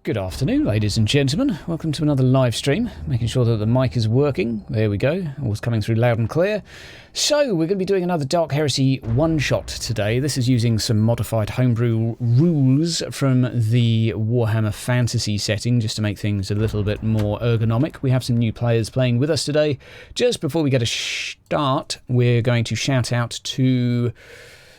Good afternoon, ladies and gentlemen. Welcome to another live stream. Making sure that the mic is working. There we go. All's coming through loud and clear. So, we're going to be doing another Dark Heresy one-shot today. This is using some modified homebrew rules from the Warhammer Fantasy setting, just to make things a little bit more ergonomic. We have some new players playing with us today. Just before we get a start, we're going to shout out to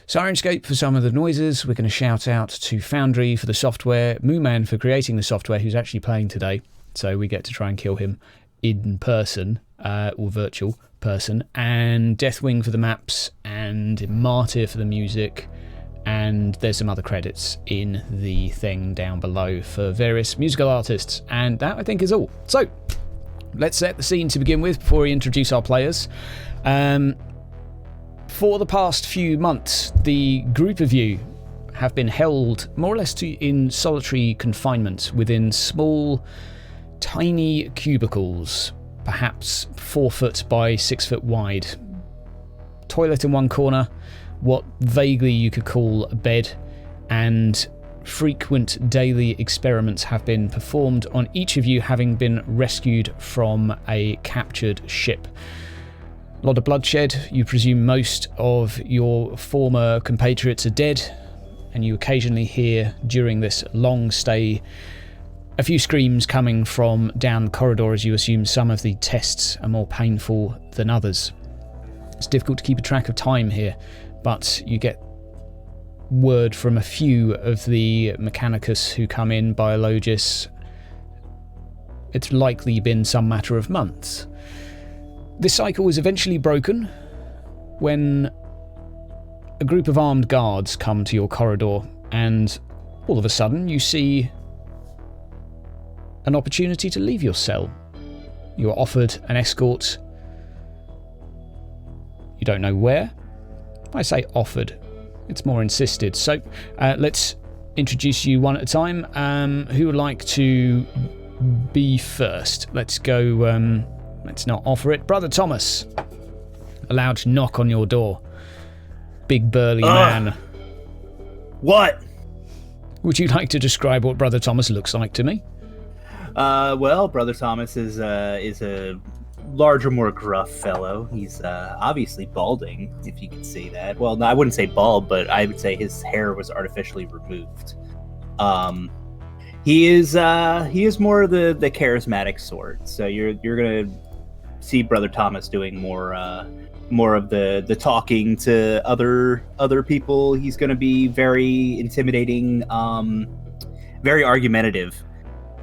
Sirenscape for some of the noises. We're going to shout out to Foundry for the software, Mooman for creating the software, who's actually playing today. So we get to try and kill him in person, or virtual person, and Deathwing for the maps, and Martyr for the music, and there's some other credits in the thing down below for various musical artists. And that, I think, is all. So let's set the scene to begin with before we introduce our players. For the past few months, the group of you have been held more or less in solitary confinement within small, tiny cubicles, perhaps 4 foot by 6 foot wide. Toilet in one corner, what vaguely you could call a bed, and frequent daily experiments have been performed on each of you having been rescued from a captured ship. A lot of bloodshed. You presume most of your former compatriots are dead, and you occasionally hear during this long stay a few screams coming from down the corridor as you assume some of the tests are more painful than others. It's difficult to keep a track of time here, but you get word from a few of the Mechanicus who come in, Biologists. It's likely been some matter of months. This cycle is eventually broken when a group of armed guards come to your corridor, and all of a sudden you see an opportunity to leave your cell. You are offered an escort. You don't know where. I say offered. It's more insisted. So let's introduce you one at a time. Who would like to be first? Let's go... Let's not offer it. Brother Thomas. A loud knock on your door. Big burly man. What? Would you like to describe what Brother Thomas looks like to me? Well, Brother Thomas is a larger, more gruff fellow. He's obviously balding, if you can see that. Well, no, I wouldn't say bald, but I would say his hair was artificially removed. He is more of the charismatic sort. So you're gonna see Brother Thomas doing more of the talking to other people. He's gonna be very intimidating, very argumentative,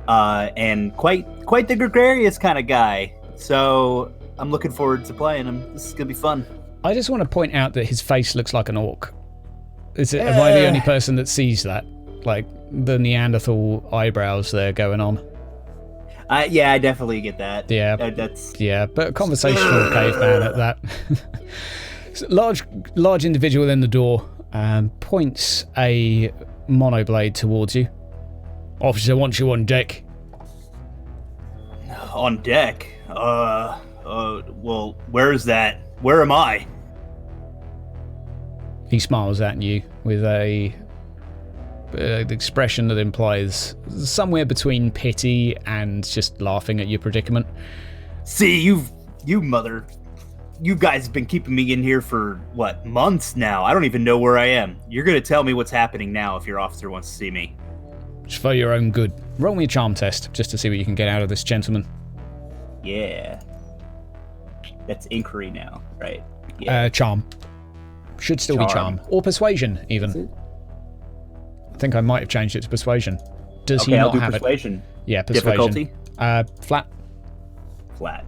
and quite the gregarious kind of guy. So I'm looking forward to playing him. This is gonna be fun. I just want to point out that his face looks like an orc. Am I the only person that sees that? Like the Neanderthal eyebrows there going on. Yeah, I definitely get that. Yeah, but a conversational caveman at that. Large individual in the door points a monoblade towards you. Officer wants you on deck. On deck? Well, where is that? Where am I? He smiles at you with the expression that implies somewhere between pity and just laughing at your predicament. See, you guys have been keeping me in here for, what, months now? I don't even know where I am. You're going to tell me what's happening now if your officer wants to see me. It's for your own good. Roll me a charm test, just to see what you can get out of this gentleman. Yeah. That's inquiry now, right? Yeah. Charm. Should still be charm. Or persuasion, even. I think I might have changed it to persuasion. Does he not have persuasion. It? Yeah, persuasion. Difficulty? Flat. Flat.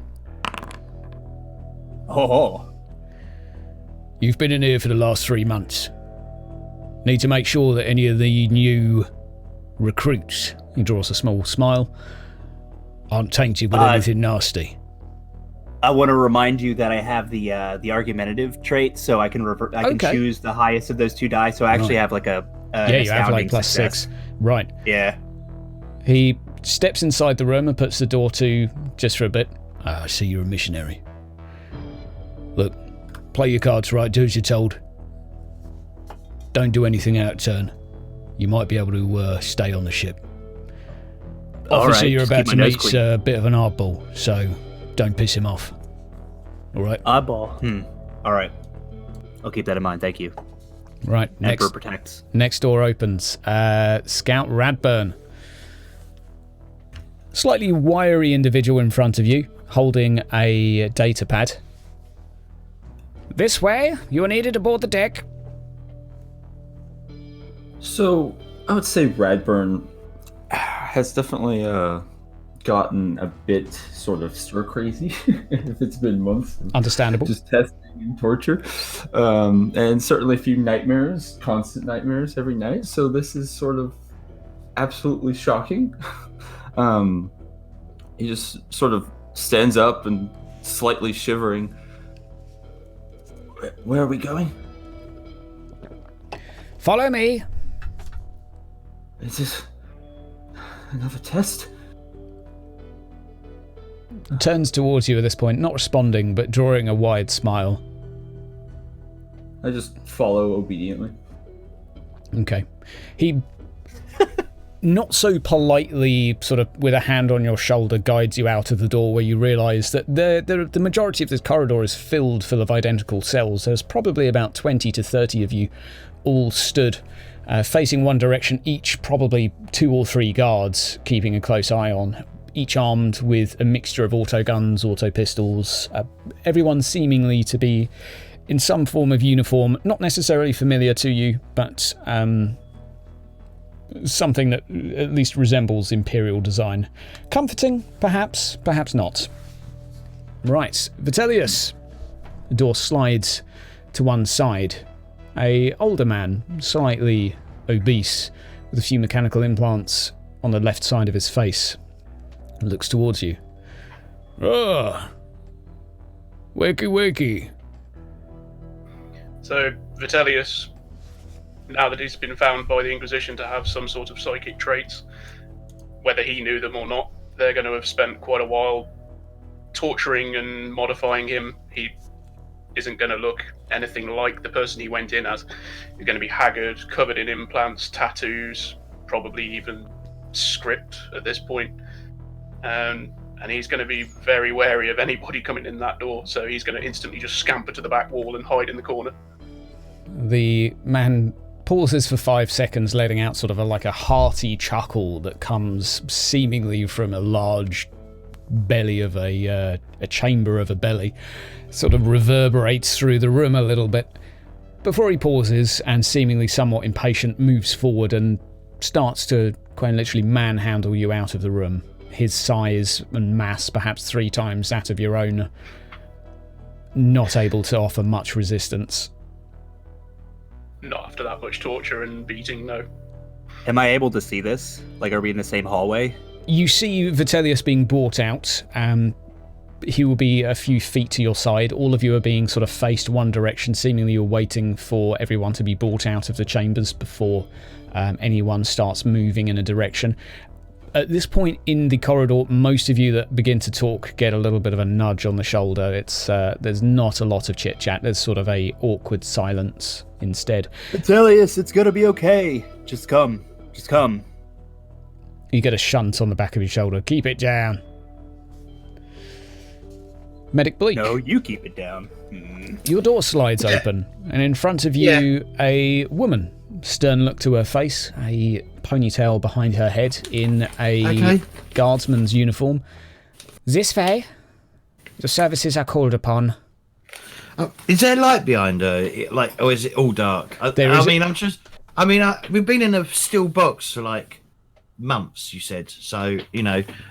Oh. You've been in here for the last 3 months. Need to make sure that any of the new recruits, he draws a small smile, aren't tainted with anything nasty. I want to remind you that I have the argumentative trait, so I can choose the highest of those 2 die. So I actually have like you have like plus success. 6. Right. Yeah. He steps inside the room and puts the door to just for a bit. I see you're a missionary. Look, play your cards right, do as you're told. Don't do anything out of turn. You might be able to stay on the ship. Officer, right, you're just about keep to my nose meet clean. a bit of an oddball, so don't piss him off. All right. Oddball. All right. I'll keep that in mind. Thank you. Right. Emperor protects. Next door opens. Scout Radburn. Slightly wiry individual in front of you, holding a data pad. This way. You are needed aboard the deck. So, I would say Radburn has definitely gotten a bit sort of stir crazy if it's been months. Understandable. Just testing and torture. And certainly a few nightmares, constant nightmares every night. So this is sort of absolutely shocking. He just sort of stands up and slightly shivering. Where are we going? Follow me. Is this another test? Turns towards you at this point, not responding, but drawing a wide smile. I just follow obediently. Okay. He not so politely, sort of with a hand on your shoulder, guides you out of the door where you realise that the majority of this corridor is full of identical cells. There's probably about 20 to 30 of you all stood facing one direction, each probably 2 or 3 guards keeping a close eye on, each armed with a mixture of auto guns, auto pistols, everyone seemingly to be in some form of uniform, not necessarily familiar to you, but something that at least resembles Imperial design. Comforting, perhaps, perhaps not. Right, Vitellius. The door slides to one side. A older man, slightly obese, with a few mechanical implants on the left side of his face, looks towards you. Ah, wakey wakey. So Vitellius, now that he's been found by the Inquisition to have some sort of psychic traits, whether he knew them or not, they're going to have spent quite a while torturing and modifying him. He isn't going to look anything like the person he went in as. He's going to be haggard, covered in implants, tattoos, probably even script at this point. And he's going to be very wary of anybody coming in that door, so he's going to instantly just scamper to the back wall and hide in the corner. The man pauses for 5 seconds, letting out sort of a hearty chuckle that comes seemingly from a large belly of a chamber of a belly, sort of reverberates through the room a little bit, before he pauses and, seemingly somewhat impatient, moves forward and starts to quite literally manhandle you out of the room. His size and mass perhaps 3 times that of your own, not able to offer much resistance. Not after that much torture and beating, no. Am I able to see this? Like, are we in the same hallway? You see Vitellius being brought out. He will be a few feet to your side. All of you are being sort of faced one direction. Seemingly you're waiting for everyone to be brought out of the chambers before anyone starts moving in a direction. At this point in the corridor, most of you that begin to talk get a little bit of a nudge on the shoulder. It's there's not a lot of chit-chat. There's sort of a awkward silence instead. Vitellius, it's gonna be okay. Just come. Just come. You get a shunt on the back of your shoulder. Keep it down. Medic Bleak. No, you keep it down. Your door slides open, and in front of you, a woman. Stern look to her face, a ponytail behind her head in a guardsman's uniform. This way. The services are called upon. Oh, is there light behind her? Or is it all dark? We've been in a still box for months, you said. So,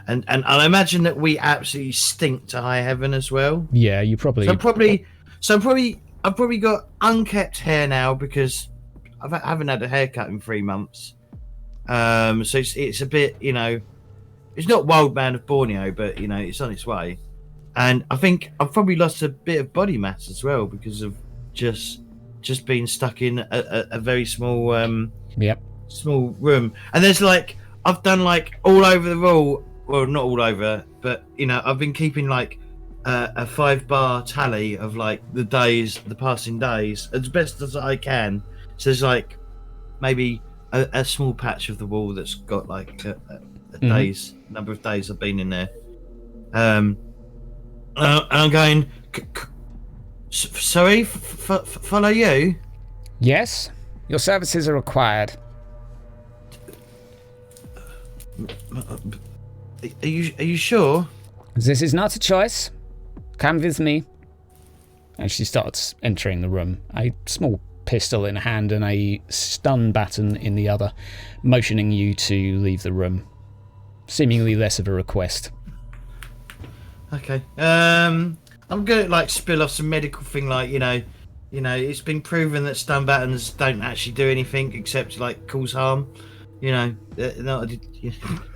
and I imagine that we absolutely stink to high heaven as well. Yeah, you probably... I've probably got unkept hair now because I haven't had a haircut in 3 months. So it's a bit, it's not Wild Man of Borneo, but, it's on its way. And I think I've probably lost a bit of body mass as well because of just being stuck in a very small small room. And there's I've done all over the wall, well, not all over, but I've been keeping a 5-bar tally of the passing days as best as I can. So there's maybe a small patch of the wall that's got a days, number of days I've been in there. And I'm going. Sorry, follow you. Yes, your services are required. Are you sure? This is not a choice. Come with me. And she starts entering the room, a small pistol in hand and a stun baton in the other, motioning you to leave the room. Seemingly less of a request. Okay. I'm gonna like spill off some medical thing, like you know, it's been proven that stun batons don't actually do anything except like cause harm. You know,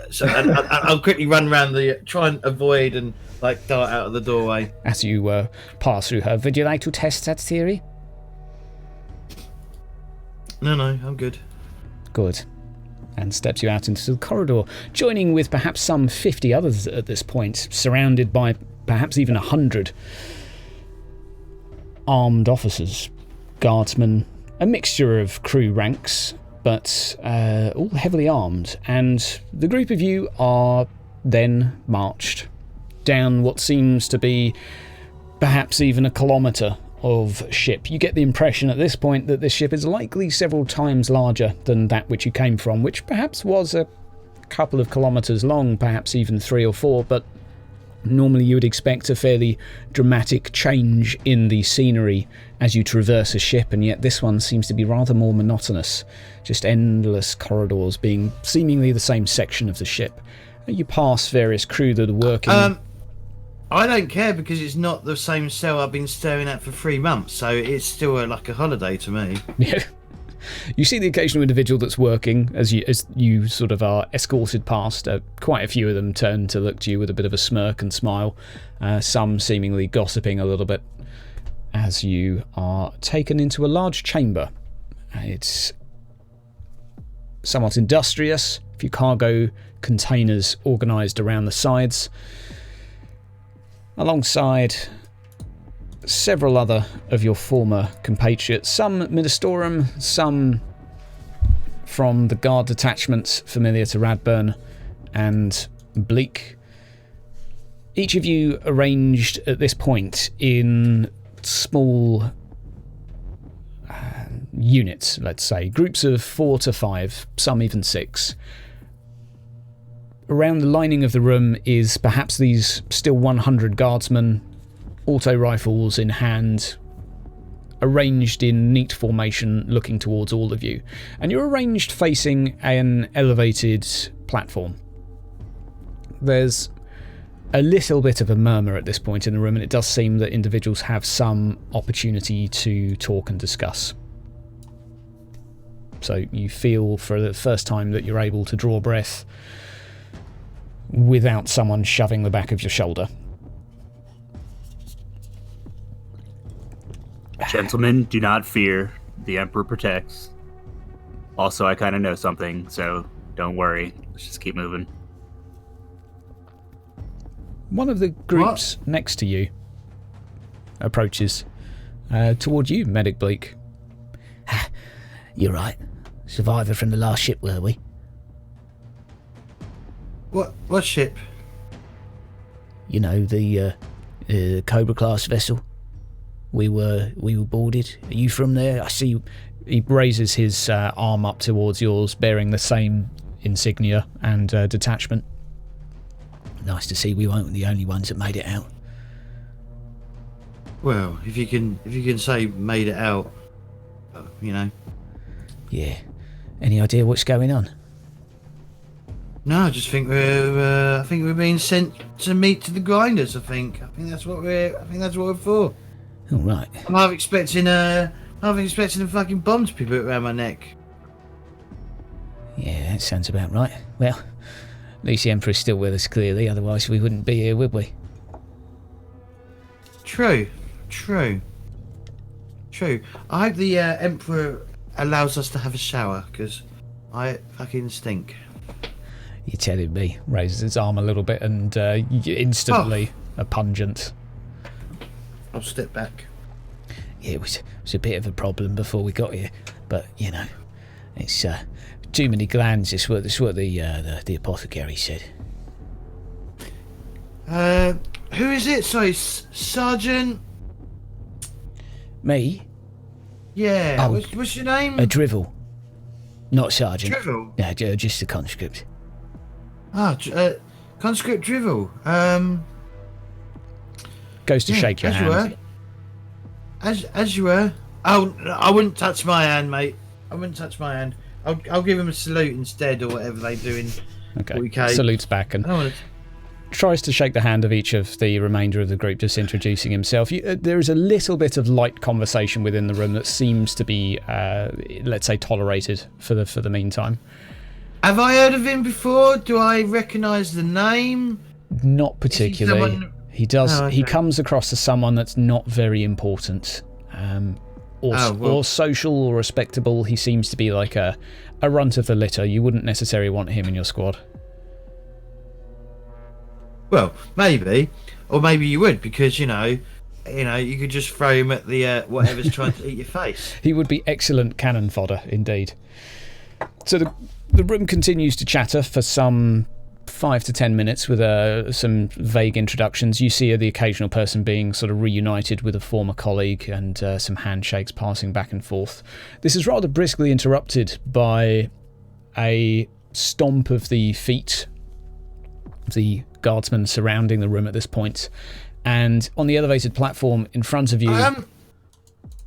so I'll quickly run around try and avoid and like dart out of the doorway. As you pass through her, would you like to test that theory? No, I'm good. Good. And steps you out into the corridor, joining with perhaps some 50 others at this point, surrounded by perhaps even 100 armed officers, guardsmen, a mixture of crew ranks, but all heavily armed. And the group of you are then marched down what seems to be perhaps even a kilometre of ship. You get the impression at this point that this ship is likely several times larger than that which you came from, which perhaps was a couple of kilometres long, perhaps even 3 or 4, but normally you would expect a fairly dramatic change in the scenery as you traverse a ship, and yet this one seems to be rather more monotonous, just endless corridors being seemingly the same section of the ship. You pass various crew that are working. I don't care because it's not the same cell I've been staring at for 3 months, so it's still like a holiday to me. Yeah. You see the occasional individual that's working as you sort of are escorted past. Quite a few of them turn to look to you with a bit of a smirk and smile, some seemingly gossiping a little bit as you are taken into a large chamber. It's somewhat industrious, a few cargo containers organised around the sides, alongside several other of your former compatriots, some ministorum, some from the guard detachments familiar to Radburn and Bleak. Each of you arranged at this point in small units, let's say, groups of 4 to 5, some even 6. Around the lining of the room is perhaps these still 100 guardsmen, auto rifles in hand, arranged in neat formation looking towards all of you. And you're arranged facing an elevated platform. There's a little bit of a murmur at this point in the room, and it does seem that individuals have some opportunity to talk and discuss. So you feel for the first time that you're able to draw breath without someone shoving the back of your shoulder. Gentlemen, do not fear. The Emperor protects. Also, I kind of know something, so don't worry. Let's just keep moving. One of the groups next to you approaches toward you, Medic Bleak. You're right. Survivor from the last ship, were we? What ship? You know, the Cobra class vessel. We were boarded. Are you from there? I see. He raises his arm up towards yours, bearing the same insignia and detachment. Nice to see we weren't the only ones that made it out. Well, if you can say made it out, you know. Yeah. Any idea what's going on? No, I just think we're being sent to meet to the grinders. I think that's what we're for. All right. I'm half expecting a fucking bomb to be put around my neck. Yeah, that sounds about right. Well, at least the Emperor's still with us, clearly. Otherwise, we wouldn't be here, would we? True. I hope the Emperor allows us to have a shower, because I fucking stink. You're telling me. Raises his arm a little bit and instantly a pungent. I'll step back. Yeah, it was a bit of a problem before we got here, but you know, it's too many glands. That's what the apothecary said. Who is it? Sorry, Sergeant. Me? Yeah. Oh, what's your name? A drivel. Not sergeant. Drivel. No, just a conscript. Conscript drivel. Goes to shake your hand. As you were. Oh, I wouldn't touch my hand, mate. I wouldn't touch my hand. I'll give him a salute instead, or whatever they do in. Okay. Salutes back and tries to shake the hand of each of the remainder of the group, just introducing himself. There is a little bit of light conversation within the room that seems to be, let's say, tolerated for the meantime. Have I heard of him before? Do I recognise the name? Not particularly. He does. Oh, okay. He comes across as someone that's not very important, or social or respectable. He seems to be like a runt of the litter. You wouldn't necessarily want him in your squad. Well, maybe, or maybe you would, because you could just throw him at the whatever's trying to eat your face. He would be excellent cannon fodder, indeed. So the room continues to chatter for some 5 to 10 minutes with some vague introductions. You see the occasional person being sort of reunited with a former colleague and some handshakes passing back and forth. This is rather briskly interrupted by a stomp of the feet of the guardsmen surrounding the room at this point, and on the elevated platform in front of you...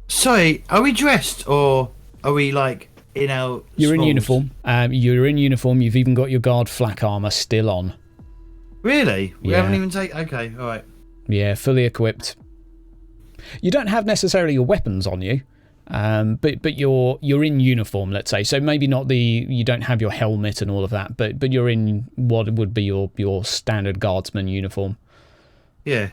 Sorry, are we dressed, or are we like in our... You're in uniform. You're in uniform. You've even got your guard flak armour still on. Really? We haven't even taken... Okay, alright. Yeah, fully equipped. You don't have necessarily your weapons on you, but you're in uniform, let's say. So maybe not you don't have your helmet and all of that, but you're in what would be your standard guardsman uniform. Yeah.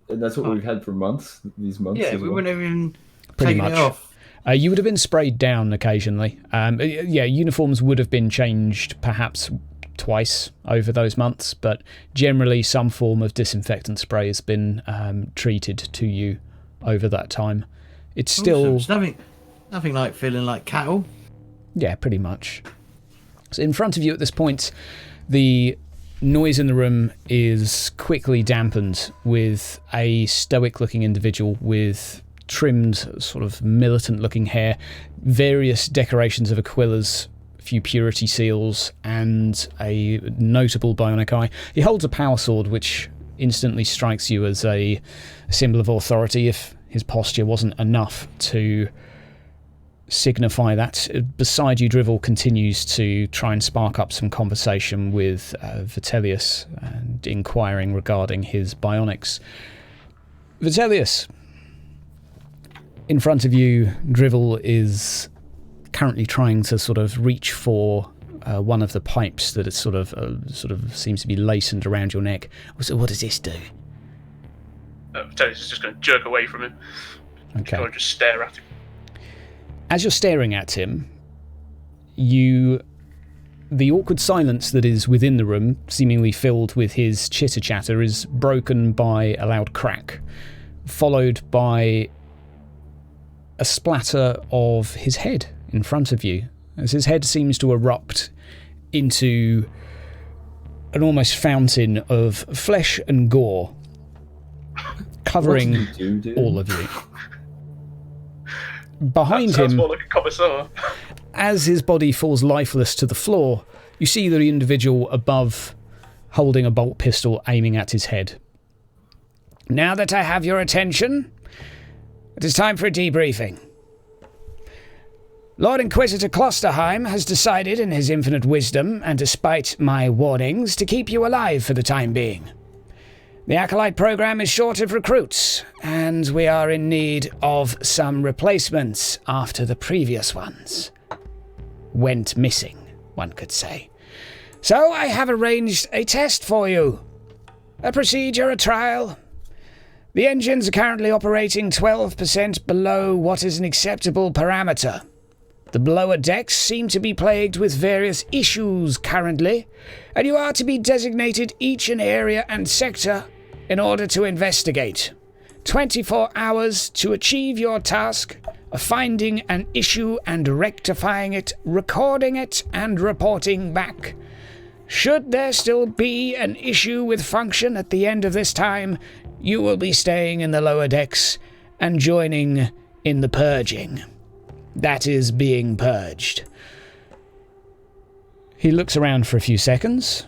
And that's what we've had for months, these months. Yeah, we wouldn't even pretty taken much. it off. You would have been sprayed down occasionally. Uniforms would have been changed perhaps twice over those months, but generally some form of disinfectant spray has been treated to you over that time. It's still... It's nothing like feeling like cattle. Yeah, pretty much. So in front of you at this point, the noise in the room is quickly dampened with a stoic-looking individual with trimmed, sort of militant-looking hair, various decorations of aquillas, a few purity seals, and a notable bionic eye. He holds a power sword, which instantly strikes you as a symbol of authority, if his posture wasn't enough to signify that. Beside you, Drivel continues to try and spark up some conversation with Vitellius and inquiring regarding his bionics. Vitellius, in front of you, Drivel is currently trying to sort of reach for one of the pipes that is sort of seems to be laced around your neck. So what does this do? Vitellius is just going to jerk away from him. Okay. Or just stare at him. As you're staring at him, the awkward silence that is within the room, seemingly filled with his chitter-chatter, is broken by a loud crack, followed by a splatter of his head in front of you, as his head seems to erupt into an almost fountain of flesh and gore, covering all of you. Behind that sounds him, more like a commissar. As his body falls lifeless to the floor, you see the individual above holding a bolt pistol aiming at his head. Now that I have your attention, it is time for a debriefing. Lord Inquisitor Klosterheim has decided in his infinite wisdom, and despite my warnings, to keep you alive for the time being. The Acolyte program is short of recruits, and we are in need of some replacements after the previous ones went missing, one could say. So I have arranged a test for you. A procedure, a trial. The engines are currently operating 12% below what is an acceptable parameter. The lower decks seem to be plagued with various issues currently, and you are to be designated each an area and sector in order to investigate. 24 hours to achieve your task of finding an issue and rectifying it, recording it, and reporting back. Should there still be an issue with function at the end of this time, you will be staying in the lower decks and joining in the purging. That is being purged. He looks around for a few seconds,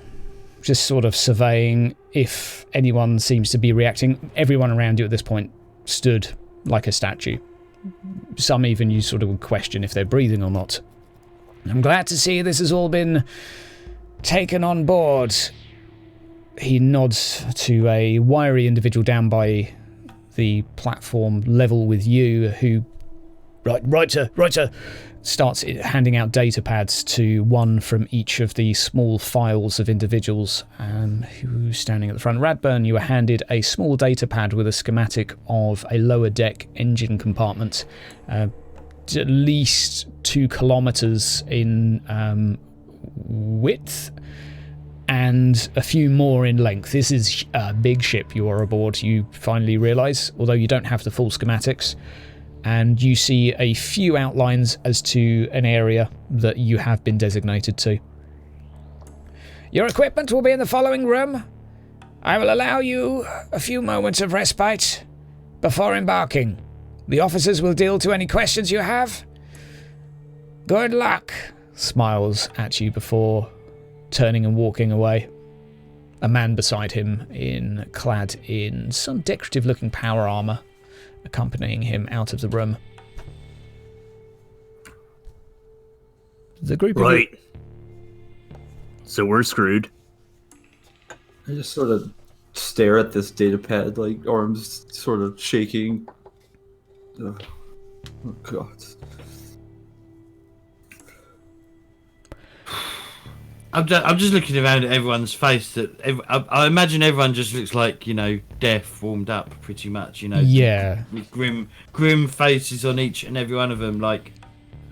just sort of surveying if anyone seems to be reacting. Everyone around you at this point stood like a statue. Some even you sort of would question if they're breathing or not. I'm glad to see this has all been taken on board. He nods to a wiry individual down by the platform level with you who, right, sir, starts handing out data pads to one from each of the small files of individuals who's standing at the front. Radburn, you were handed a small data pad with a schematic of a lower deck engine compartment, at least 2 kilometers in width and a few more in length. This is a big ship you are aboard, you finally realise, although you don't have the full schematics. And you see a few outlines as to an area that you have been designated to. Your equipment will be in the following room. I will allow you a few moments of respite before embarking. The officers will deal to any questions you have. Good luck, smiles at you before turning and walking away. A man beside him, clad in some decorative-looking power armour, accompanying him out of the room. The group Right. So we're screwed. I just sort of stare at this data pad, like arms sort of shaking. Oh God. I'm just looking around at everyone's face. I imagine everyone just looks like, death warmed up, pretty much. Yeah. With grim faces on each and every one of them. Like,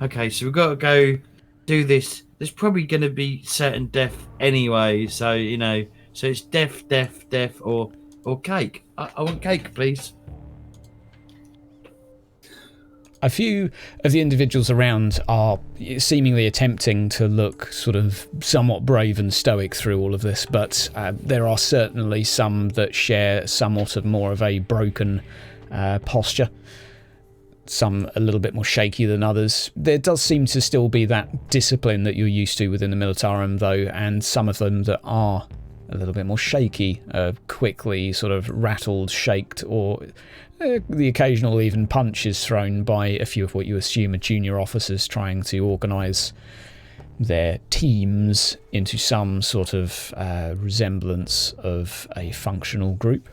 okay, so we've got to go do this. There's probably going to be certain death anyway. So so it's death, or cake. I want cake, please. A few of the individuals around are seemingly attempting to look sort of somewhat brave and stoic through all of this, but there are certainly some that share somewhat of more of a broken posture. Some a little bit more shaky than others. There does seem to still be that discipline that you're used to within the militarum, though, and some of them that are a little bit more shaky, quickly sort of rattled, shaked, or the occasional even punch is thrown by a few of what you assume are junior officers trying to organise their teams into some sort of resemblance of a functional group.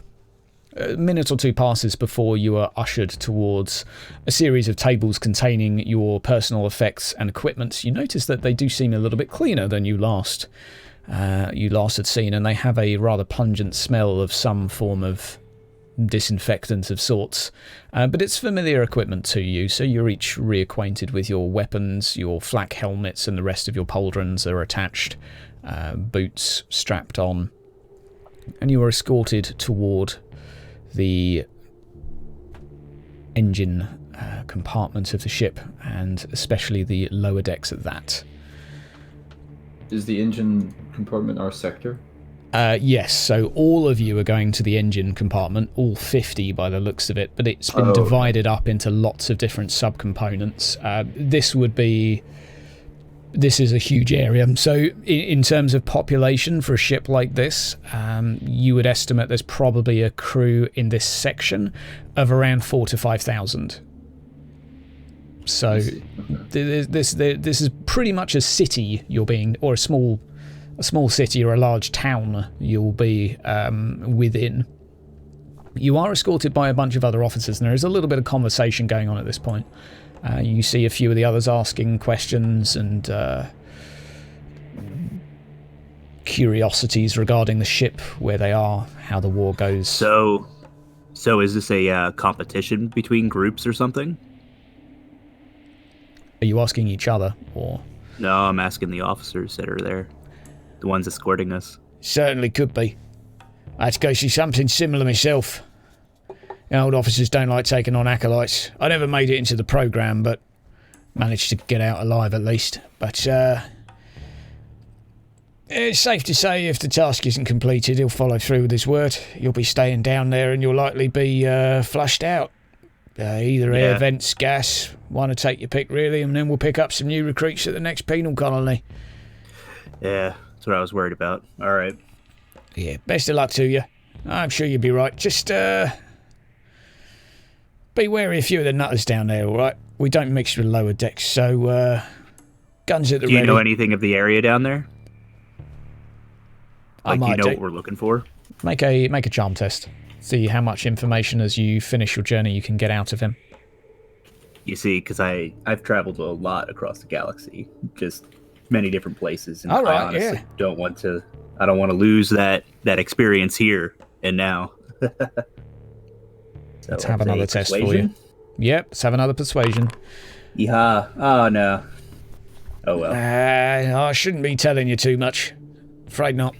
A minute or two passes before you are ushered towards a series of tables containing your personal effects and equipment. You notice that they do seem a little bit cleaner than you last had seen, and they have a rather pungent smell of some form of disinfectant of sorts, but it's familiar equipment to you, so you're each reacquainted with your weapons. Your flak helmets and the rest of your pauldrons are attached, boots strapped on, and you are escorted toward the engine compartment of the ship, and especially the lower decks at that. Is the engine compartment our sector? Yes, so all of you are going to the engine compartment, all 50 by the looks of it, but it's been divided up into lots of different subcomponents. This is a huge area, so in terms of population for a ship like this, you would estimate there's probably a crew in this section of around 4,000 to 5,000. So this is pretty much a city you're being, or a small city or a large town you'll be within. You are escorted by a bunch of other officers, and there is a little bit of conversation going on at this point. You see a few of the others asking questions and curiosities regarding the ship, where they are, how the war goes. So is this a competition between groups or something? Are you asking each other, or? No, I'm asking the officers that are there. The ones escorting us. Certainly could be. I had to go see something similar myself. The old officers don't like taking on acolytes. I never made it into the program, but managed to get out alive at least. But it's safe to say if the task isn't completed, he'll follow through with his word. You'll be staying down there and you'll likely be flushed out. Either air vents, gas, one to take your pick really, and then we'll pick up some new recruits at the next penal colony. Yeah, that's what I was worried about. All right. Yeah, best of luck to you. I'm sure you'll be right. Just be wary of a few of the nutters down there, all right? We don't mix with lower decks, so guns at the ready. Do you know anything of the area down there? I might do you know what we're looking for? Make a charm test. See how much information as you finish your journey you can get out of him. You see, because I've traveled a lot across the galaxy, just many different places, and all right, I honestly don't want to. I don't want to lose that experience here and now. So let's have another test for you. Yep, let's have another persuasion. Yeah. Oh no. Oh well. I shouldn't be telling you too much. Afraid not.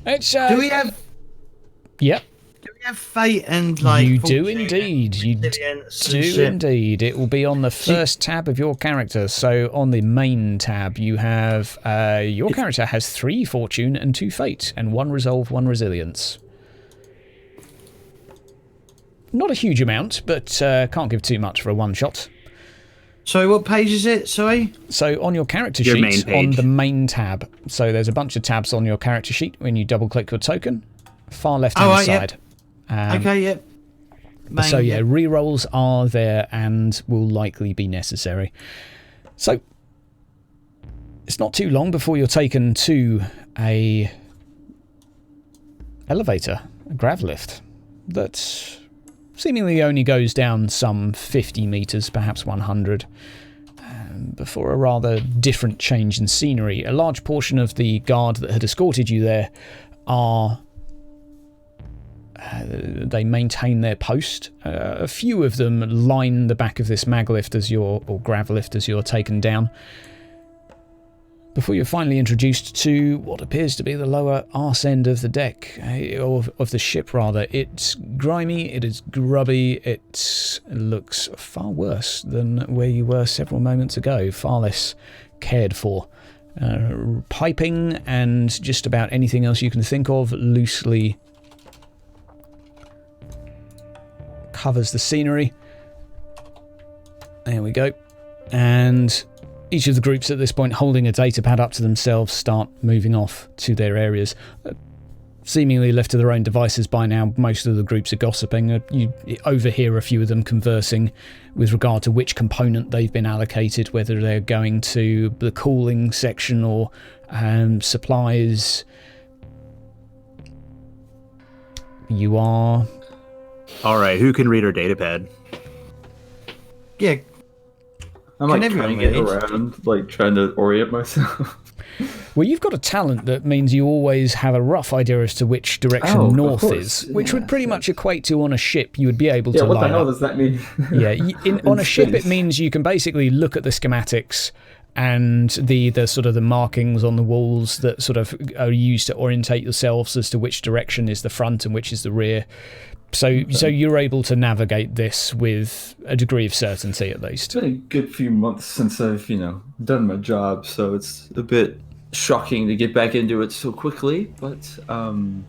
It's do we have? Yep. Do we have fate and like? You do indeed. You do indeed. It will be on the first tab of your character. So on the main tab, you have your character has 3 fortune and 2 fate, and 1 resolve, 1 resilience. Not a huge amount, but can't give too much for a one-shot. So what page is it? Sorry? So on your character sheet, on the main tab. So there's a bunch of tabs on your character sheet when you double-click your token. Far left-hand side. Yep. Okay, yep. So yeah, rerolls are there and will likely be necessary. So it's not too long before you're taken to a elevator, a grav lift, that seemingly only goes down some 50 metres, perhaps 100, before a rather different change in scenery. A large portion of the guard that had escorted you there are... they maintain their post. A few of them line the back of this mag lift or grav lift as you're taken down, before you're finally introduced to what appears to be the lower arse end of the deck, of the ship rather. It's grimy, it is grubby, it looks far worse than where you were several moments ago, far less cared for. Piping and just about anything else you can think of loosely covers the scenery. There we go. And each of the groups at this point, holding a data pad up to themselves, start moving off to their areas. Seemingly left to their own devices by now, most of the groups are gossiping. You overhear a few of them conversing with regard to which component they've been allocated, whether they're going to the cooling section or supplies. You are... Alright, who can read our data pad? Yeah. I'm like trying to get around, like trying to orient myself. Well, you've got a talent that means you always have a rough idea as to which direction north is, which would pretty much equate to on a ship you would be able to line up. Yeah, what the hell does that mean? Yeah, on a ship it means you can basically look at the schematics and the sort of the markings on the walls that sort of are used to orientate yourselves as to which direction is the front and which is the rear. So you're able to navigate this with a degree of certainty, at least. It's been a good few months since I've, done my job, so it's a bit shocking to get back into it so quickly. But do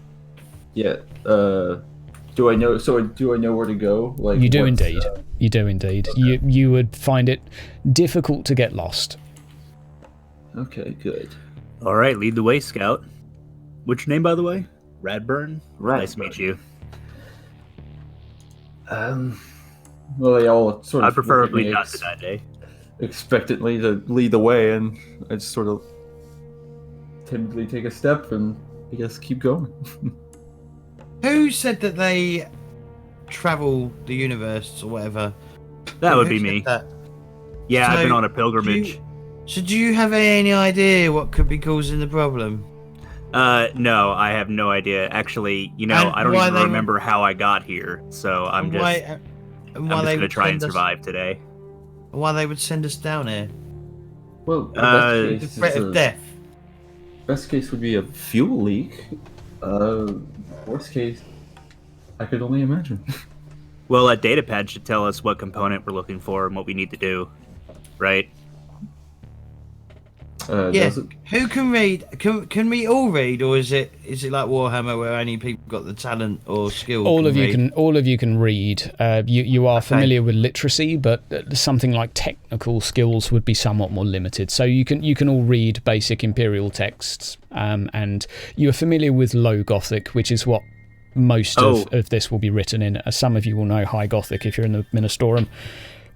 I know? So do I know where to go? Like you do indeed. You do indeed. You would find it difficult to get lost. Okay, good. All right, lead the way, Scout. What's your name, by the way? Radburn. Nice to meet you. Well, they all sort of. I preferably not to that day. Expectantly to lead the way, and I just sort of timidly take a step and I guess keep going. Who said that they travel the universe or whatever? That would be me. That? Yeah, so I've been on a pilgrimage. Do you have any idea what could be causing the problem? No, I have no idea. Actually, I don't even remember how I got here, so I'm just going to try and survive today. Why they would send us down here? Well, the threat of death. Best case would be a fuel leak. Worst case, I could only imagine. Well, a datapad should tell us what component we're looking for and what we need to do, right? Yeah. Who can read? Can we all read, or is it like Warhammer where only people got the talent or skill? All of you can read. You are familiar with literacy, but something like technical skills would be somewhat more limited. So you can all read basic Imperial texts, and you are familiar with Low Gothic, which is what most of this will be written in. Some of you will know High Gothic if you're in the Ministorum.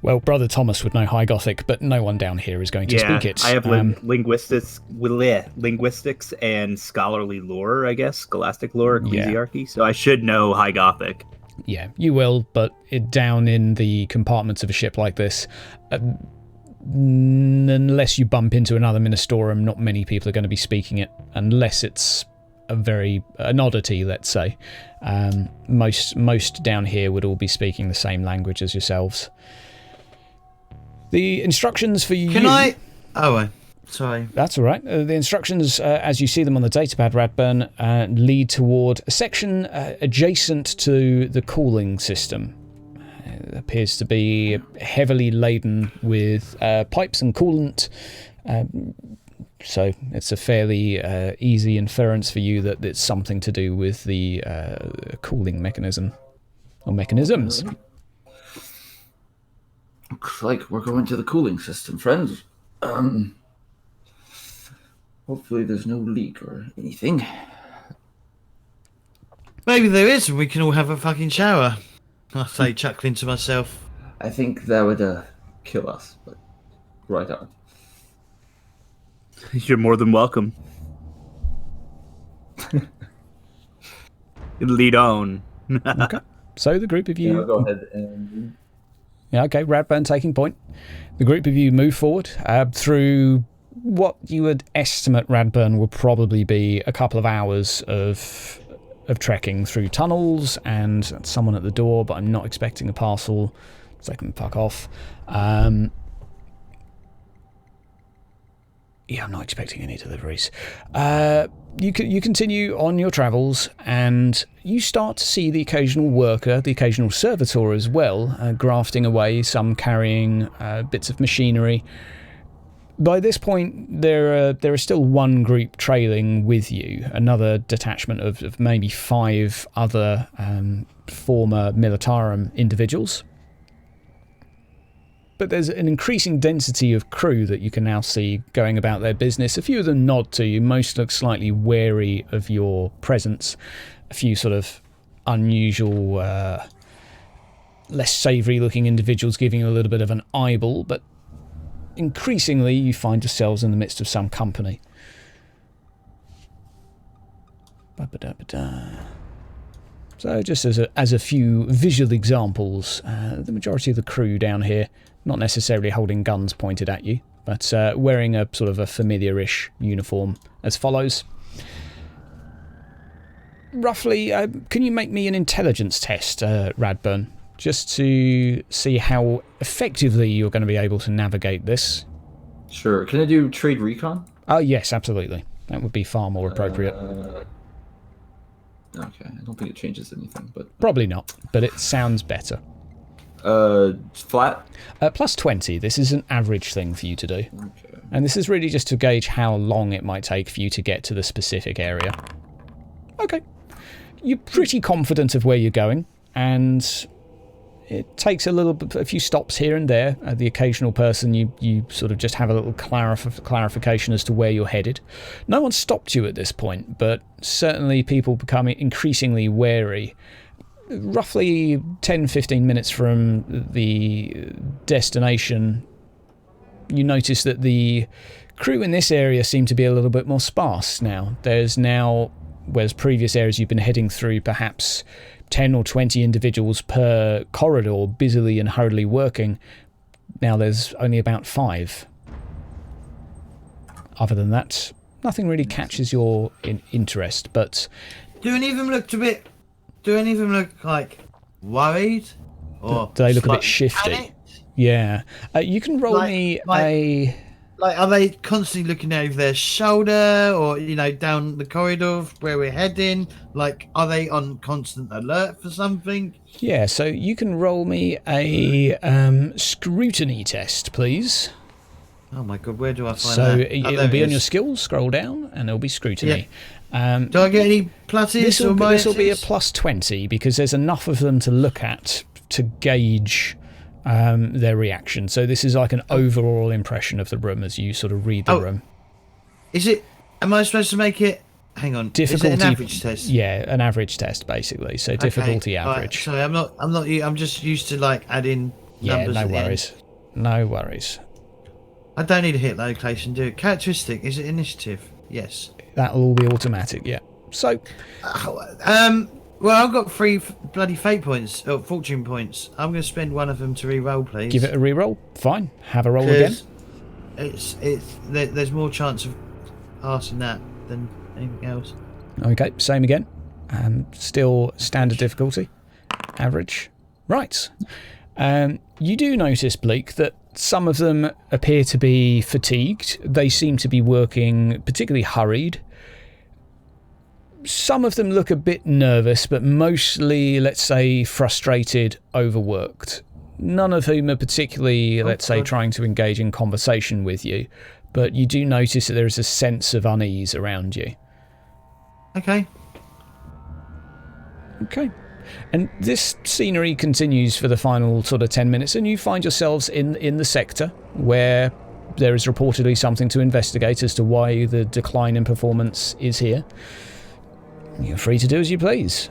Well, Brother Thomas would know High Gothic, but no one down here is going to speak it. I have linguistics and scholarly lore, I guess, scholastic lore, ecclesiarchy, so I should know High Gothic. Yeah, you will, but down in the compartments of a ship like this, unless you bump into another Ministorum, not many people are going to be speaking it, unless it's an oddity, let's say. Most down here would all be speaking the same language as yourselves. The instructions for you... Can I... Oh, sorry. That's all right. The instructions, as you see them on the datapad, Radburn, lead toward a section adjacent to the cooling system. It appears to be heavily laden with pipes and coolant, so it's a fairly easy inference for you that it's something to do with the cooling mechanism, or mechanisms. Looks like we're going to the cooling system, friends. Hopefully there's no leak or anything. Maybe there is, and we can all have a fucking shower. I say, chuckling to myself. I think that would kill us, but right on. You're more than welcome. Lead on. Okay. So the group of you... Yeah, I'll go ahead and... Yeah, okay, Radburn taking point. The group of you move forward through what you would estimate, Radburn, would probably be a couple of hours of trekking through tunnels and someone at the door, but I'm not expecting a parcel, so I can fuck off. Yeah, I'm not expecting any deliveries. You continue on your travels, and you start to see the occasional worker, the occasional servitor as well, grafting away, some carrying bits of machinery. By this point, there are still one group trailing with you, another detachment of maybe 5 other former Militarum individuals. But there's an increasing density of crew that you can now see going about their business. A few of them nod to you. Most look slightly wary of your presence. A few sort of unusual, less savoury looking individuals giving you a little bit of an eyeball. But increasingly you find yourselves in the midst of some company. So just as a few visual examples, the majority of the crew down here, not necessarily holding guns pointed at you, but wearing a sort of a familiar-ish uniform as follows. Roughly, can you make me an intelligence test, Radburn, just to see how effectively you're going to be able to navigate this? Sure. Can I do trade recon? Oh, yes, absolutely. That would be far more appropriate. Okay, I don't think it changes anything, but... Probably not, but it sounds better. Flat? Plus 20. This is an average thing for you to do. Okay. And this is really just to gauge how long it might take for you to get to the specific area. Okay. You're pretty confident of where you're going, and it takes a few stops here and there. The occasional person, you sort of just have a little clarification as to where you're headed. No one stopped you at this point, but certainly people become increasingly wary. Roughly 10-15 minutes from the destination, you notice that the crew in this area seem to be a little bit more sparse now. There's now, whereas previous areas you've been heading through, perhaps 10 or 20 individuals per corridor busily and hurriedly working. Now there's only about 5. Other than that, nothing really catches your interest, but... Do any of them look like worried? Or do they look a bit shifty? panicked? Yeah. You can roll me a... Like, are they constantly looking over their shoulder, or down the corridor where we're heading? Like, are they on constant alert for something? Yeah. So you can roll me a scrutiny test, please. Oh my god, where do I find So that? it'll be on your skills. Scroll down, and it'll be scrutiny. Do I get any pluses This or minuses? will be a plus 20 because there's enough of them to look at to gauge their reaction. So this is like an overall impression of the room as you sort of read the room. Is it? Am I supposed to make it? Hang on. Difficulty. Is it an average test? Yeah, an average test basically. So difficulty average. Sorry, I'm just used to like adding numbers. Yeah, at no the end. worries. No worries. I don't need a hit location, do it. Characteristic, is it initiative? Yes. That'll all be automatic, yeah. So, well, I've got 3 bloody fate points, or fortune points. I'm going to spend one of them to re-roll, please. give it a re-roll. Fine. Have a roll again. There's more chance of passing that than anything else. Okay, same again. Still standard difficulty. Average. Right. You do notice, Bleak, that some of them appear to be fatigued. They seem to be working particularly hurried. Some of them look a bit nervous, but mostly, let's say, frustrated, overworked. None of whom are particularly, let's say, trying to engage in conversation with you. But you do notice that there is a sense of unease around you. Okay. Okay. And this scenery continues for the final sort of 10 minutes, and you find yourselves in the sector where there is reportedly something to investigate as to why the decline in performance is here. You're free to do as you please.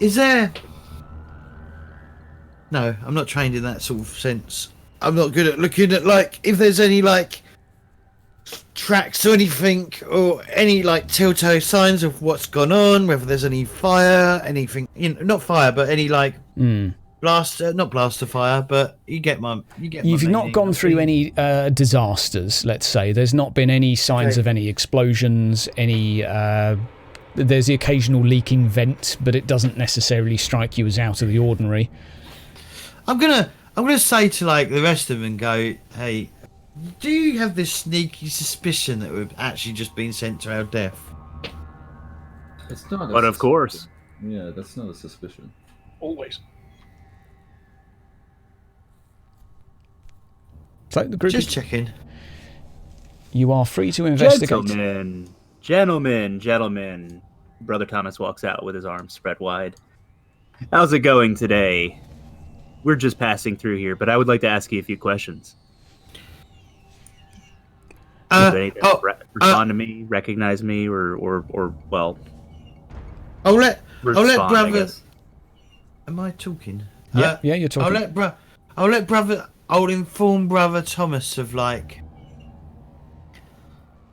Is there... No, I'm not trained in that sort of sense. I'm not good at looking at, like, if there's any, like, tracks or anything, or any, like, telltale signs of what's gone on, whether there's any fire, anything, not fire, but any, like, not blaster fire, but you get my You've not gone through any disasters, let's say. There's not been any signs of any explosions, any... there's the occasional leaking vent, but it doesn't necessarily strike you as out of the ordinary. I'm gonna say to, like, the rest of them and go, hey, do you have this sneaky suspicion that we've actually just been sent to our death? It's not. But of course. Yeah, that's not a suspicion. Always. So the group Just is, checking. you are free to investigate. Gentlemen. Brother Thomas walks out with his arms spread wide. How's it going today? We're just passing through here, but I would like to ask you a few questions. Respond to me, recognize me, or well. I'll let respond, brother. Am I talking? Yeah, you're talking. I'll inform brother Thomas of, like,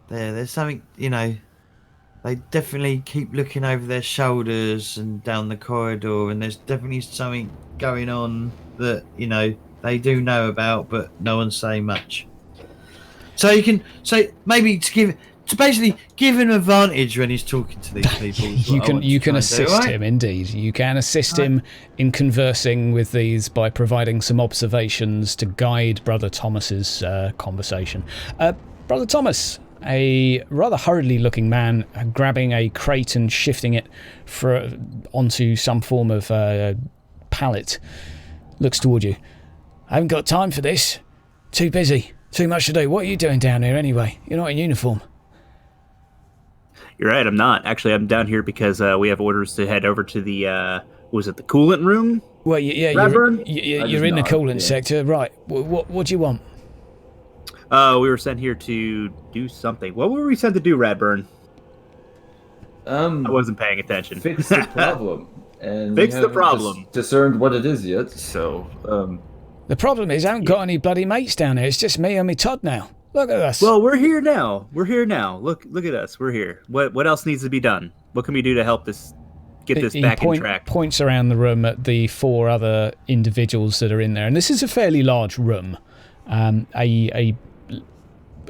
there's something, they definitely keep looking over their shoulders and down the corridor, and there's definitely something going on that, they do know about, but no one's saying much. So maybe to basically give him advantage when he's talking to these people. You can assist him, indeed. You can assist him in conversing with these by providing some observations to guide Brother Thomas's conversation. Brother Thomas, a rather hurriedly looking man, grabbing a crate and shifting it onto some form of pallet, looks toward you. I haven't got time for this. Too busy. Too much to do. What are you doing down here anyway? You're not in uniform. You're right, I'm not. Actually, I'm down here because we have orders to head over to the, was it the coolant room? Well, yeah, you're in the coolant sector. Right. What do you want? We were sent here to do something. What were we sent to do, Radburn? I wasn't paying attention. Fix the problem. And fix the problem. Discerned what it is yet, so... The problem is I haven't got any bloody mates down here. It's just me and me Todd now. Look at us. Well, we're here now. Look at us. We're here. What else needs to be done? What can we do to help get this back in track? Points around the room at the 4 other individuals that are in there. And this is a fairly large room. A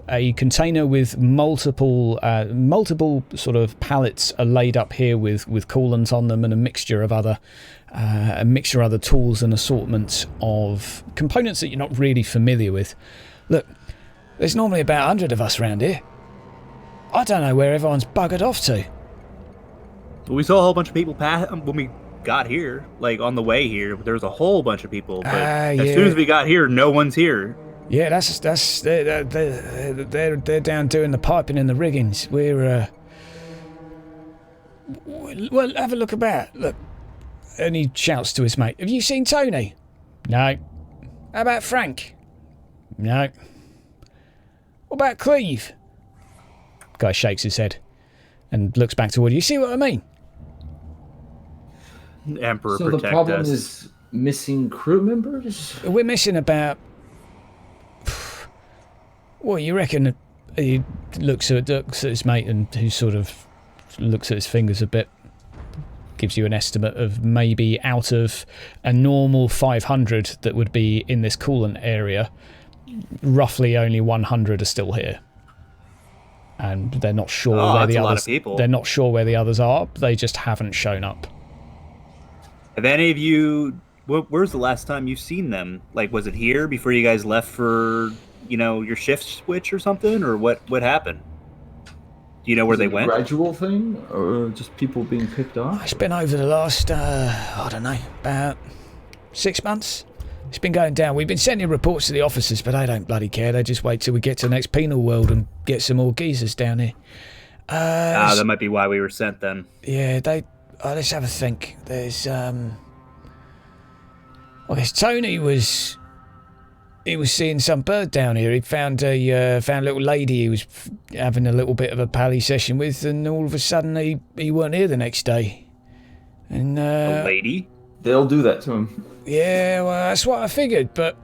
a container with multiple sort of pallets are laid up here with coolants on them and a mixture of other tools and assortments of components that you're not really familiar with. Look, there's normally about 100 of us around here. I don't know where everyone's buggered off to. We saw a whole bunch of people when we got here, like on the way here. There was a whole bunch of people, but as soon as we got here, no one's here. Yeah, they're down doing the piping and the riggings. We're well, have a look about. Look, and he shouts to his mate. Have you seen Tony? No. How about Frank? No. What about Cleve? Guy shakes his head and looks back toward you. You see what I mean? Emperor, so protect the problem us. is missing crew members? We're missing about... What, you reckon? He looks at his mate and who sort of looks at his fingers a bit. Gives you an estimate of maybe out of a normal 500 that would be in this coolant area, roughly only 100 are still here. And they're not sure where the others. They're not sure where the others are. They just haven't shown up. Have any of you? Where's the last time you've seen them? Like, was it here before you guys left for your shift switch or something, or what happened? Do you know where they went? Gradual thing, or just people being picked off? It's been over the last I don't know, about 6 months. It's been going down. We've been sending reports to the officers, but they don't bloody care. They just wait till we get to the next penal world and get some more geezers down here. That might be why we were sent then. Yeah, let's have a think. There's I guess Tony was seeing some bird down here. He found a little lady he was having a little bit of a pally session with, and all of a sudden he weren't here the next day. And a lady? They'll do that to him. Yeah, well, that's what I figured, but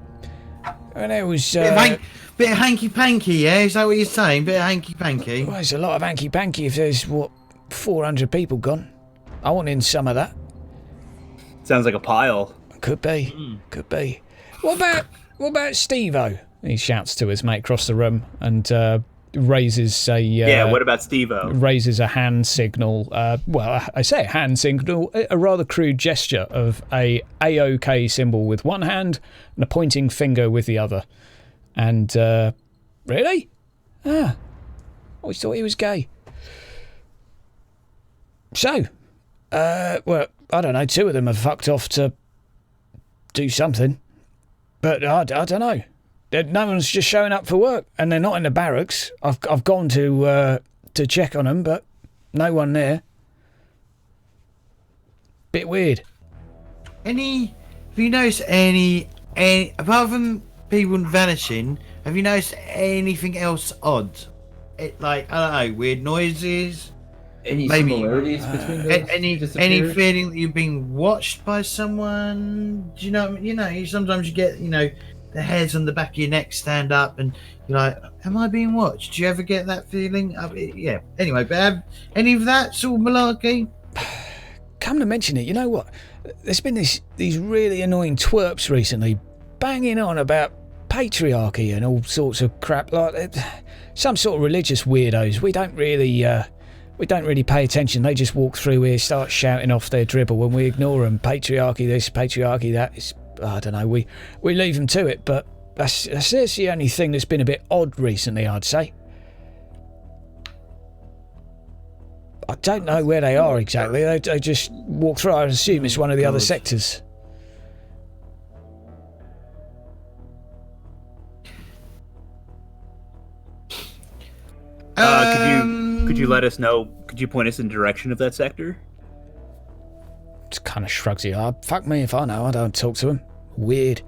when it was... bit of hanky-panky, yeah? Is that what you're saying? Bit of hanky-panky? Well, there's a lot of hanky-panky if there's, 400 people gone. I want in some of that. Sounds like a pile. Could be. Could be. What about Steve-O? He shouts to his mate across the room and raises a... what about Steve-O? Raises a hand signal. I say a hand signal, a rather crude gesture of a AOK symbol with one hand and a pointing finger with the other. And, really? I always thought he was gay. So, well, I don't know, 2 of them have fucked off to do something. But I don't know. No one's just showing up for work, and they're not in the barracks. I've gone to check on them, but no one there. Bit weird. Have you noticed any apart from people vanishing, have you noticed anything else odd? I don't know, weird noises? Any maybe similarities between those? Any feeling that you're being watched by someone? Do you know? Sometimes you get the hairs on the back of your neck stand up, and you're like, "Am I being watched?" Do you ever get that feeling? Yeah. Anyway, but have any of that sort of malarkey? Come to mention it, you know what? There's been these really annoying twerps recently, banging on about patriarchy and all sorts of crap, like some sort of religious weirdos. We don't really pay attention. They just walk through here, start shouting off their dribble, and we ignore them. Patriarchy this, patriarchy that. I don't know. We leave them to it, but that's the only thing that's been a bit odd recently, I'd say. I don't know where they are exactly. They just walk through. I assume it's one of the other sectors. Could you let us know? Could you point us in the direction of that sector? Just kind of shrugs his arm. Fuck me if I know. I don't talk to him. Weird.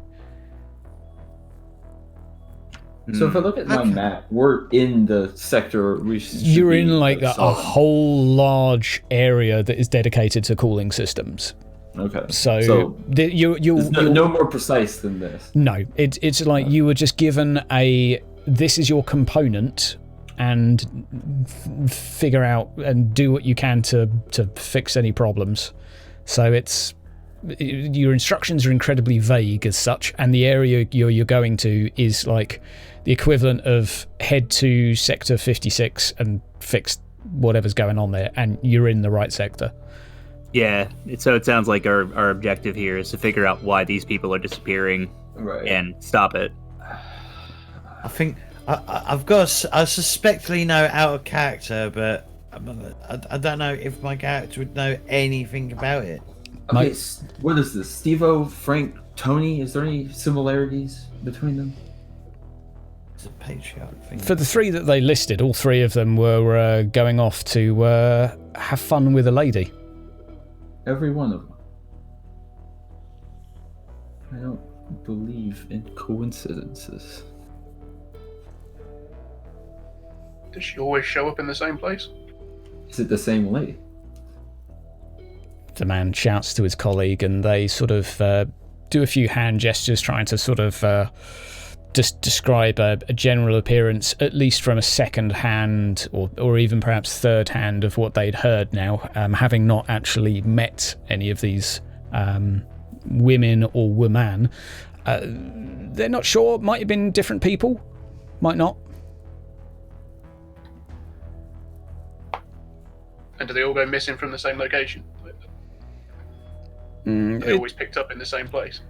So if I look at my map, we're in the sector we should You're be, in like a whole large area that is dedicated to cooling systems. Okay. So you're no more precise than this. No, it's like you were just given this is your component, and figure out and do what you can to fix any problems. So your instructions are incredibly vague as such, and the area you're going to is like the equivalent of head to Sector 56 and fix whatever's going on there, and you're in the right sector. Yeah, so it sounds like our objective here is to figure out why these people are disappearing and stop it. I think I've got I suspectly know out of character, but I don't know if my character would know anything about it. Okay, what is this? Steve-O, Frank, Tony? Is there any similarities between them? It's a patriarch thing. For the three that they listed, all three of them were going off to have fun with a lady. Every one of them. I don't believe in coincidences. Does she always show up in the same place? Is it the same lady? The man shouts to his colleague, and they sort of do a few hand gestures, trying to sort of just describe a general appearance, at least from a second hand or even perhaps third hand of what they'd heard now, having not actually met any of these women or woman. They're not sure. Might have been different people, might not. And do they all go missing from the same location? Are they always picked up in the same place?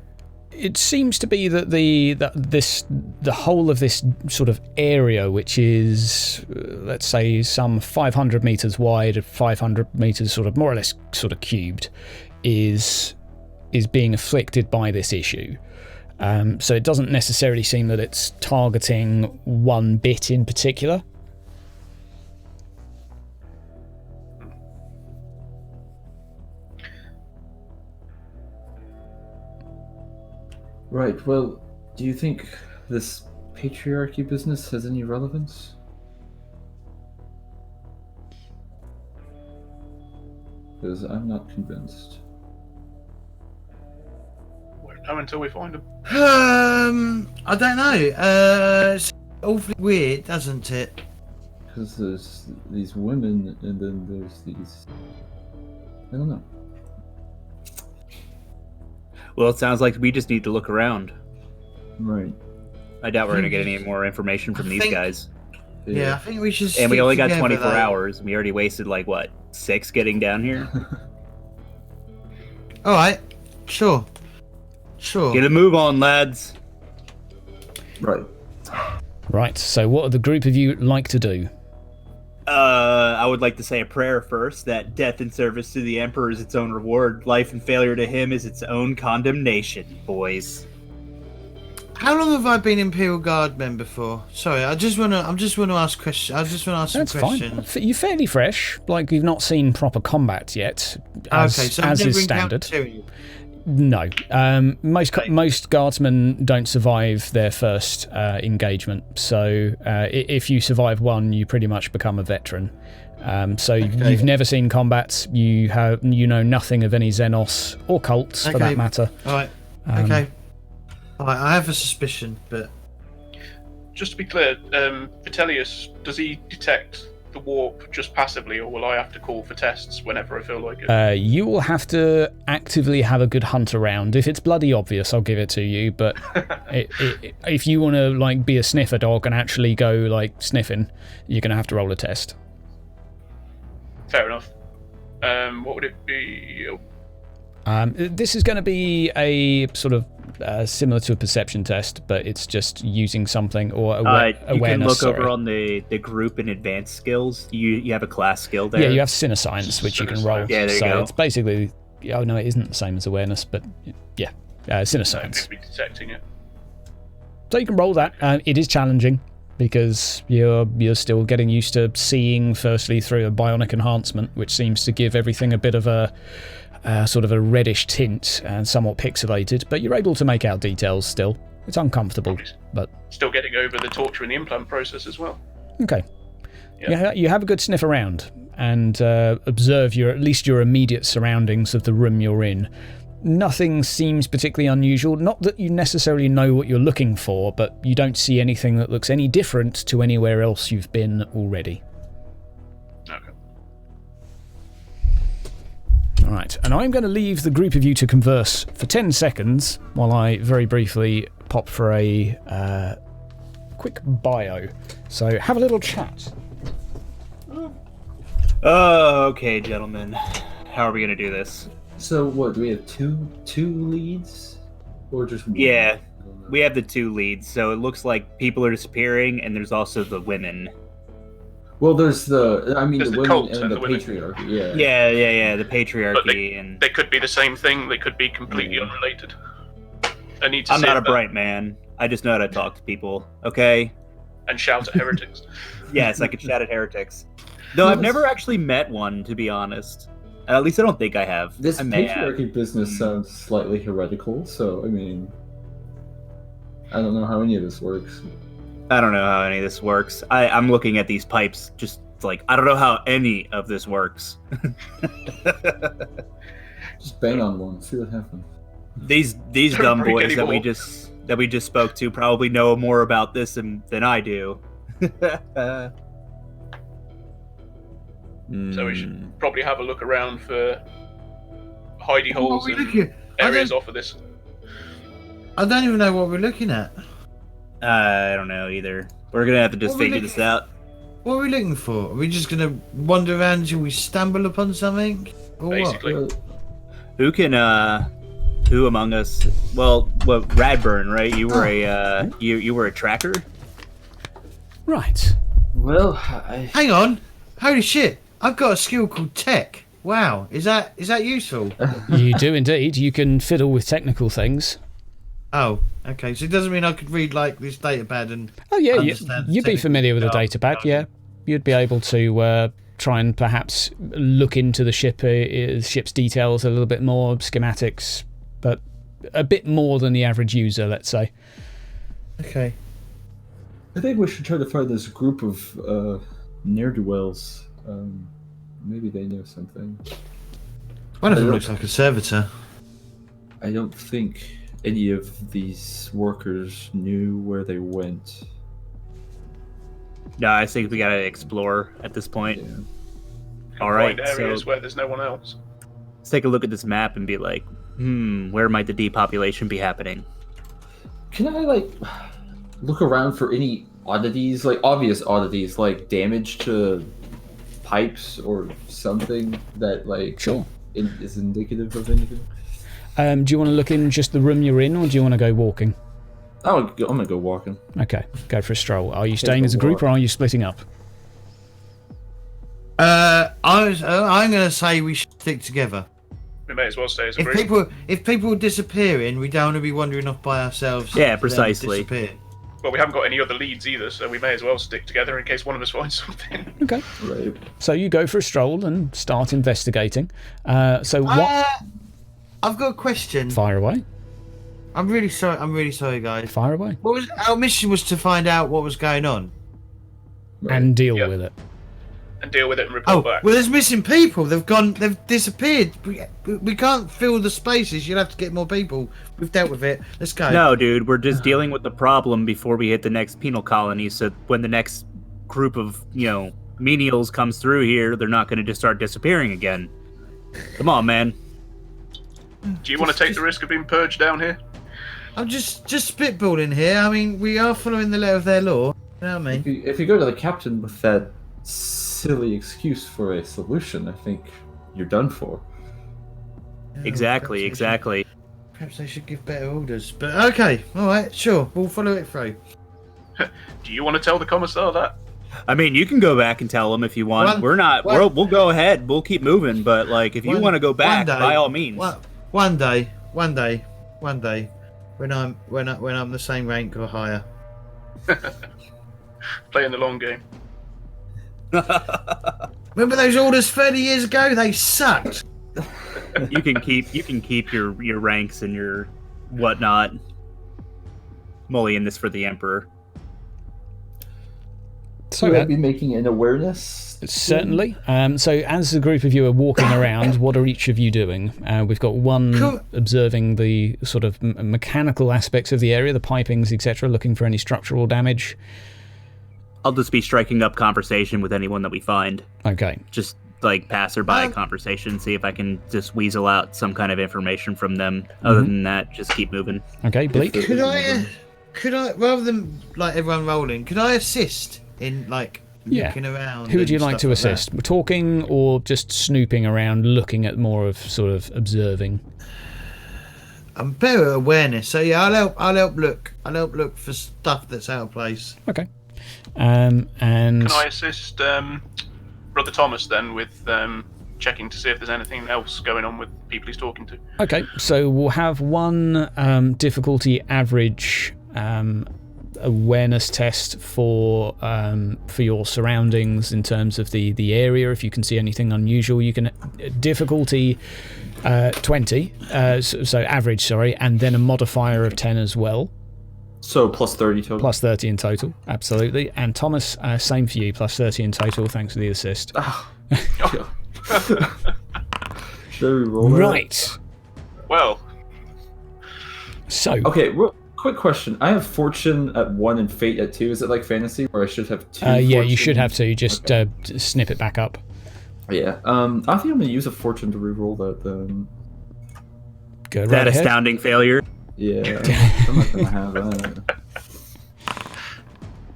It seems to be that the whole of this sort of area, which is let's say some 500 meters wide, 500 meters sort of more or less sort of cubed, is being afflicted by this issue. So it doesn't necessarily seem that it's targeting one bit in particular. Right, well, do you think this patriarchy business has any relevance? Because I'm not convinced. Won't know until we find them. I don't know. It's awfully weird, doesn't it? Because there's these women, and then there's these... I don't know. Well, it sounds like we just need to look around. Right. I doubt we're going to get any more information from these guys. Yeah, I think we should. And we only got stick 24 together, hours. We already wasted, 6 getting down here? Alright, sure. Get a move on, lads. Right. Right, so what would the group of you like to do? I would like to say a prayer first, that death in service to the Emperor is its own reward. Life and failure to him is its own condemnation, boys. How long have I been Imperial Guard member for? Sorry, I just want to ask questions. I just want to ask That's some questions. fine. You're fairly fresh, like you've not seen proper combat yet, as, okay, so as I've never is standard. encountered No, most guardsmen don't survive their first engagement. So if you survive one, you pretty much become a veteran. You've never seen combat. You know nothing of any Xenos or cults for that matter. All right. Okay. All right. I have a suspicion, but just to be clear, Vitellius, does he detect the warp just passively, or will I have to call for tests whenever I feel like it? You will have to actively have a good hunt around. If it's bloody obvious, I'll give it to you. But if you want to be a sniffer dog and actually go sniffing, you're going to have to roll a test. Fair enough. What would it be? This is going to be a sort of similar to a perception test, but it's just using something or awareness. You can look over on the group and advanced skills. You have a class skill there. Yeah, you have Cinescience, which you can roll. Yeah, there you go. It's basically... Oh, no, it isn't the same as awareness, but yeah, Cinescience. Be detecting it. So you can roll that. It is challenging because you're still getting used to seeing, firstly, through a bionic enhancement, which seems to give everything a bit of a sort of a reddish tint and somewhat pixelated, but you're able to make out details still. It's uncomfortable, but... Still getting over the torture in the implant process as well. Okay. Yeah. You have a good sniff around and observe at least your immediate surroundings of the room you're in. Nothing seems particularly unusual. Not that you necessarily know what you're looking for, but you don't see anything that looks any different to anywhere else you've been already. Okay. Alright, and I'm going to leave the group of you to converse for 10 seconds while I very briefly pop for a quick bio. So have a little chat. Okay, gentlemen. How are we gonna do this? So what? Do we have two leads, or just one? Yeah, we have the 2 leads. So it looks like people are disappearing, and there's also the women. Well, there's the There's the women cult and and the the women. patriarchy. Yeah. Yeah. The patriarchy But they, and. they could be the same thing. They could be completely unrelated. I need to I'm see not a that bright man. I just know how to talk to people. Okay. and shout at heretics. Yes, I could shout at heretics. Though I've never actually met one, to be honest. At least I don't think I have. This I may have. patriarchy business sounds slightly heretical, so I mean, I don't know how any of this works. I don't know how any of this works. I'm looking at these pipes, just like I don't know how any of this works. Just bang on one, see what happens. These Don't dumb break boys any that we just spoke to probably know more about this than I do. So we should probably have a look around for hidey What are holes we and looking? areas off of this. I don't even know what we're looking at. I don't know either. We're gonna have to just What are we figure this out. What are we looking for? Are we just gonna wander around until we stumble upon something? Or Basically. Who can who among us? Well, Radburn, right? You were a you were a tracker. Right. Well, What? Hang on! Holy shit! I've got a skill called Tech. Wow, is that useful? You do indeed. You can fiddle with technical things. Oh, okay. So it doesn't mean I could read like this datapad and. Oh yeah, understand the you'd be technical familiar with a jargon. datapad. Yeah, you'd be able to try and perhaps look into the ship's details a little bit more, schematics, but a bit more than the average user, let's say. Okay. I think we should try to find this group of ne'er-do-wells. Maybe they know something. One of them looks like a servitor. I don't think any of these workers knew where they went. No, I think we gotta explore at this point. Yeah. All right, Find areas so where there's no one else. let's take a look at this map and be like, where might the depopulation be happening? Can I look around for any oddities, like obvious oddities, like damage to pipes or something that Sure. is indicative of anything? Do you want to look in just the room you're in, or do you want to go walking? I'm gonna go walking. Okay, go for a stroll. Are you staying as a group, or are you splitting up? I'm going to say we should stick together. We may as well stay as a group. If people are disappearing, we don't want to be wandering off by ourselves. Yeah, for them to precisely. disappear. Well, we haven't got any other leads either, so we may as well stick together in case one of us finds something. Okay. Right. So you go for a stroll and start investigating. So what? I've got a question. Fire away. I'm really sorry, guys. Fire away. What was our mission? Was to find out what was going on. And deal Yep. with it. And deal with it and report Oh, back. well, there's missing people. They've disappeared. We can't fill the spaces. You'll have to get more people. We've dealt with it. Let's go. No, dude, we're just dealing with the problem before we hit the next penal colony. So when the next group of menials comes through here, they're not going to just start disappearing again. Come on, man. Do you want to take the risk of being purged down here? I'm just spitballing here. I mean, we are following the letter of their law. You know what I mean? If you go to the captain with that silly excuse for a solution, I think you're done for. Exactly. Perhaps they should give better orders. But okay, all right, sure, we'll follow it through. Do you want to tell the commissar that? I mean, you can go back and tell them if you want. We'll go ahead. We'll keep moving. But if you want to go back, by all means. One day, when I'm the same rank or higher. Playing the long game. Remember those orders 30 years ago? They sucked. You can keep your ranks and your whatnot. Mullion this for the Emperor. So Will I be making an awareness? certainly. So as a group of you are walking around, what are each of you doing? We've got one observing the sort of mechanical aspects of the area, the pipings, etc., looking for any structural damage. I'll just be striking up conversation with anyone that we find. Okay. Just passerby conversation, see if I can just weasel out some kind of information from them. Other than that, just keep moving. Okay, Bleak. Could Could I, rather than like everyone rolling, could I assist in like looking around? Who would you and like stuff to assist? that? We're talking or just snooping around, looking at more of sort of observing? I'm better at awareness, so yeah, I'll help look. I'll help look for stuff that's out of place. Okay. And Can I assist Brother Thomas then with checking to see if there's anything else going on with people he's talking to? Okay, so we'll have one difficulty average awareness test for your surroundings in terms of the area. If you can see anything unusual, you can difficulty 20, so average, sorry, and then a modifier of 10 as well. So plus 30 total. Plus 30 in total, absolutely. And Thomas, same for you, plus 30 in total. Thanks for the assist. Should we roll that? Right. Well, So Okay, quick question. I have fortune at 1 and fate at 2. Is it like fantasy where I should have 2? yeah, you fortune? should have to. Just snip it back up. Yeah. I think I'm going to use a fortune to reroll that then. Go right That ahead. astounding failure. Yeah. I'm not going to have that.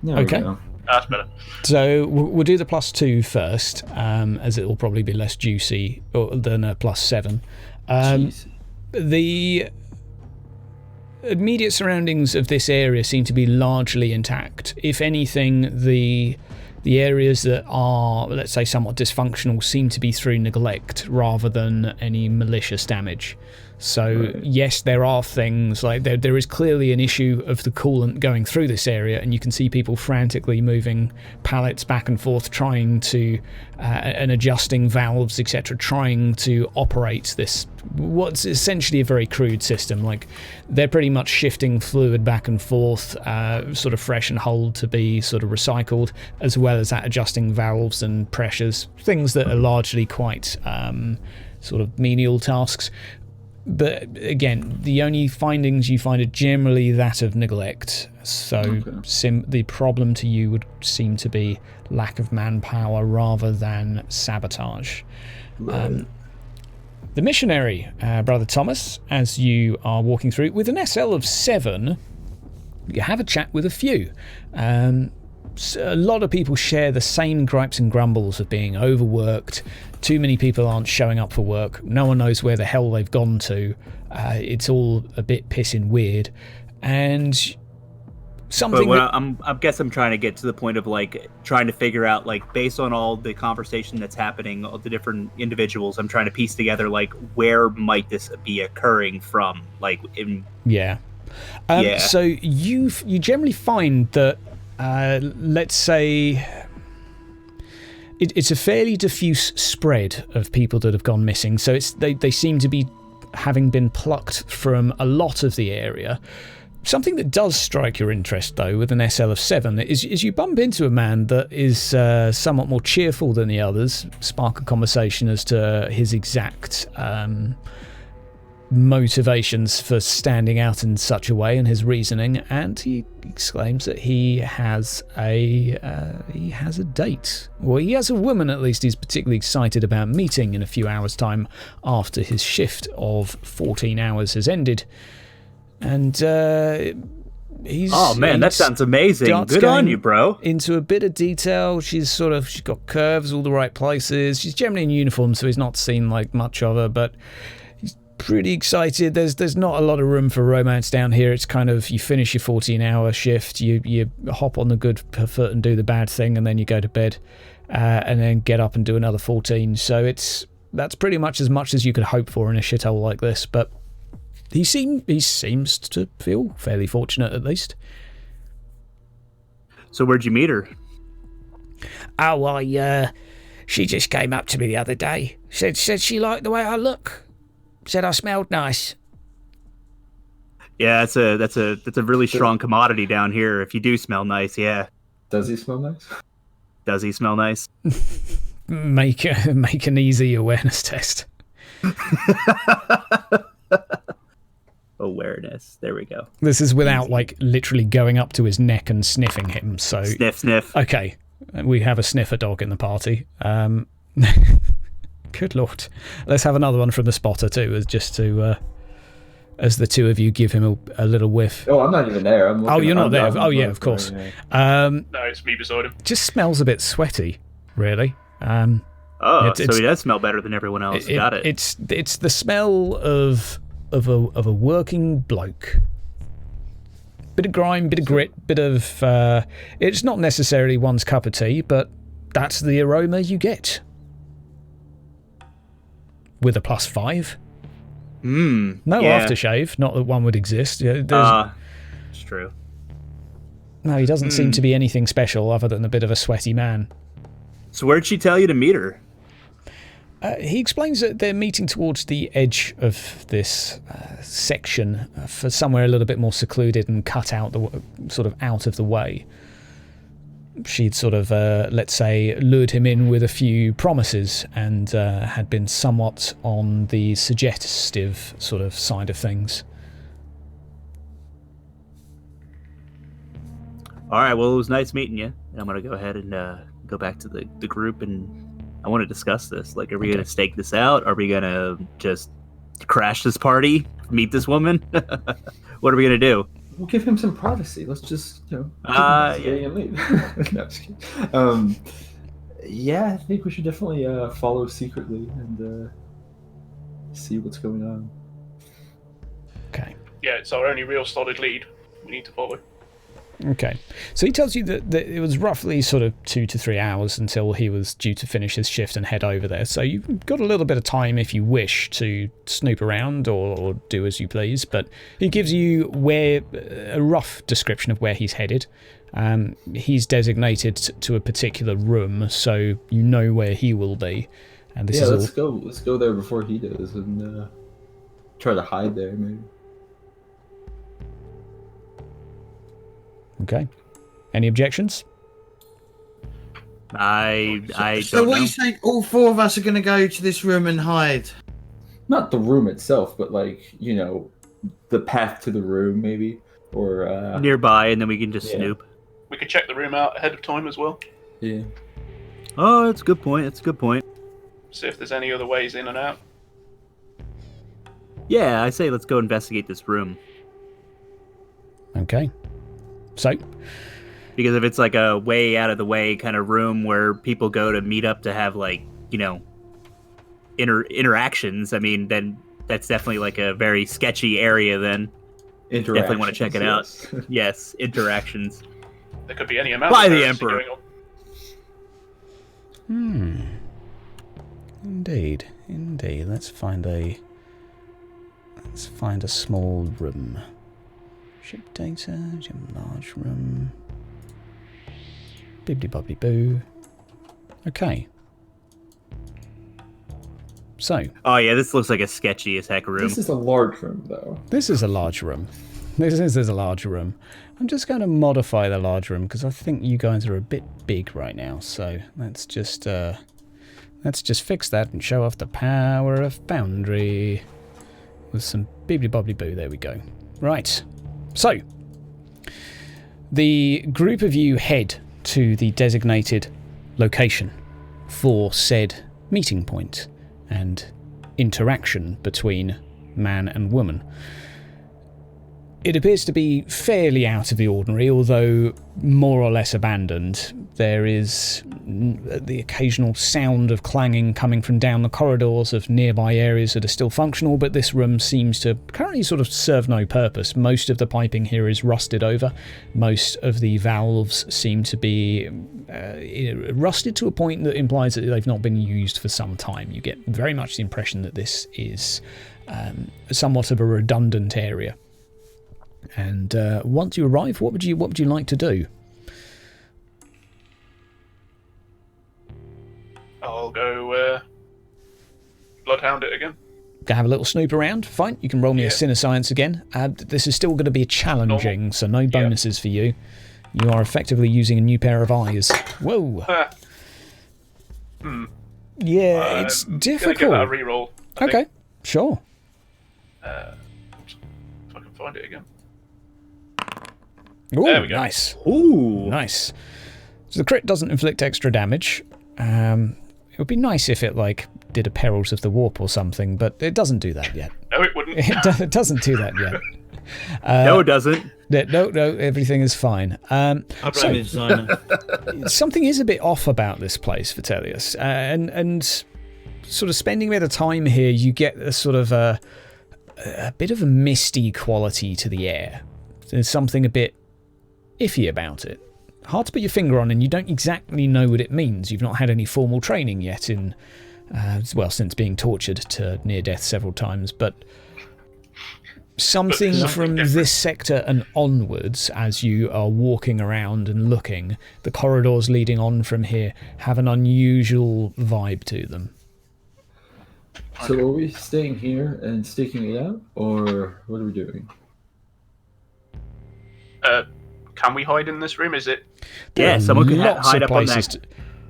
There Okay. we go. that's better. So we'll do the plus 2 first, as it will probably be less juicy than a plus 7. Jeez. The immediate surroundings of this area seem to be largely intact. If anything, the areas that are, let's say, somewhat dysfunctional seem to be through neglect rather than any malicious damage. So Right. yes, there are things like there is clearly an issue of the coolant going through this area, and you can see people frantically moving pallets back and forth, trying to and adjusting valves, etc., trying to operate this what's essentially a very crude system. Like they're pretty much shifting fluid back and forth, sort of fresh and hold to be sort of recycled, as well as that adjusting valves and pressures, things that are largely quite sort of menial tasks. But again, the only findings you find are generally that of neglect. So the problem to you would seem to be lack of manpower rather than sabotage. Right. The missionary, Brother Thomas, as you are walking through, with an SL of 7, you have a chat with a few. A lot of people share the same gripes and grumbles of being overworked. Too many people aren't showing up for work. No one knows where the hell they've gone to. It's all a bit pissing weird. And something But I guess I'm trying to get to the point of like trying to figure out, like, based on all the conversation that's happening, all the different individuals, I'm trying to piece together like where might this be occurring from, like in Yeah. So you generally find that, let's say, it's a fairly diffuse spread of people that have gone missing. So they seem to be having been plucked from a lot of the area. Something that does strike your interest, though, with an SL of 7 is you bump into a man that is somewhat more cheerful than the others, spark a conversation as to his exact motivations for standing out in such a way and his reasoning, and he exclaims that he has a date. Well, he has a woman, at least, he's particularly excited about meeting in a few hours' time after his shift of 14 hours has ended. And he's... Oh man, that sounds amazing. starts Good on going you, bro. into a bit of detail. She's got curves all the right places. She's generally in uniform, so he's not seen like much of her, but he's pretty excited. There's not a lot of room for romance down here. It's kind of, you finish your 14-hour shift, you hop on the good foot and do the bad thing, and then you go to bed, and then get up and do another 14. So that's pretty much as you could hope for in a shithole like this. But he seems to feel fairly fortunate, at least. So where'd you meet her? Oh, she just came up to me the other day. Said she liked the way I look. Said I smelled nice. Yeah, that's a really strong commodity down here. If you do smell nice, yeah. Does he smell nice? Does he smell nice? Make an easy awareness test. Awareness. There we go. This is without like literally going up to his neck and sniffing him. So Sniff. okay, we have a sniffer dog in the party. Good lord, let's have another one from the spotter too, as just to as the two of you give him a little whiff. Oh, I'm not even there. You're not there. Oh, yeah, of course. No, it's me beside him. Just smells a bit sweaty, really. So he does smell better than everyone else. Got it. It's the smell of a working bloke. Bit of grime, bit of grit, bit of... it's not necessarily one's cup of tea, but that's the aroma you get. With a +5. No aftershave, not that one would exist. It's true. No, he doesn't seem to be anything special other than a bit of a sweaty man. So where'd she tell you to meet her? He explains that they're meeting towards the edge of this section for somewhere a little bit more secluded and cut out, sort of out of the way. She'd sort of, let's say, lured him in with a few promises and had been somewhat on the suggestive sort of side of things. All right, well, it was nice meeting you. I'm going to go ahead and go back to the group, and I want to discuss this. Like, are we going to stake this out? Are we going to just crash this party, meet this woman? What are we going to do? We'll give him some privacy. Let's just, and leave. No, just kidding. I think we should definitely follow secretly and see what's going on. Okay. Yeah, it's our only real solid lead. We need to follow. Okay. So he tells you that it was roughly sort of 2 to 3 hours until he was due to finish his shift and head over there. So you've got a little bit of time if you wish to snoop around or do as you please. But he gives you a rough description of where he's headed. He's designated to a particular room, so you know where he will be. And this is let's go there before he does and try to hide there maybe. Okay. Any objections? I So don't what know. you saying? All 4 of us are going to go to this room and hide? Not the room itself, but the path to the room maybe, or Nearby, and then we can just snoop. We could check the room out ahead of time as well. Yeah. Oh, that's a good point. See if there's any other ways in and out. Yeah, I say let's go investigate this room. Okay. So? Because if it's like a way out of the way kind of room where people go to meet up to have interactions, I mean, then that's definitely like a very sketchy area then. Definitely want to check it out. Yes, interactions. There could be any amount By of the heresy Emperor. going on. Indeed. Let's find a small room. Ship data, large room. Bibbly bobbly boo. Okay. So. Oh yeah, this looks like a sketchy as heck room. This is a large room, though. This is a large room. This is a large room. I'm just going to modify the large room because I think you guys are a bit big right now. So let's just fix that and show off the power of foundry with some bibbly bobbly boo. There we go. Right. So, the group of you head to the designated location for said meeting point and interaction between man and woman. It appears to be fairly out of the ordinary, although more or less abandoned. There is the occasional sound of clanging coming from down the corridors of nearby areas that are still functional, but this room seems to currently sort of serve no purpose. Most of the piping here is rusted over. Most of the valves seem to be rusted to a point that implies that they've not been used for some time. You get very much the impression that this is somewhat of a redundant area. And once you arrive, what would you like to do? I'll go bloodhound it again. Go have a little snoop around. Fine, you can roll me a Sin of Science again. This is still going to be challenging, so no bonuses for you. You are effectively using a new pair of eyes. Whoa. Yeah, it's difficult. Give that a reroll. Okay, sure. If I can find it again. Ooh, there we go. Nice. Ooh. Nice. So the crit doesn't inflict extra damage. It would be nice if it, did a Perils of the Warp or something, but it doesn't do that yet. No, it wouldn't. It doesn't do that yet. No, it doesn't. No, everything is fine. Something is a bit off about this place, Vitellius, and sort of spending a bit of time here, you get a sort of a bit of a misty quality to the air. There's something a bit iffy about it. Hard to put your finger on, and you don't exactly know what it means. You've not had any formal training yet since being tortured to near death several times, but something from this sector and onwards, as you are walking around and looking, the corridors leading on from here have an unusual vibe to them. So are we staying here and staking it out, or what are we doing? Can we hide in this room? Is it? Yeah, someone could hide up on that.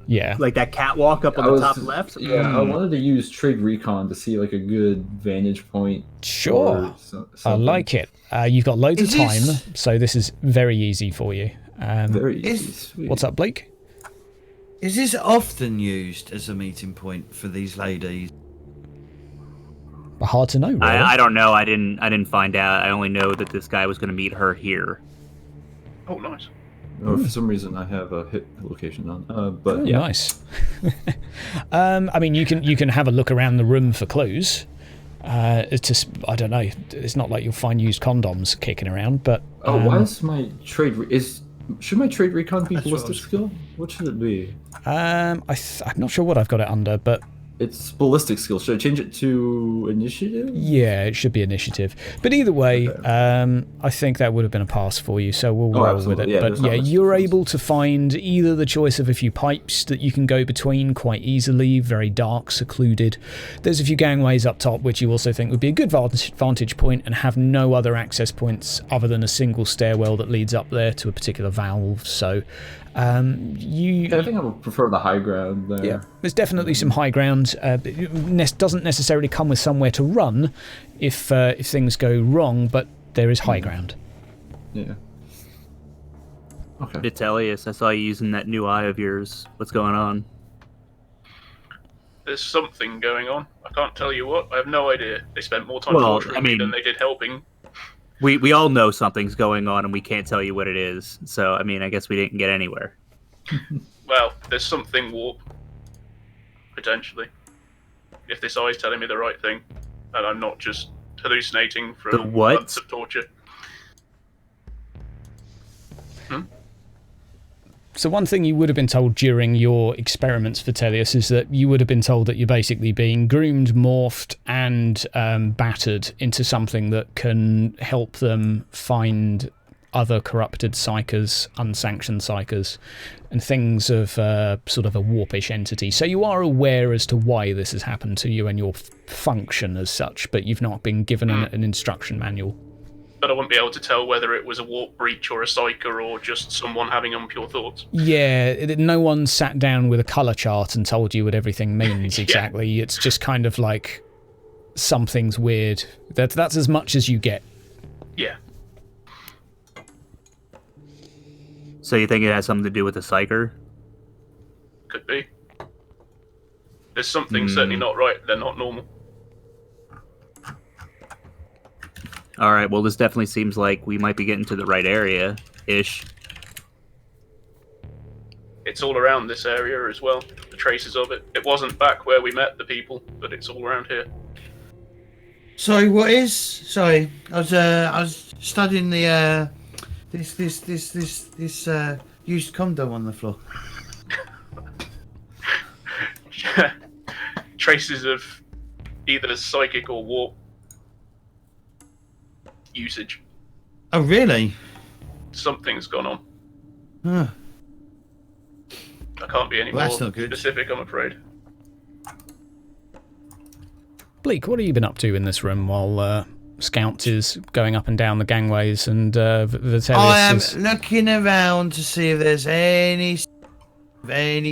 Yeah, like that catwalk up on the top left. Yeah, I wanted to use trade recon to see like a good vantage point. Sure, I like it. You've got loads of time, so this is very easy for you. Very easy. What's up, Blake? Is this often used as a meeting point for these ladies? Hard to know, really. I don't know. I didn't find out. I only know that this guy was going to meet her here. Oh, nice. Or for some reason I have a hit location on. But yeah, nice. I mean, you can have a look around the room for clues. It's just, I don't know. It's not like you'll find used condoms kicking around, but. Why is my trade should my trade recon be ballistic skill? What should it be? I'm not sure what I've got it under, but. It's ballistic skill. Should I change it to initiative? Yeah, it should be initiative. But either way, okay. I think that would have been a pass for you, so we'll roll with it. Yeah, but yeah, you're able to find either the choice of a few pipes that you can go between quite easily, very dark, secluded. There's a few gangways up top, which you also think would be a good vantage point and have no other access points other than a single stairwell that leads up there to a particular valve. So I think I would prefer the high ground there. Yeah, there's definitely some high ground. It doesn't necessarily come with somewhere to run if things go wrong, but there is high ground. Yeah. Okay. Vitellius, I saw you using that new eye of yours. What's going on? There's something going on. I can't tell you what. I have no idea. They spent more time torturing me than they did helping. We all know something's going on, and we can't tell you what it is. So, I mean, I guess we didn't get anywhere. Well, there's something warp. Potentially. If this eye's telling me the right thing, and I'm not just hallucinating from months of torture. So one thing you would have been told during your experiments, Vitellius, is that you would have been told that you're basically being groomed, morphed, and battered into something that can help them find other corrupted psychers, unsanctioned psychers, and things of sort of a warpish entity. So you are aware as to why this has happened to you and your function as such, but you've not been given an instruction manual. But I wouldn't be able to tell whether it was a warp breach or a psyker or just someone having impure thoughts. Yeah, no one sat down with a colour chart and told you what everything means exactly. Yeah. It's just kind of like something's weird. That's as much as you get. Yeah. So you think it has something to do with the psyker? Could be. There's something certainly not right. They're not normal. All right, well, this definitely seems like we might be getting to the right area-ish. It's all around this area as well, the traces of it. It wasn't back where we met the people, but it's all around here. Sorry, what is? Sorry, I was studying the this used condom on the floor. Traces of either psychic or warp usage. Oh, really? Something's gone on. Huh. I can't be any more specific, I'm afraid. Bleak, what have you been up to in this room while Scout is going up and down the gangways and Vitellius I am looking around to see if there's any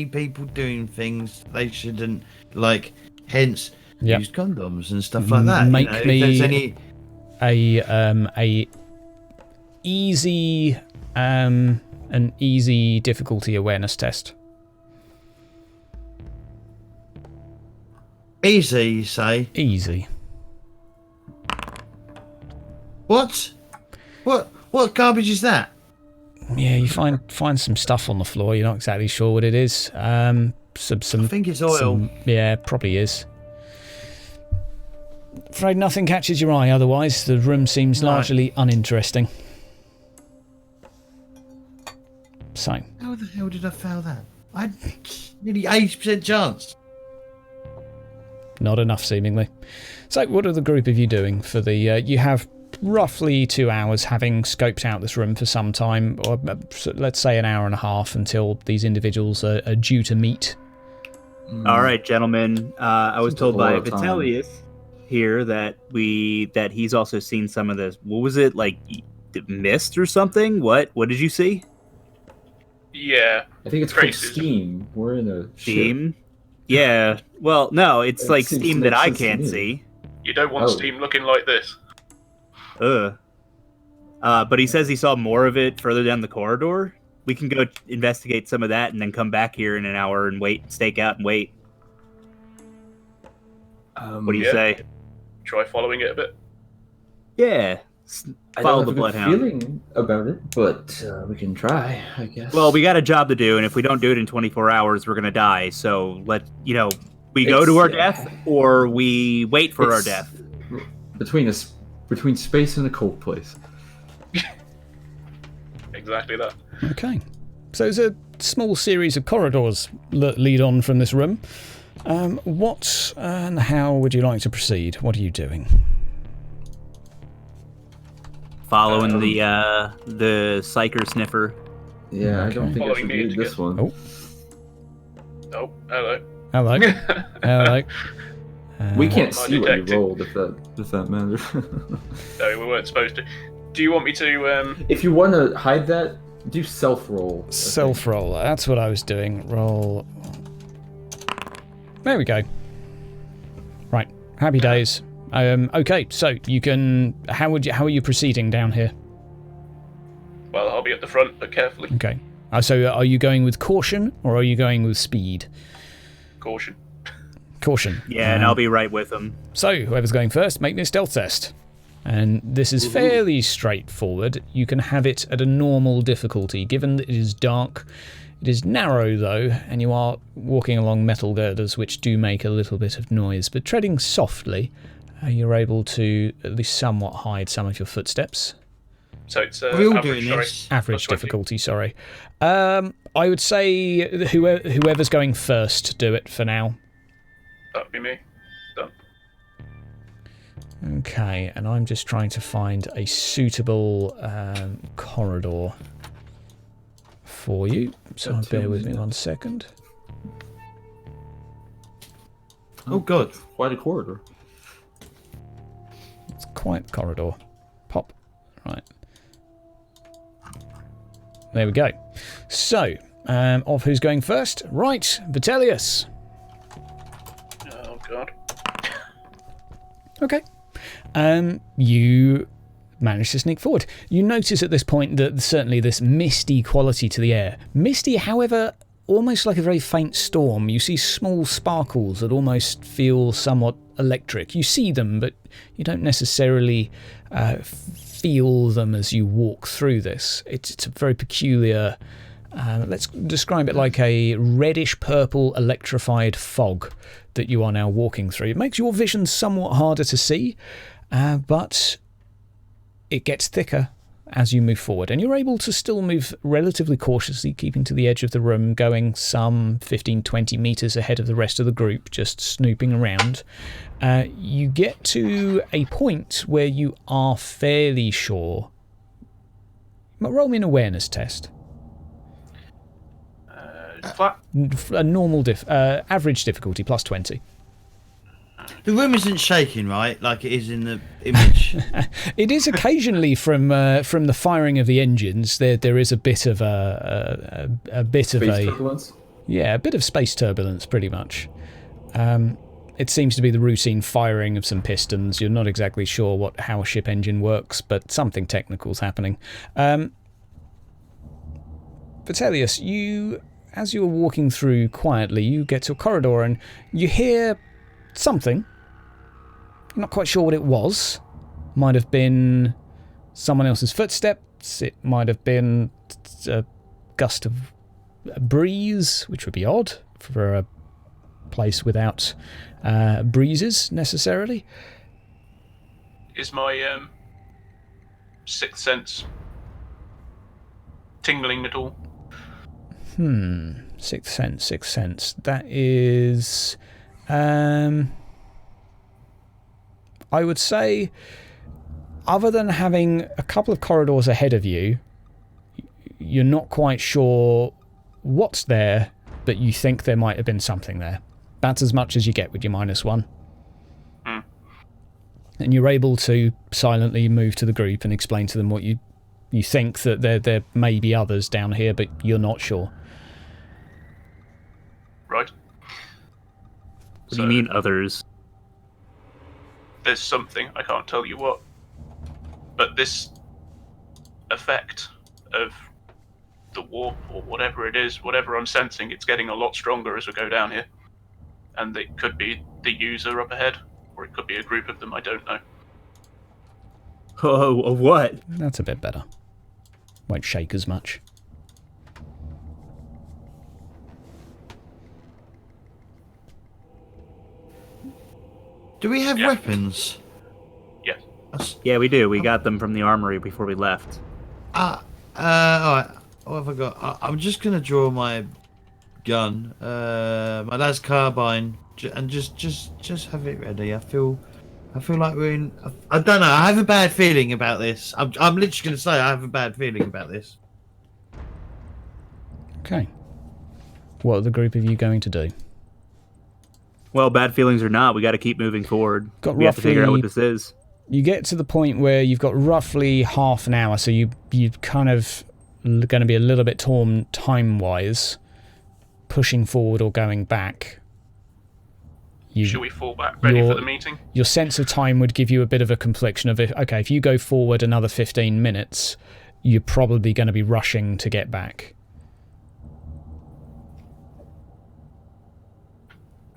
people doing things they shouldn't, like, hence use condoms and stuff like that. Make me if there's any... an easy difficulty awareness test. Easy, you say? Easy. What? What garbage is that? Yeah, you find some stuff on the floor. You're not exactly sure what it is. Some I think it's oil. Yeah, probably is. Afraid nothing catches your eye. Otherwise, the room seems largely uninteresting. So. How the hell did I fail that? I had nearly 80% chance. Not enough, seemingly. So, what are the group of you doing for the... you have roughly 2 hours, having scoped out this room for some time, or let's say an hour and a half, until these individuals are due to meet. All right, gentlemen. I was told by lot of time. Vitellius here that he's also seen some of this. What was it, like myst or something? What did you see? Yeah. I think it's called Traces. steam. We're in a Steam? Yeah. Well, no, it's It like seems steam to that make I sense to can't me. see. You don't want Oh. steam looking like this. But he says he saw more of it further down the corridor. We can go investigate some of that and then come back here in an hour and wait, stake out and wait. What do you Yeah. say? Try following it a bit. Yeah. I Follow don't the have a good bloodhound. feeling about it, but we can try, I guess. Well, we got a job to do, and if we don't do it in 24 hours, we're gonna die. So we go to our death, or we wait for our It's death. between space and a cold place. Exactly that. Okay. So there's a small series of corridors that lead on from this room. What and how would you like to proceed? What are you doing? Following the psyker sniffer. Yeah, I don't think I Following should me do to this get- one. Oh. Oh, hello. Hello. Hello. We can't Not see what you detected. rolled if that matters. No, we weren't supposed to. Do you want me to? If you want to hide that, do self roll. I think. Self roll. That's what I was doing. Roll. There we go. Right. Happy days. Okay. So you can. How are you proceeding down here? Well, I'll be at the front, but carefully. Okay. So are you going with caution or are you going with speed? Caution. Caution. Yeah, and I'll be right with them. So whoever's going first, make me a stealth test. And this is fairly straightforward. You can have it at a normal difficulty, given that it is dark. It is narrow, though, and you are walking along metal girders, which do make a little bit of noise. But treading softly, you're able to at least somewhat hide some of your footsteps. So it's Are we all average, doing sorry. this? Average Plus 20. difficulty, sorry. I would say whoever's going first, do it for now. That'd be me. Done. Okay, and I'm just trying to find a suitable corridor for you. So Got bear two with me minutes. 1 second. Oh god. Quite a corridor. It's quite a corridor. Pop. Right. There we go. So, of who's going first? Right, Vitellius. Oh god. Okay. You manage to sneak forward. You notice at this point that certainly this misty quality to the air. Misty, however, almost like a very faint storm. You see small sparkles that almost feel somewhat electric. You see them, but you don't necessarily feel them as you walk through this. It's a very peculiar... let's describe it like a reddish-purple electrified fog that you are now walking through. It makes your vision somewhat harder to see, but it gets thicker as you move forward, and you're able to still move relatively cautiously, keeping to the edge of the room, going some 15-20 meters ahead of the rest of the group, just snooping around. You get to a point where you are fairly sure. Roll me an awareness test. Flat. A normal average difficulty plus 20. The room isn't shaking, right? Like it is in the image. It is occasionally from the firing of the engines. There is a bit of a bit of Space a turbulence. yeah, a bit of space turbulence, pretty much. It seems to be the routine firing of some pistons. You're not exactly sure how a ship engine works, but something technical's happening. Vitellius, as you're walking through quietly, you get to a corridor and you hear something. You're not quite sure what it was. Might have been someone else's footsteps. It might have been a gust of a breeze, which would be odd for a place without breezes necessarily. Is my sixth sense tingling at all? Sixth sense. That is... I would say, other than having a couple of corridors ahead of you, you're not quite sure what's there, but you think there might have been something there. That's as much as you get with your -1. And you're able to silently move to the group and explain to them what you think, that there may be others down here, but you're not sure. Right. What do you mean others? There's something, I can't tell you what, but this effect of the warp or whatever it is, whatever I'm sensing, it's getting a lot stronger as we go down here. And it could be the user up ahead, or it could be a group of them, I don't know. Oh, of what? That's a bit better. Won't shake as much. Do we have weapons? Yes. Yeah, we do. We got them from the armory before we left. Alright. What have I got? I'm just gonna draw my gun, my dad's carbine, and just have it ready. I feel like we're in. I don't know. I have a bad feeling about this. I'm literally gonna say I have a bad feeling about this. Okay. What are the group of you going to do? Well, bad feelings or not, we got to keep moving forward. Got We have to figure out roughly- what this is. You get to the point where you've got roughly half an hour, so you kind of going to be a little bit torn time-wise, pushing forward or going back. Should we fall back ready for the meeting? Your sense of time would give you a bit of a confliction of, if you go forward another 15 minutes, you're probably going to be rushing to get back.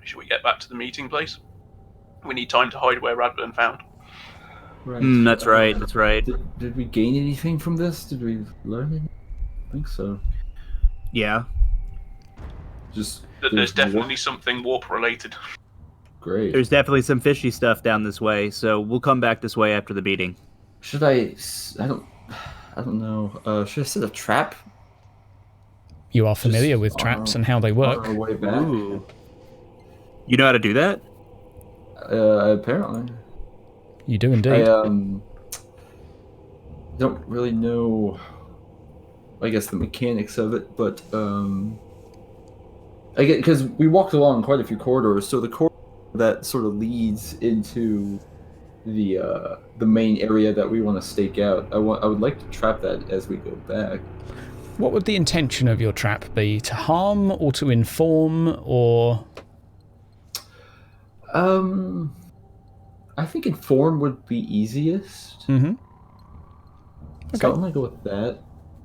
Should we get back to the meeting place? We need time to hide where Radburn found. Right. That's right. That's right. Did we gain anything from this? Did we learn anything? I think so. Yeah. Just There's definitely something warp related. Great. There's definitely some fishy stuff down this way, so we'll come back this way after the meeting. Should I don't know. Should I set a trap? You are familiar with traps and how they work. On our way back? Ooh. You know how to do that? Apparently. You do indeed. I don't really know, I guess, the mechanics of it, but I get, because we walked along quite a few corridors, so the corridor that sort of leads into the main area that we want to stake out, I would like to trap that as we go back. What would the intention of your trap be? To harm or to inform, or... I think inform would be easiest. Mm-hmm. So I'm gonna go with that,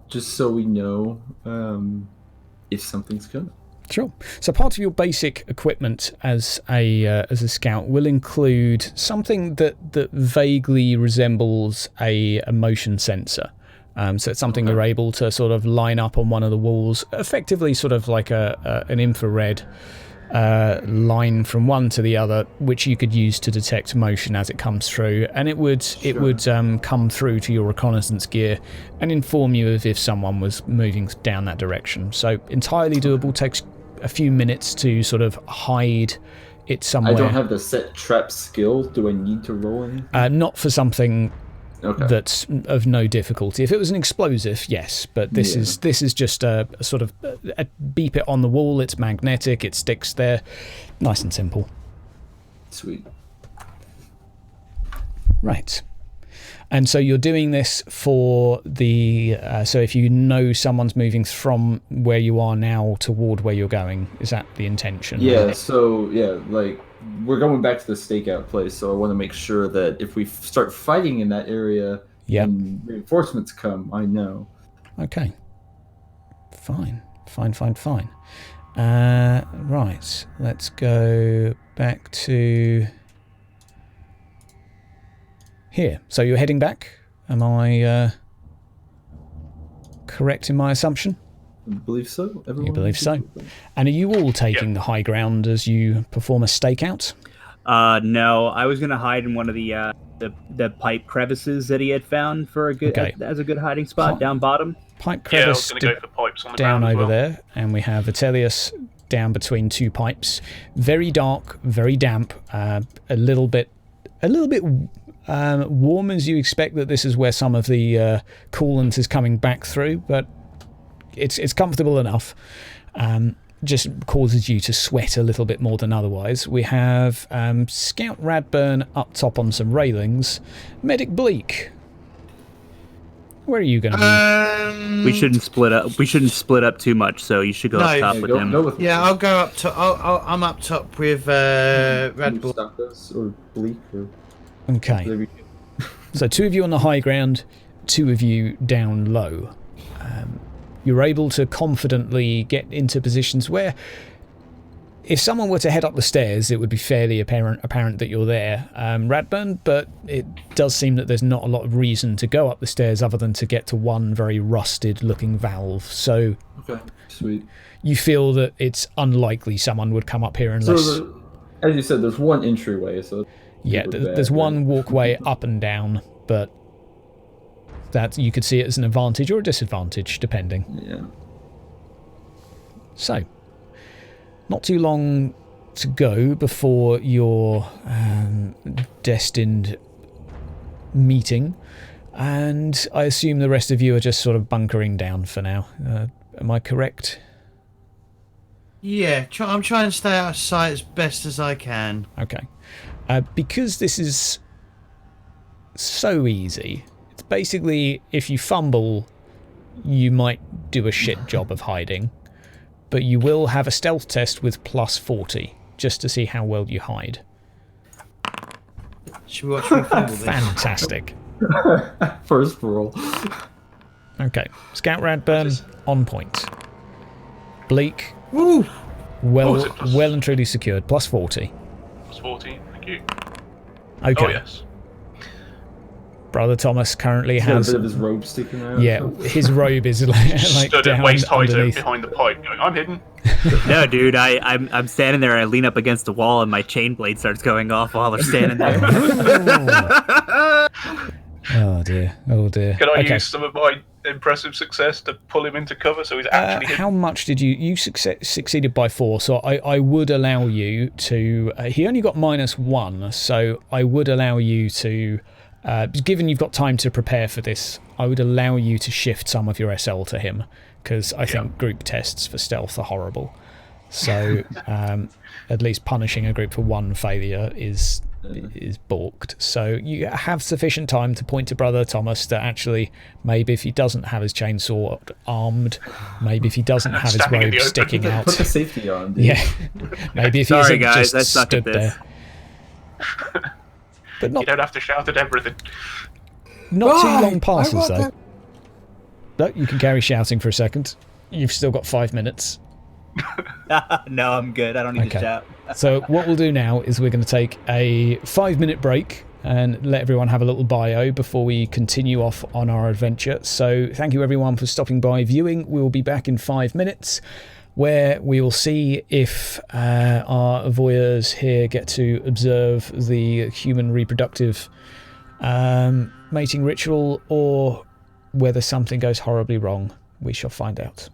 just so we know if something's coming. Sure. So part of your basic equipment as a scout will include something that vaguely resembles a motion sensor. So it's something you're able to sort of line up on one of the walls, effectively sort of like an infrared line from one to the other, which you could use to detect motion as it comes through, and it would come through to your reconnaissance gear and inform you if someone was moving down that direction. So entirely doable. Takes a few minutes to sort of hide it somewhere. I don't have the set trap skill. Do I need to roll anything? Not for something that's of no difficulty. If it was an explosive, yes, but this is just a sort of a beep it on the wall. It's magnetic. It sticks there, nice and simple. Sweet. Right. And so you're doing this for the... so if you know someone's moving from where you are now toward where you're going, is that the intention? Yeah, so, yeah, like, we're going back to the stakeout place, so I want to make sure that if we start fighting in that area and reinforcements come, I know. Okay. Fine. Right, let's go back to here. So you're heading back? Am I correct in my assumption? I believe so. Everyone You believe so. And are you all taking the high ground as you perform a stakeout? No, I was gonna hide in one of the pipe crevices that he had found for a good as a good hiding spot down bottom. Pipe Yeah, I crevice was going to go for pipes on the down ground as over well. there, and we have Vitellius down between two pipes. Very dark, very damp, a little bit warm, as you expect that this is where some of the coolant is coming back through, but it's comfortable enough. Just causes you to sweat a little bit more than otherwise. We have Scout Radburn up top on some railings. Medic Bleak, where are you going to be? We shouldn't split up. We shouldn't split up too much. So you should go up top with him. I'll go up top. I'm up top with Red Bull. Or Bleak. Or... Okay. So 2 of you on the high ground, 2 of you down low. You're able to confidently get into positions where if someone were to head up the stairs, it would be fairly apparent that you're there, Radburn, but it does seem that there's not a lot of reason to go up the stairs other than to get to one very rusted-looking valve. So okay, sweet. You feel that it's unlikely someone would come up here unless... So, as you said, there's one entryway, so... Yeah, there's one walkway up and down, but... that you could see it as an advantage or a disadvantage, depending. Yeah. So, not too long to go before your destined meeting, and I assume the rest of you are just sort of bunkering down for now. Am I correct? Yeah, I'm trying to stay out of sight as best as I can. Okay. Because this is so easy... basically, if you fumble, you might do a shit job of hiding, but you will have a stealth test with plus 40, just to see how well you hide. Should we watch me fumble this? Fantastic. First roll. Okay, Scout Radburn, on point. Bleak, Woo! well and truly secured, plus 40. Plus 40, thank you. Okay. Oh, yes. Brother Thomas currently He's has... got a bit of his robe sticking out. Yeah, his robe is like Stood down at waist height underneath. behind the pipe, going, I'm hidden. No, dude, I'm standing there. I lean up against the wall, and my chain blade starts going off while they're standing there. Oh dear, oh dear. Can I use some of my impressive success to pull him into cover so he's actually hidden? How much did you succeeded by 4, so I would allow you to... he only got -1, so I would allow you to... given you've got time to prepare for this, I would allow you to shift some of your SL to him, because I think group tests for stealth are horrible. So at least punishing a group for 1 failure is balked. So you have sufficient time to point to Brother Thomas that actually maybe if he doesn't have his chainsaw armed, maybe if he doesn't have his robe sticking out. Put the safety on, dude. Yeah. Maybe if he Sorry, isn't guys, I just suck at stood this. there. But not You don't have to shout at everything. Not too long passes, though. No, you can carry shouting for a second. You've still got 5 minutes. No, I'm good. I don't need to shout. So what we'll do now is we're going to take a 5-minute break and let everyone have a little bio before we continue off on our adventure. So thank you everyone for stopping by viewing. We will be back in 5 minutes, where we will see if our voyeurs here get to observe the human reproductive mating ritual, or whether something goes horribly wrong. We shall find out.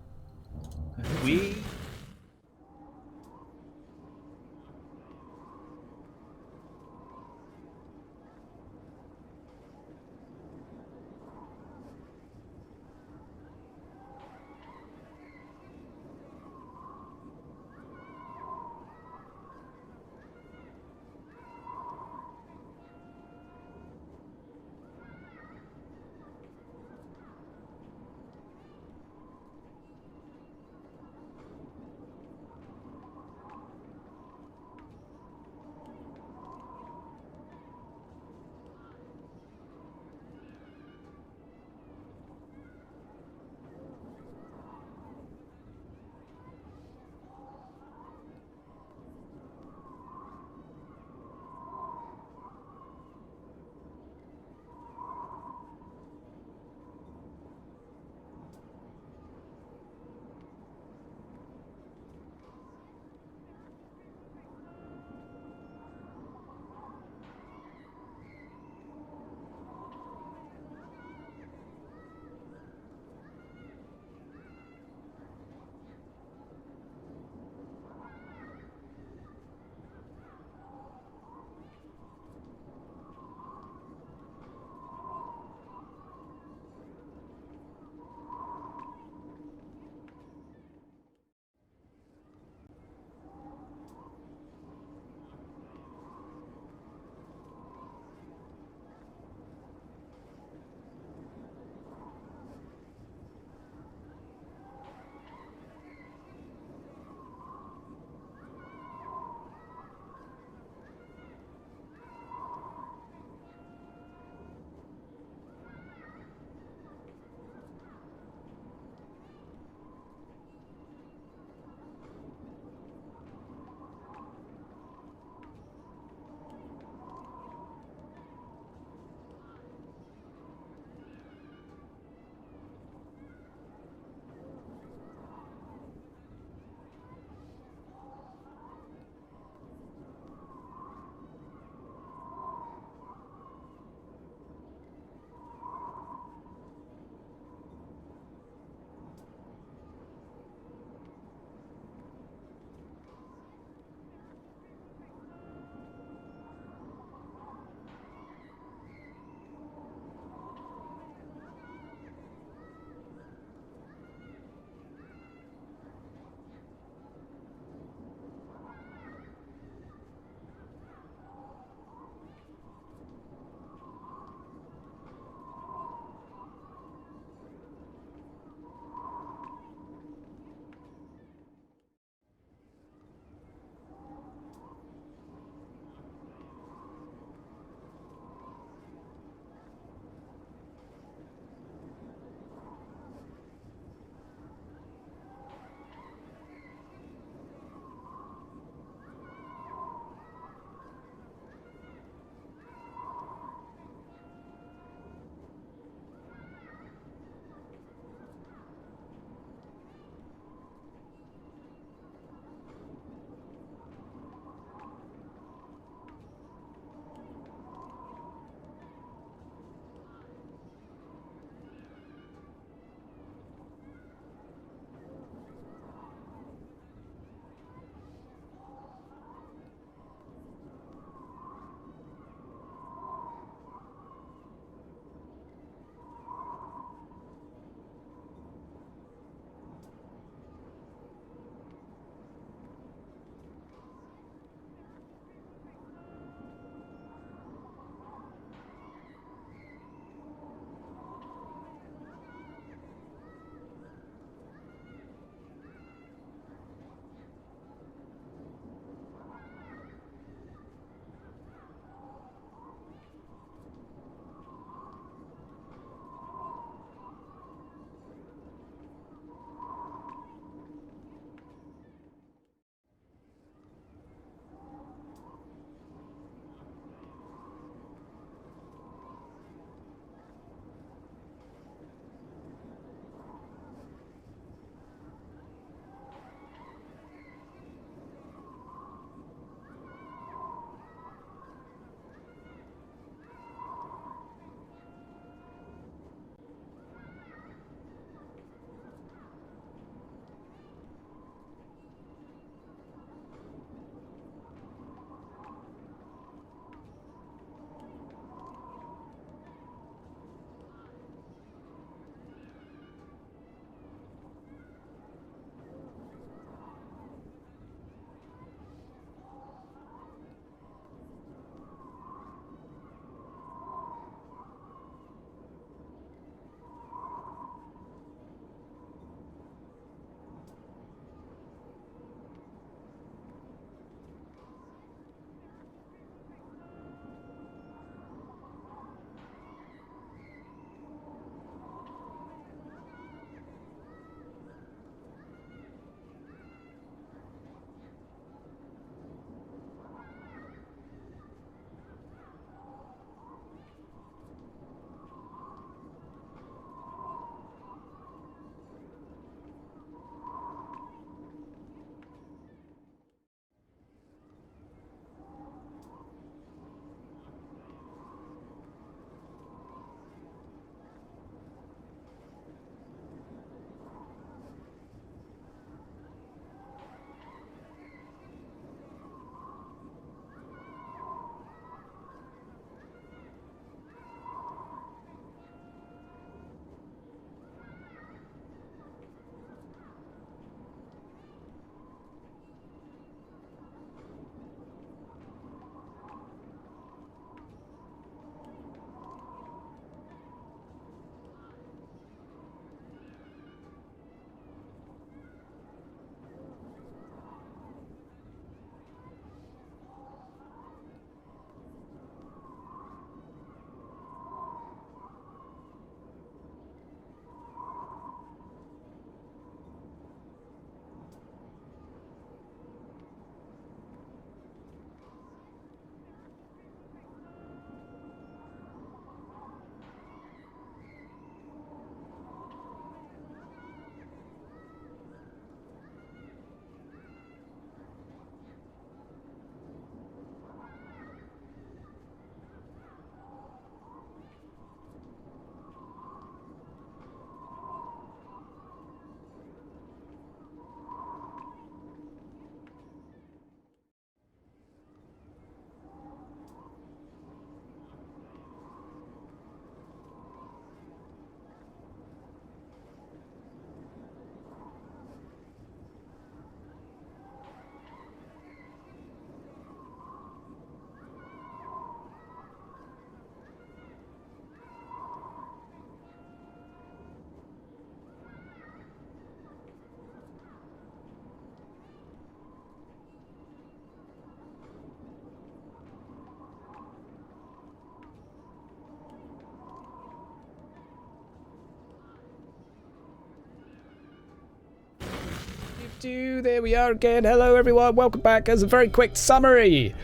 There we are again. Hello, everyone. Welcome back. As a very quick summary.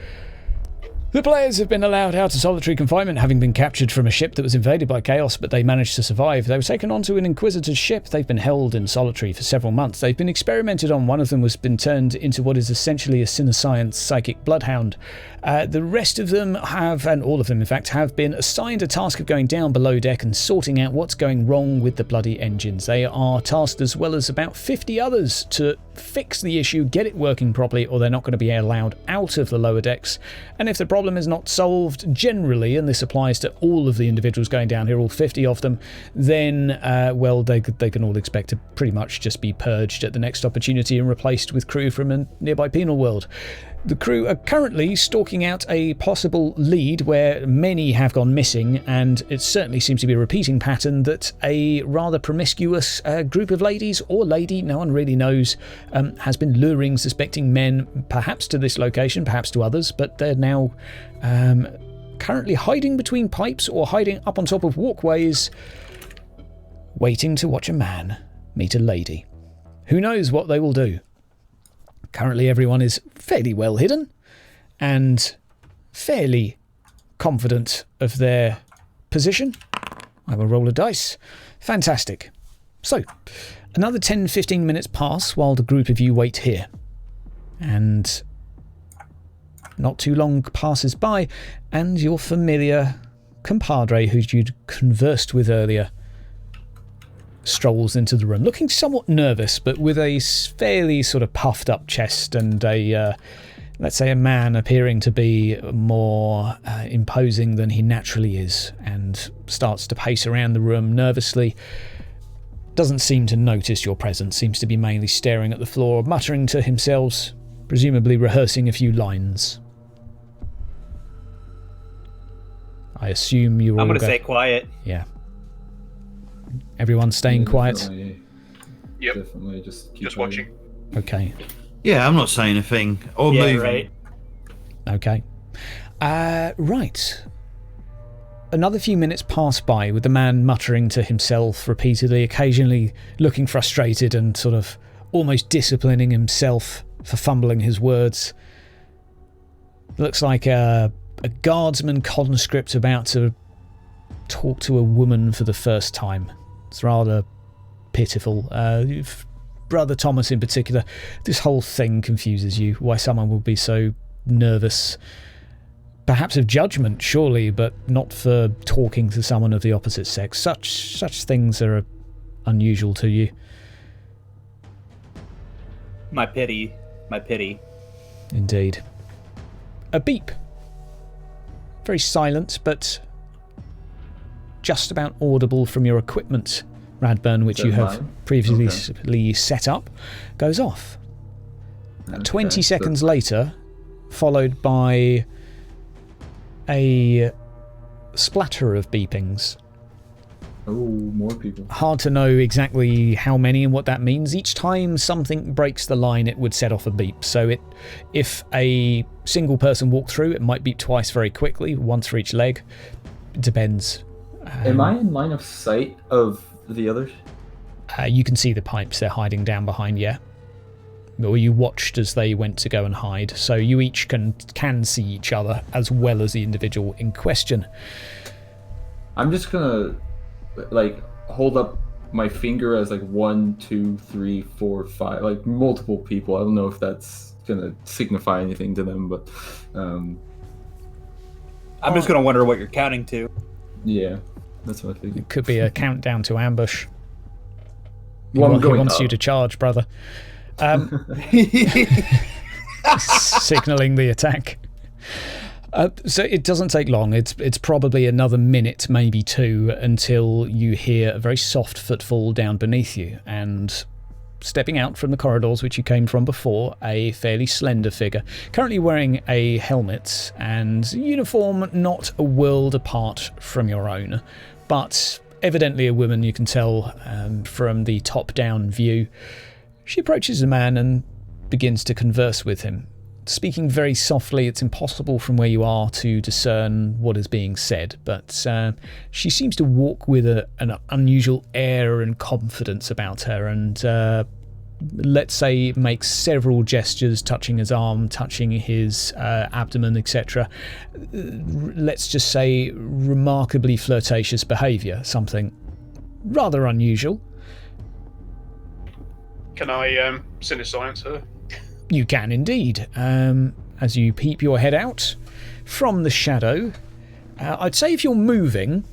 The players have been allowed out of solitary confinement, having been captured from a ship that was invaded by chaos, but they managed to survive. They were taken onto an Inquisitor's ship. They've been held in solitary for several months. They've been experimented on. One of them has been turned into what is essentially a Cinescience psychic bloodhound. The rest of them have, and all of them in fact, have been assigned a task of going down below deck and sorting out what's going wrong with the bloody engines. They are tasked, as well as about 50 others, to fix the issue, get it working properly, or they're not going to be allowed out of the lower decks. And if the problem is not solved generally, and this applies to all of the individuals going down here, all 50 of them, then, well, they can all expect to pretty much just be purged at the next opportunity and replaced with crew from a nearby penal world. The crew are currently stalking out a possible lead where many have gone missing, and it certainly seems to be a repeating pattern that a rather promiscuous group of ladies, or lady, no one really knows, has been luring suspecting men, perhaps to this location, perhaps to others, but they're now currently hiding between pipes or hiding up on top of walkways, waiting to watch a man meet a lady. Who knows what they will do? Currently everyone is fairly well hidden and fairly confident of their position. I will roll a dice. Fantastic. So, another 10-15 minutes pass while the group of you wait here. And not too long passes by, and your familiar compadre who you'd conversed with earlier strolls into the room, looking somewhat nervous, but with a fairly sort of puffed up chest and a, let's say, a man appearing to be more imposing than he naturally is, and starts to pace around the room nervously. Doesn't seem to notice your presence, seems to be mainly staring at the floor, muttering to himself, presumably rehearsing a few lines. I assume you all I'm going to say quiet. Yeah. Everyone staying quiet? Yep. Definitely just watching. Okay. Yeah, I'm not saying a thing. Or moving. Right. Okay. Right. Another few minutes pass by with the man muttering to himself repeatedly, occasionally looking frustrated and sort of almost disciplining himself for fumbling his words. Looks like a guardsman conscript about to talk to a woman for the first time. It's rather pitiful. Brother Thomas in particular, this whole thing confuses you. Why someone would be so nervous. Perhaps of judgment, surely, but not for talking to someone of the opposite sex. Such things are unusual to you. My pity. Indeed. A beep. Very silent, but just about audible from your equipment, Radburn, which you have previously set up, goes off. 20 seconds later, followed by a splatter of beepings. Oh, more people. Hard to know exactly how many and what that means. Each time something breaks the line, it would set off a beep. So if a single person walked through, it might beep twice very quickly, once for each leg. It depends. Am I in line of sight of the others? You can see the pipes they're hiding down behind, yeah. Or you watched as they went to go and hide, so you each can see each other as well as the individual in question. I'm just gonna hold up my finger as 1, 2, 3, 4, 5, multiple people. I don't know if that's gonna signify anything to them, but I'm just gonna wonder what you're counting to. Yeah, that's what I think. It could be a countdown to ambush. He Well, wants you to charge, brother. Signalling the attack. So it doesn't take long. It's probably another minute, maybe two, until you hear a very soft footfall down beneath you, and stepping out from the corridors which you came from before, a fairly slender figure, currently wearing a helmet and uniform not a world apart from your own, but evidently a woman, you can tell from the top-down view. She approaches the man and begins to converse with him. Speaking very softly, it's impossible from where you are to discern what is being said, but she seems to walk with an unusual air and confidence about her, and let's say, makes several gestures, touching his arm, touching his abdomen, etc. Let's just say remarkably flirtatious behaviour, something rather unusual. Can I science her? You can indeed. As you peep your head out from the shadow, I'd say if you're moving...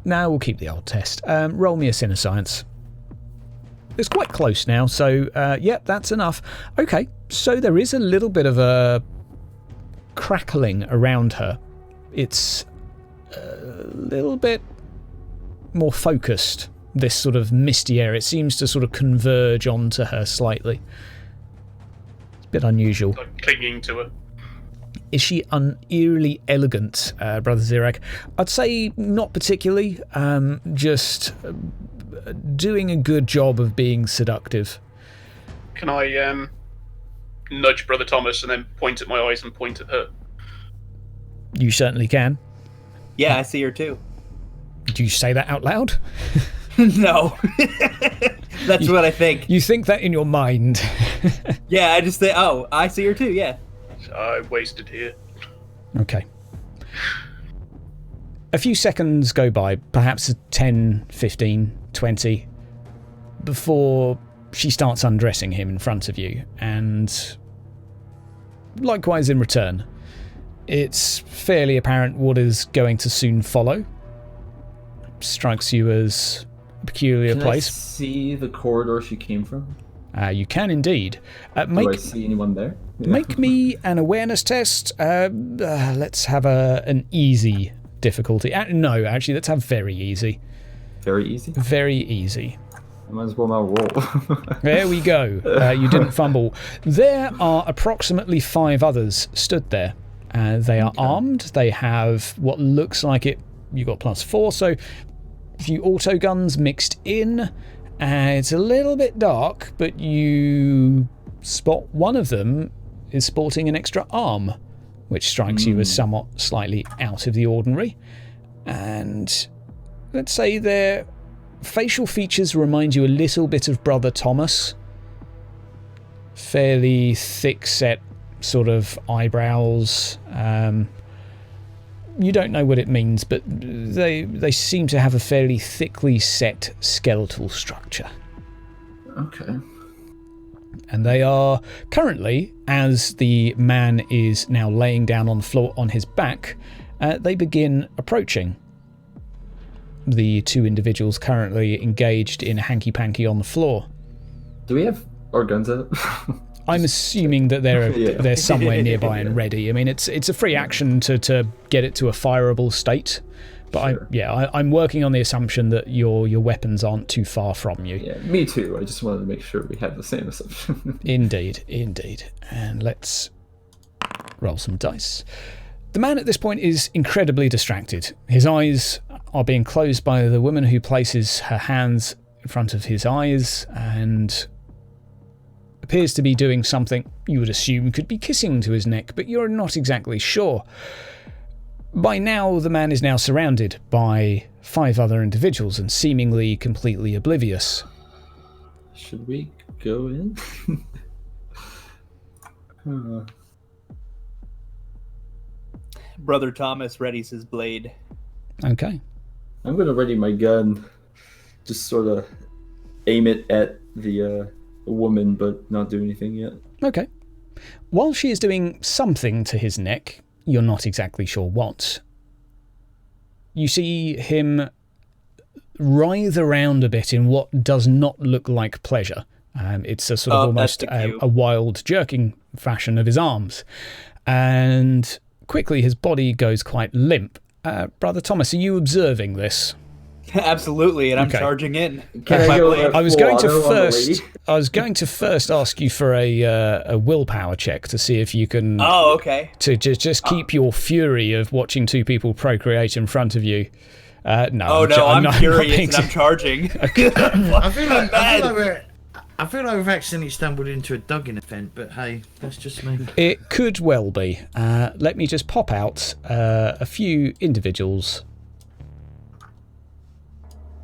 No, we'll keep the old test. Roll me a science. It's quite close now, so yep, that's enough. Okay, so there is a little bit of a crackling around her. It's a little bit more focused, this sort of misty air. It seems to sort of converge onto her slightly. It's a bit unusual. Like clinging to her. Is she eerily elegant, Brother Zirac? I'd say not particularly, just doing a good job of being seductive. Can I nudge Brother Thomas and then point at my eyes and point at her? You certainly can. Yeah, I see her too. Do you say that out loud? No. That's what I think. You think that in your mind. Yeah, I just think, oh, I see her too, yeah. I wasted here. Okay. A few seconds go by, perhaps 10, 15, 20, before she starts undressing him in front of you, and likewise in return. It's fairly apparent what is going to soon follow. Strikes you as a peculiar place. Can I see the corridor she came from? You can indeed. Do I see anyone there? Yeah. Make me an awareness test. Let's have an easy difficulty. No, actually, let's have very easy. Very easy? Very easy. I might as well now roll. There we go. You didn't fumble. There are approximately 5 others stood there. They are armed. They have what looks like it. You got +4, so a few auto guns mixed in. It's a little bit dark, but you spot one of them is sporting an extra arm, which strikes you as somewhat slightly out of the ordinary. And let's say their facial features remind you a little bit of Brother Thomas. Fairly thick-set sort of eyebrows. You don't know what it means, but they seem to have a fairly thickly set skeletal structure. Okay. And they are currently, as the man is now laying down on the floor on his back, they begin approaching the 2 individuals currently engaged in hanky-panky on the floor. Do we have our guns out? I'm assuming that they're somewhere nearby and ready. I mean, it's a free action to get it to a fireable state, but sure. I'm working on the assumption that your weapons aren't too far from you. Yeah, me too. I just wanted to make sure we had the same assumption. Indeed. And let's roll some dice. The man at this point is incredibly distracted. His eyes are being closed by the woman who places her hands in front of his eyes and appears to be doing something you would assume could be kissing to his neck, but you're not exactly sure. By now, the man is now surrounded by 5 other individuals and seemingly completely oblivious. Should we go in? Brother Thomas readies his blade. Okay. I'm going to ready my gun. Just sort of aim it at the woman, but not do anything yet. Okay. While she is doing something to his neck, you're not exactly sure what, you see him writhe around a bit in what does not look like pleasure. It's a sort of almost a wild jerking fashion of his arms. And quickly his body goes quite limp. Brother Thomas, are you observing this? Absolutely, and I'm charging in. I was going to first ask you for a willpower check to see if you can. Oh, okay. To just keep your fury of watching 2 people procreate in front of you. No. I'm furious and I'm charging. I feel like we've accidentally stumbled into a dogging event, but hey, that's just me. It could well be. Let me just pop out a few individuals.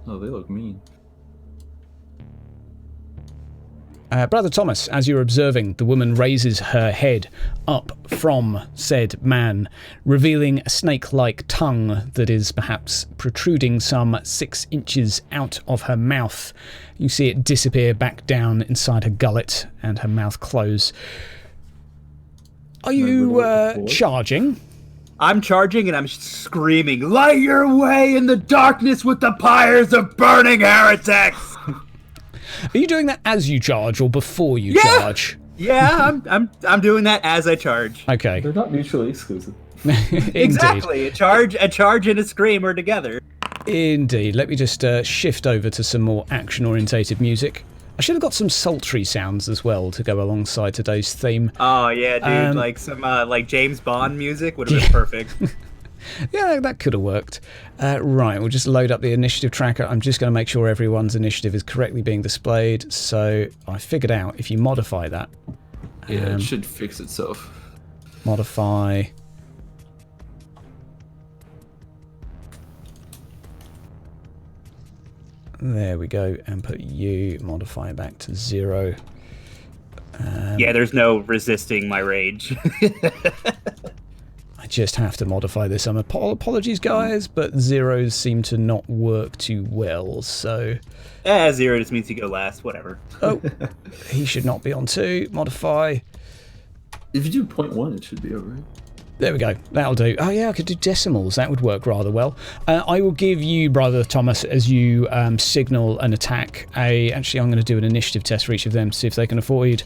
Oh, they look mean. Brother Thomas, as you're observing, the woman raises her head up from said man, revealing a snake-like tongue that is perhaps protruding some 6 inches out of her mouth. You see it disappear back down inside her gullet and her mouth close. Are you charging? I'm charging and I'm screaming, "Light your way in the darkness with the pyres of burning heretics!" Are you doing that as you charge or before you charge? Yeah, I'm doing that as I charge. Okay. They're not mutually exclusive. Exactly. A charge and a scream are together. Indeed. Let me just shift over to some more action-orientated music. I should have got some sultry sounds as well to go alongside today's theme. Oh yeah, dude! Like some like James Bond music would have been perfect. Yeah, that could have worked. Right, we'll just load up the initiative tracker. I'm just going to make sure everyone's initiative is correctly being displayed. So I figured out if you modify that. Yeah, it should fix itself. Modify. There we go. And put you, modify back to 0. Yeah, there's no resisting my rage. I just have to modify this. Apologies, guys, but zeros seem to not work too well, so... 0 just means you go last, whatever. Oh, he should not be on 2. Modify. If you do 0.1, it should be alright. There we go. That'll do. Oh, yeah, I could do decimals. That would work rather well. I will give you, Brother Thomas, as you signal an attack, actually, I'm going to do an initiative test for each of them to see if they can avoid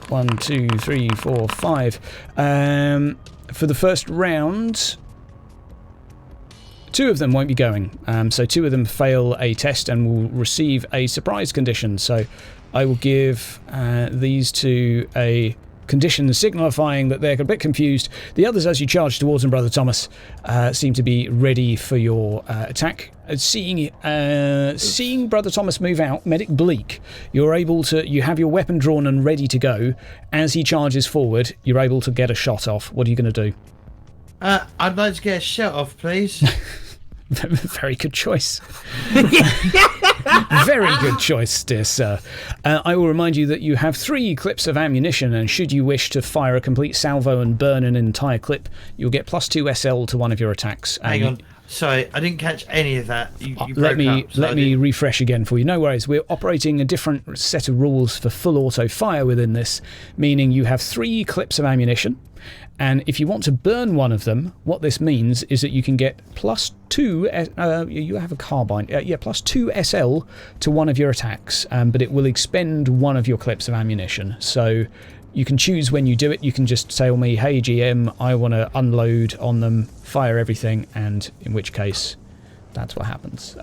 1, 2, 3, 4, 5. For the first round, 2 of them won't be going. So 2 of them fail a test and will receive a surprise condition. So I will give these 2 a condition signifying that they're a bit confused. The others, as you charge towards them, Brother Thomas, seem to be ready for your attack. Seeing Brother Thomas move out, Medic Bleak, you have your weapon drawn and ready to go. As he charges forward, you're able to get a shot off. What are you going to do? I'd like to get a shot off, please. Very good choice. Very good choice, dear sir. I will remind you that you have 3 clips of ammunition, and should you wish to fire a complete salvo and burn an entire clip, you'll get +2 SL to one of your attacks. Hang on. Sorry, I didn't catch any of that. You let me refresh again for you. No worries. We're operating a different set of rules for full auto fire within this, meaning you have 3 clips of ammunition. And if you want to burn one of them, what this means is that you can get +2. You have a carbine, +2 SL to one of your attacks, but it will expend one of your clips of ammunition. So you can choose when you do it. You can just tell me, "Hey GM, I want to unload on them, fire everything," and in which case, that's what happens.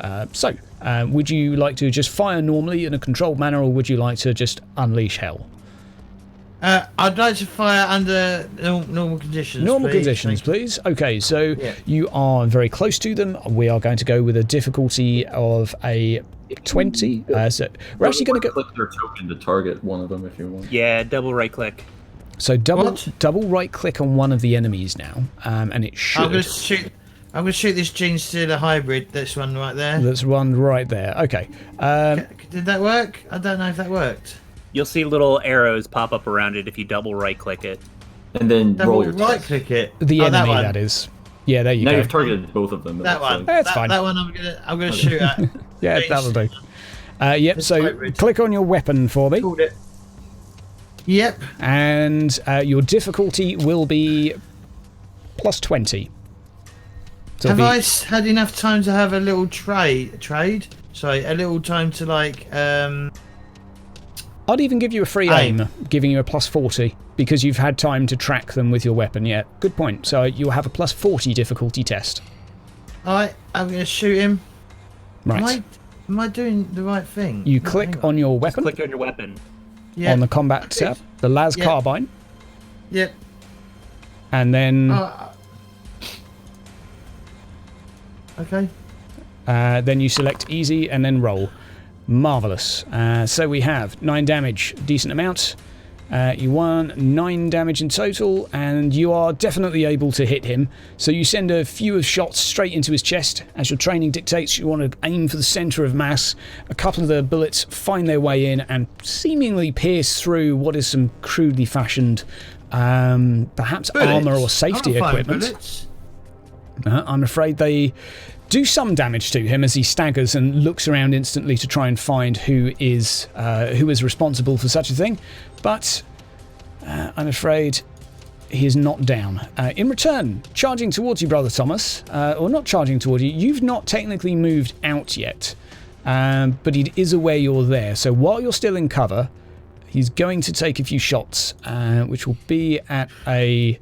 Would you like to just fire normally in a controlled manner, or would you like to just unleash hell? I'd like to fire under normal conditions. Normal conditions, please. Okay, so you are very close to them. We are going to go with a difficulty of a 20. So we're actually going to go. Click their token to target one of them if you want. Yeah, double right click. So double right click on one of the enemies now, and it should. I'm going to shoot this Gene Stealer hybrid. This one right there. That's one right there. Okay. Did that work? I don't know if that worked. You'll see little arrows pop up around it if you double right click it. And then roll your right click it. The enemy, that is. Yeah, there you go. Now you've targeted both of them. That one. That's fine. That one I'm gonna shoot at. Yeah, that'll do. Yep, so click on your weapon for me. Called it. Yep. And your difficulty will be +20. So have I had enough time to have a little trade? Sorry, a little time to like. I'd even give you a free aim, giving you a +40, because you've had time to track them with your weapon. Yeah, good point. So you'll have a +40 difficulty test. Alright, I'm going to shoot him. Right. Am I doing the right thing? You click on your weapon. Just click on your weapon. Yep. On the combat tab, the las carbine. Yep. And then... okay. Then you select easy and then roll. Marvellous. So we have 9 damage, decent amount. You won 9 damage in total, and you are definitely able to hit him. So you send a few shots straight into his chest. As your training dictates, you want to aim for the centre of mass. A couple of the bullets find their way in and seemingly pierce through what is some crudely fashioned, perhaps armour or safety equipment. I'm afraid they do some damage to him as he staggers and looks around instantly to try and find who is responsible for such a thing. But I'm afraid he is not down. In return, charging towards you, Brother Thomas, or not charging towards you, you've not technically moved out yet, but he is aware you're there. So while you're still in cover, he's going to take a few shots, which will be at a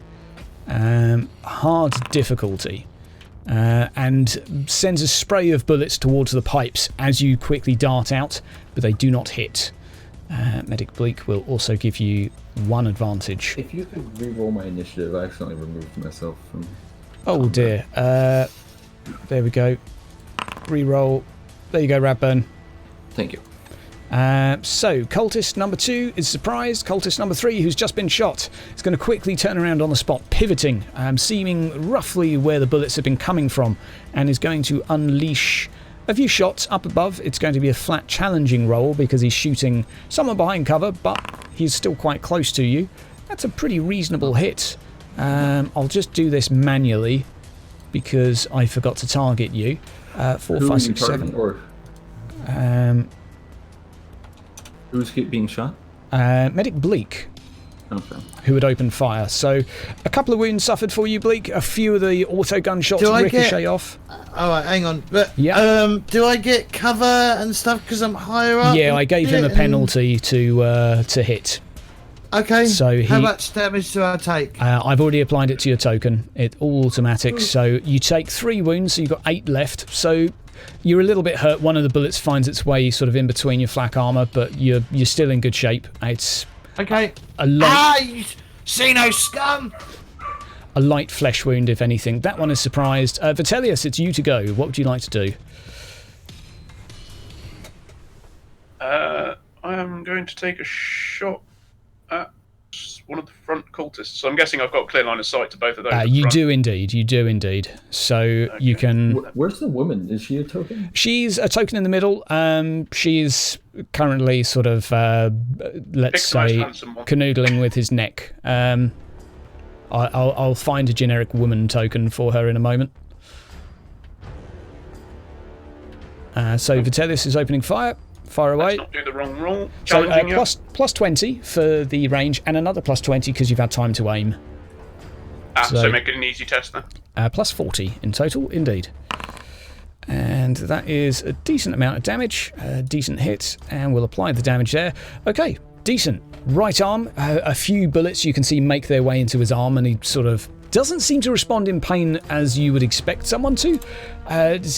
hard difficulty. And sends a spray of bullets towards the pipes as you quickly dart out, but they do not hit. Medic Bleak will also give you 1 advantage. If you could re-roll my initiative, I accidentally removed myself from... Oh dear. There we go. Re-roll. There you go, Radburn. Thank you. So, cultist number 2 is surprised. Cultist number 3, who's just been shot, is going to quickly turn around on the spot, pivoting, seeming roughly where the bullets have been coming from, and is going to unleash a few shots up above. It's going to be a flat challenging roll because he's shooting someone behind cover, but he's still quite close to you. That's a pretty reasonable hit. I'll just do this manually because I forgot to target you. 4, 5, 6, 7. Who's being shot? Medic Bleak. Okay. Who would open fire. So, a couple of wounds suffered for you, Bleak. A few of the auto gun shots ricochet off. All right, hang on. But do I get cover and stuff because I'm higher up? Yeah, I gave him a penalty to hit. Okay. So how much damage do I take? I've already applied it to your token. It's all automatic. So you take 3 wounds. So you've got 8 left. So you're a little bit hurt. One of the bullets finds its way sort of in between your flak armour, but you're still in good shape. It's okay. You see no scum. A light flesh wound, if anything. That one is surprised. Vitellius, it's you to go. What would you like to do? I am going to take a shot at one of the front cultists. So I'm guessing I've got clear line of sight to both of those. You do indeed. You do indead. So okay. You can... Where's the woman? Is she a token? She's a token in the middle. She's currently sort of, let's say, canoodling with his neck. I'll find a generic woman token for her in a moment. So Vitellius is opening fire. Fire away. Let's not do the wrong roll. So plus 20 for the range and another plus 20 because you've had time to aim. So make it an easy test then. Plus 40 in total, indeed. And that is a decent amount of damage, a decent hit, and we'll apply the damage there. Okay, decent. Right arm, a few bullets you can see make their way into his arm, and he sort of doesn't seem to respond in pain as you would expect someone to.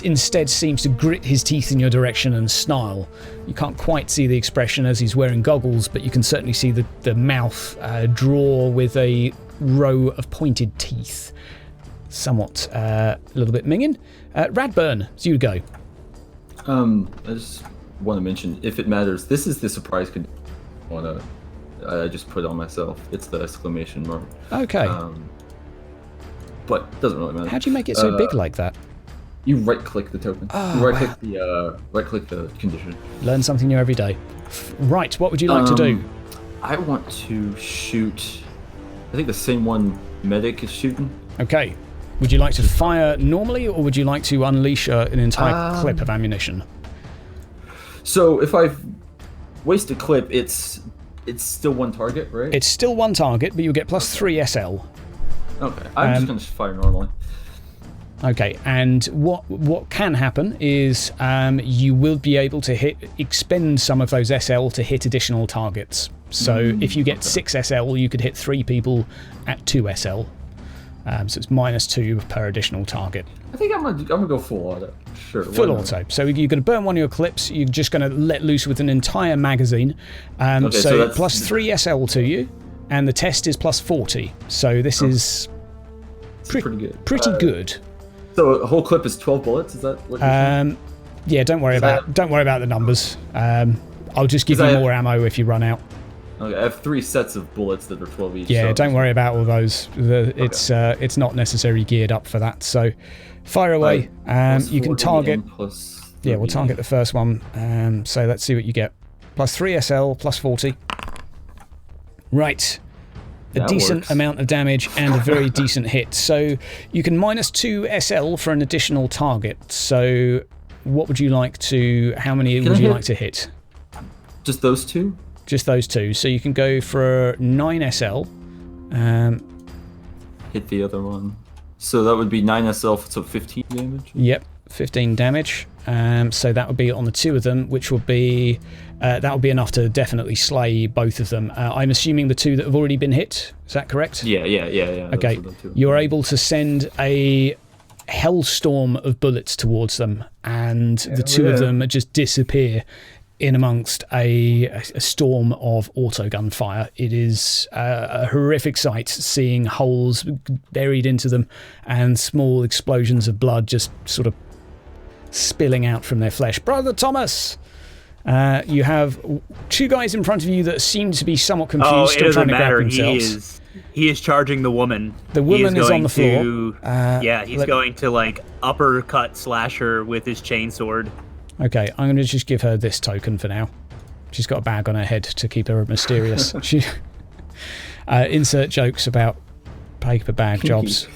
Instead seems to grit his teeth in your direction and snarl. You can't quite see the expression as he's wearing goggles, but you can certainly see the mouth draw with a row of pointed teeth. Somewhat a little bit minging. Radburn, it's you to go. I just want to mention, if it matters, this is the surprise I just put on myself. It's the exclamation mark. Okay. But it doesn't really matter. How'd you make it so big like that? You right-click the token. Oh, right-click the condition. Learn something new every day. Right, what would you like to do? I want to shoot. I think the same one medic is shooting. Okay. Would you like to fire normally, or would you like to unleash an entire clip of ammunition? So if I waste a clip, it's still one target, right? It's still one target, but you'll get plus 3 SL. Okay, I'm just going to fire normally. Okay, and what can happen is you will be able to expend some of those SL to hit additional targets. So if you get 6 SL, you could hit 3 people at 2 SL. So it's -2 per additional target. I think I'm gonna go full auto. Sure. Full auto. So you're going to burn one of your clips. You're just going to let loose with an entire magazine. So that's plus 3 SL to you, and the test is plus 40. So this is pretty good. Pretty good. So a whole clip is 12 bullets. Is that what you're saying? Yeah. Don't worry about the numbers. I'll just give you more ammo if you run out. Okay, I have 3 sets of bullets that are 12 each. Yeah, so don't worry about all those. It's not necessarily geared up for that. So fire away. You can target. Yeah, we'll target the first one. So let's see what you get. Plus 3 SL, plus 40. Right. A decent amount of damage and a very decent hit. So you can minus 2 SL for an additional target. So what would you like to... How many would you like to hit? Just those 2? Just those 2. So you can go for 9 SL. Hit the other one. So that would be 9 SL, so 15 damage? Yep, 15 damage. So that would be on the 2 of them, which would be... that would be enough to definitely slay both of them. I'm assuming the 2 that have already been hit. Is that correct? Yeah. Okay, you're able to send a hellstorm of bullets towards them, and the 2 of them just disappear in amongst a storm of autogun fire. It is a horrific sight, seeing holes buried into them and small explosions of blood just sort of spilling out from their flesh. Brother Thomas! You have 2 guys in front of you that seem to be somewhat confused, still trying to grab themselves. He is charging the woman. The woman is on the floor. He's going to like uppercut slash her with his chainsword. Okay, I'm going to just give her this token for now. She's got a bag on her head to keep her mysterious. She insert jokes about paper bag jobs.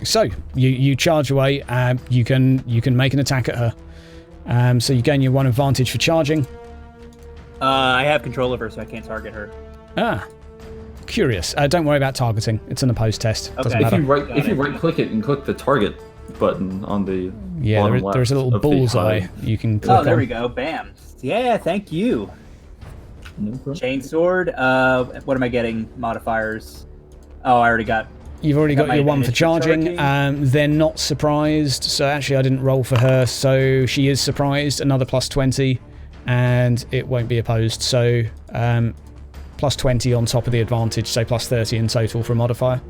So you charge away. You can make an attack at her. So you gain your 1 advantage for charging. I have control of her, so I can't target her. Curious. Don't worry about targeting. It's an opposed test. Okay. Doesn't matter. If you right click it and click the target button on the bottom left, there's a little bullseye you can click on. Oh, there we go. Bam. Yeah, thank you. No problem. Chainsword. What am I getting? Modifiers. Oh, I already got. You've already got your 1 for charging. They're not surprised. So actually, I didn't roll for her. So she is surprised. Another plus 20, and it won't be opposed. So plus 20 on top of the advantage. So plus 30 in total for a modifier.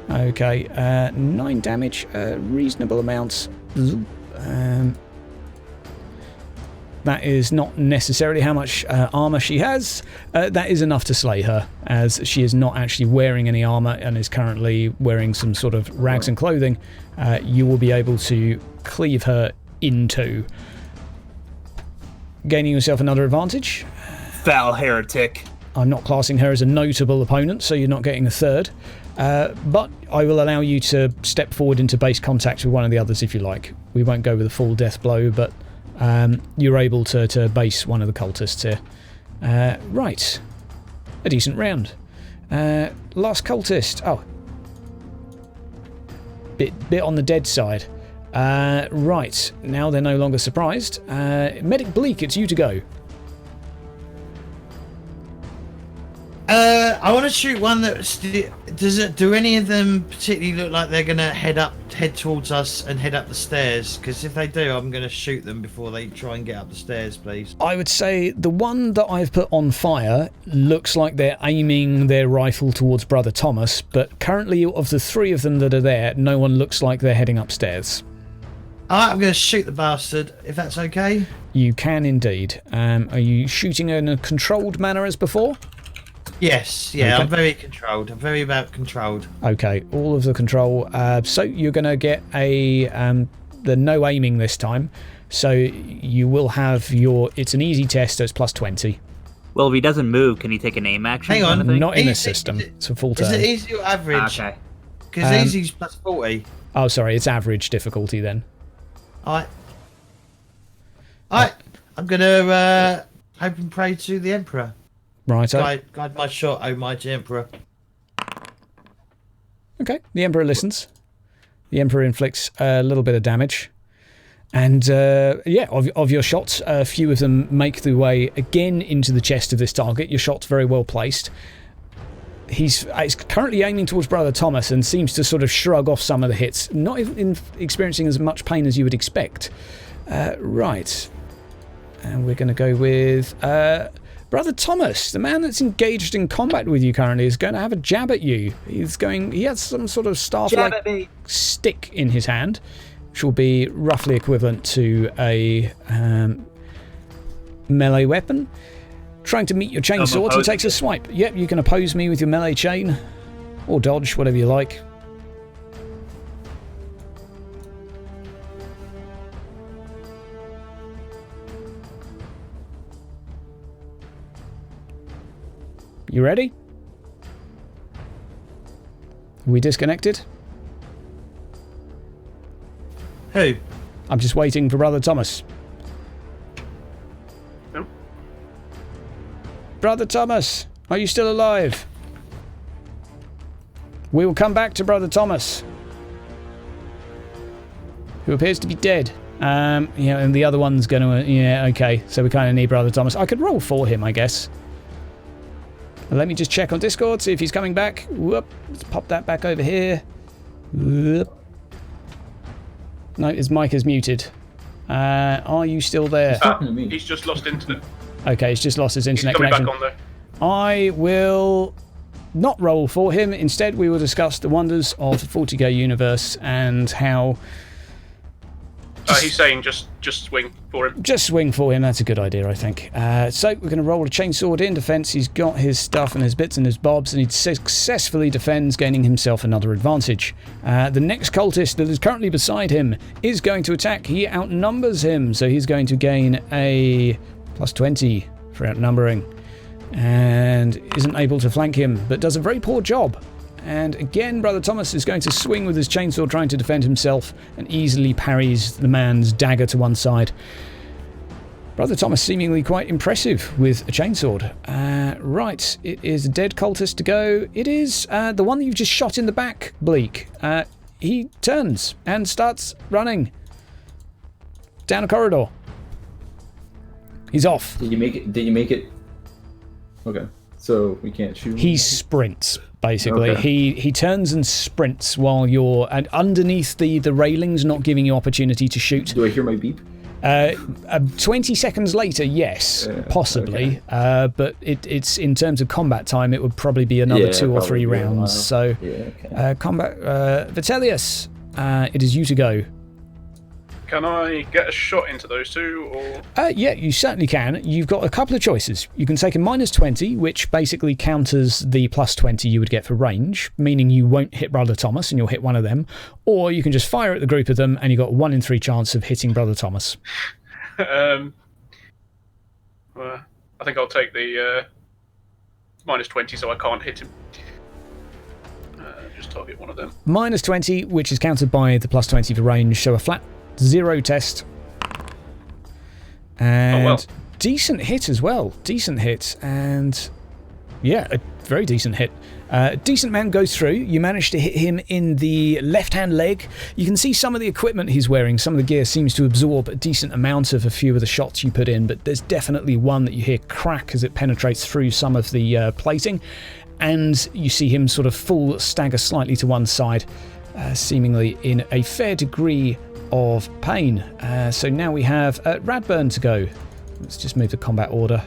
Okay, 9 damage, reasonable amounts. That is not necessarily how much armor she has. That is enough to slay her, as she is not actually wearing any armor and is currently wearing some sort of rags and clothing. You will be able to cleave her in 2. Gaining yourself another advantage. Foul heretic. I'm not classing her as a notable opponent, so you're not getting a 3rd. But I will allow you to step forward into base contact with one of the others if you like. We won't go with a full death blow, but you're able to base one of the cultists here. Right. A decent round. Last cultist. Oh. Bit on the dead side. Right. Now they're no longer surprised. Medic Bleak, it's you to go. I want to shoot one that do any of them particularly look like they're going to head towards us and head up the stairs? Because if they do, I'm going to shoot them before they try and get up the stairs, please. I would say the one that I've put on fire looks like they're aiming their rifle towards Brother Thomas, but currently of the 3 of them that are there, no one looks like they're heading upstairs. Alright, I'm going to shoot the bastard, if that's okay. You can indeed. Are you shooting in a controlled manner as before? Yes, yeah, Okay. I'm very controlled. I'm very about controlled. Okay, all of the control. So you're going to get the no aiming this time. So you will have it's an easy test, so it's plus 20. Well, if he doesn't move, can he take an aim action? Hang on. kind of thing? Not in this system. It's a full turn. Is it easy or average? Okay. Because easy's plus 40. Oh, sorry, it's average difficulty then. Alright. I'm going to hope and pray to the Emperor. Right. Guide my shot, O mighty Emperor. Okay, the Emperor listens. The Emperor inflicts a little bit of damage. And, of your shots, a few of them make their way again into the chest of this target. Your shot's very well placed. He's currently aiming towards Brother Thomas and seems to sort of shrug off some of the hits, not even experiencing as much pain as you would expect. Right. And we're going to go with... Brother Thomas, the man that's engaged in combat with you currently, is going to have a jab at you. He has some sort of staff-like stick in his hand, which will be roughly equivalent to a melee weapon. Trying to meet your chainsword, he takes a swipe. Yep, you can oppose me with your melee chain. Or dodge, whatever you like. You ready? Are we disconnected? Who? I'm just waiting for Brother Thomas. No. Brother Thomas, are you still alive? We will come back to Brother Thomas, who appears to be dead. Yeah, and the other one's going to... Yeah, okay. So we kind of need Brother Thomas. I could roll for him, I guess. Let me just check on Discord, see if he's coming back. Whoop. Let's pop that back over here. Whoop. No, his mic is muted. Are you still there? He's just lost internet. Okay, he's just lost his internet He's coming connection. back on there. I will not roll for him. Instead, we will discuss the wonders of the 40K universe and how... He's saying just swing for him. Just swing for him, that's a good idea, I think. So we're going to roll a chainsword in defense. He's got his stuff and his bits and his bobs, and he successfully defends, gaining himself another advantage. The next cultist that is currently beside him is going to attack. He outnumbers him, so he's going to gain a +20 for outnumbering, and isn't able to flank him, but does a very poor job. And again, Brother Thomas is going to swing with his chainsaw, trying to defend himself, and easily parries the man's dagger to one side. Brother Thomas seemingly quite impressive with a chainsword. Right, it is a dead cultist to go. It is the one that you've just shot in the back, Bleak. He turns and starts running down a corridor. He's off. Did you make it? Okay, so we can't shoot him? He sprints. Basically, Okay. he turns and sprints while you're underneath the railings, not giving you opportunity to shoot. Do I hear my beep? 20 seconds later, yes, possibly. Okay. But it's in terms of combat time, it would probably be another 2 or 3 rounds. So, combat, Vitellius, it is you to go. Can I get a shot into those two, or...? Yeah, you certainly can. You've got a couple of choices. You can take a -20, which basically counters the +20 you would get for range, meaning you won't hit Brother Thomas and you'll hit one of them. Or you can just fire at the group of them and you've got a 1 in 3 chance of hitting Brother Thomas. Well, I think I'll take the -20 so I can't hit him. Just target one of them. -20, which is countered by the +20 for range, so a flat 0 test. And decent hit as well. Decent hit. And yeah, a very decent hit. Decent man goes through. You manage to hit him in the left-hand leg. You can see some of the equipment he's wearing. Some of the gear seems to absorb a decent amount of a few of the shots you put in, but there's definitely one that you hear crack as it penetrates through some of the plating. And you see him sort of full stagger slightly to one side, seemingly in a fair degree of pain. So now we have Radburn to go. Let's just move the combat order.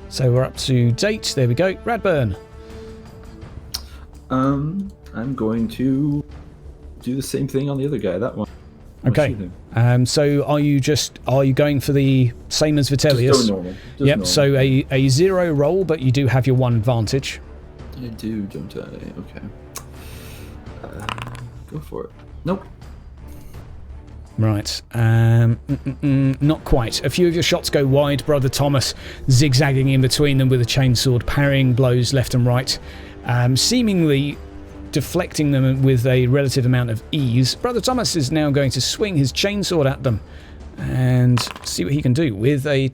So we're up to date. There we go. Radburn. I'm going to do the same thing on the other guy. That one. Okay. So are you going for the same as Vitellius? Just go normal. Yep. Normal. So a 0 roll, but you do have your 1 advantage. I do, don't I? Okay. Go for it. Nope. Right. Not quite. A few of your shots go wide, Brother Thomas, zigzagging in between them with a chainsword, parrying blows left and right, seemingly deflecting them with a relative amount of ease. Brother Thomas is now going to swing his chainsword at them and see what he can do with a...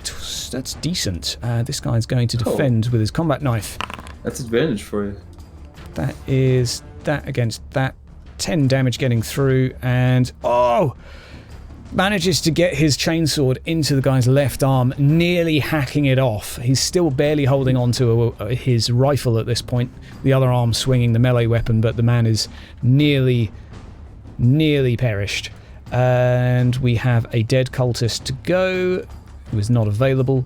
That's decent. This guy's going to defend with his combat knife. That's advantage for you. That is that against that. 10 damage getting through, and manages to get his chainsword into the guy's left arm, nearly hacking it off. He's still barely holding on to his rifle at this point, the other arm swinging the melee weapon, but the man is nearly perished. And we have a dead cultist to go, who is not available.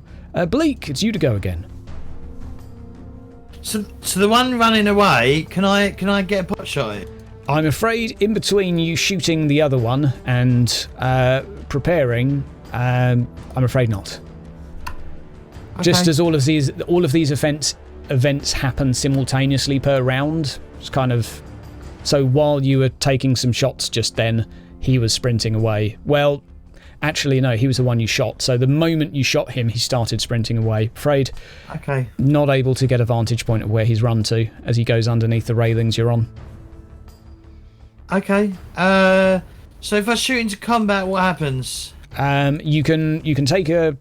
Bleak, it's you to go again. So the one running away, can I get a pot shot at it? I'm afraid in between you shooting the other one and preparing, I'm afraid not. Just as all of these events happen simultaneously per round. It's kind of so while you were taking some shots just then, he was sprinting away. Well, actually no, he was the one you shot. So the moment you shot him, he started sprinting away. Afraid, not able to get a vantage point of where he's run to as he goes underneath the railings you're on. Okay. So if I shoot into combat, what happens? You can take your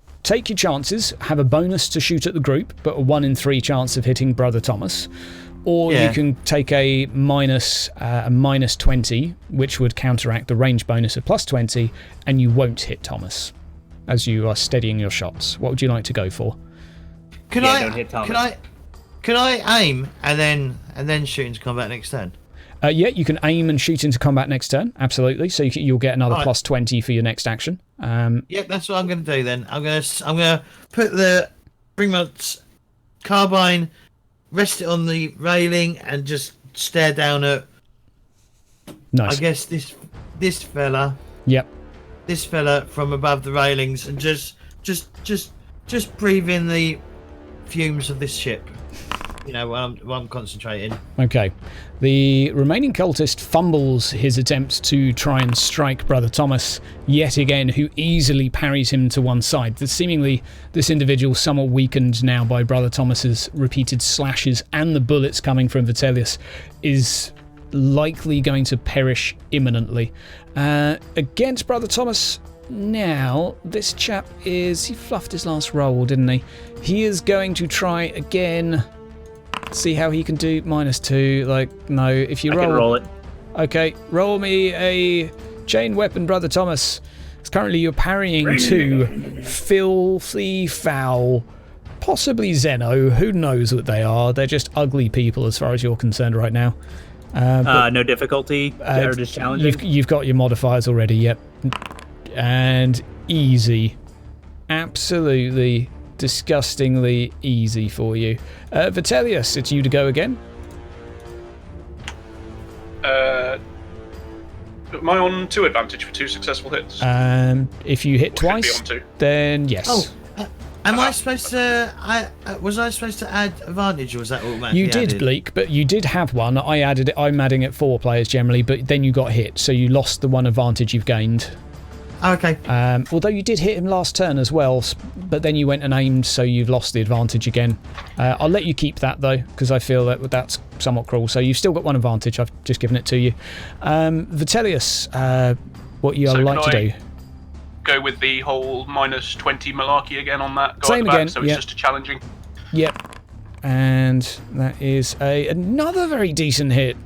chances, have a bonus to shoot at the group, but a 1 in 3 chance of hitting Brother Thomas. Or you can take a minus 20, which would counteract the range bonus of plus 20, and you won't hit Thomas as you are steadying your shots. What would you like to go for? Don't hit Thomas. Can I aim and then shoot into combat next turn? Yeah, you can aim and shoot into combat next turn. Absolutely. So you'll get another plus 20 for your next action. Yeah, that's what I'm going to do then. I'm going to bring my carbine, rest it on the railing, and just stare down at. Nice. I guess this fella. Yep. This fella from above the railings, and just breathe in the fumes of this ship. You know, while I'm concentrating. Okay. The remaining cultist fumbles his attempts to try and strike Brother Thomas yet again, who easily parries him to one side. Seemingly, this individual, somewhat weakened now by Brother Thomas's repeated slashes and the bullets coming from Vitellius, is likely going to perish imminently. Against Brother Thomas, now, this chap he fluffed his last roll, didn't he? He is going to try again. See how he can do -2. Like, no, if you I can roll it. Okay, roll me a chain weapon, Brother Thomas. Currently you're parrying 2 filthy, foul, possibly Zeno. Who knows what they are? They're just ugly people as far as you're concerned right now. No difficulty? Or just challenging? You've got your modifiers already, yep. And easy. Absolutely disgustingly easy for you. Vitellius, it's you to go again. Am I on 2 advantage for 2 successful hits? If you hit twice, then yes. Oh, am I supposed to? Was I supposed to add advantage, or was that automatically You did, added? Bleak, but you did have one. I added it. I'm adding it 4 players generally, but then you got hit, so you lost the 1 advantage you've gained. Okay. Although you did hit him last turn as well, but then you went and aimed, so you've lost the advantage again. I'll let you keep that though, because I feel that that's somewhat cruel. So you've still got 1 advantage. I've just given it to you. Vitellius, what you are like to do? Go with the whole -20 malarkey again on that. Go Same back, again. So it's just a challenging. Yep. And that is another very decent hit.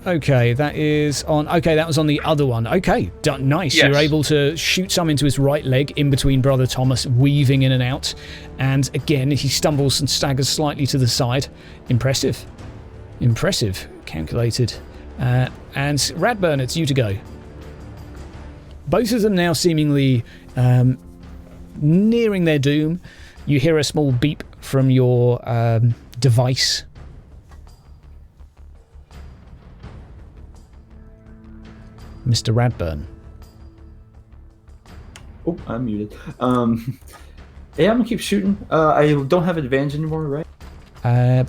Okay, that was on the other one. Okay, nice. Yes. You're able to shoot some into his right leg in between Brother Thomas, weaving in and out. And again, he stumbles and staggers slightly to the side. Impressive. Calculated. And Radburn, it's you to go. Both of them now seemingly nearing their doom. You hear a small beep from your device. Mr. Radburn. Oh, I'm muted. Yeah, I'm gonna keep shooting. I don't have advantage anymore, right? I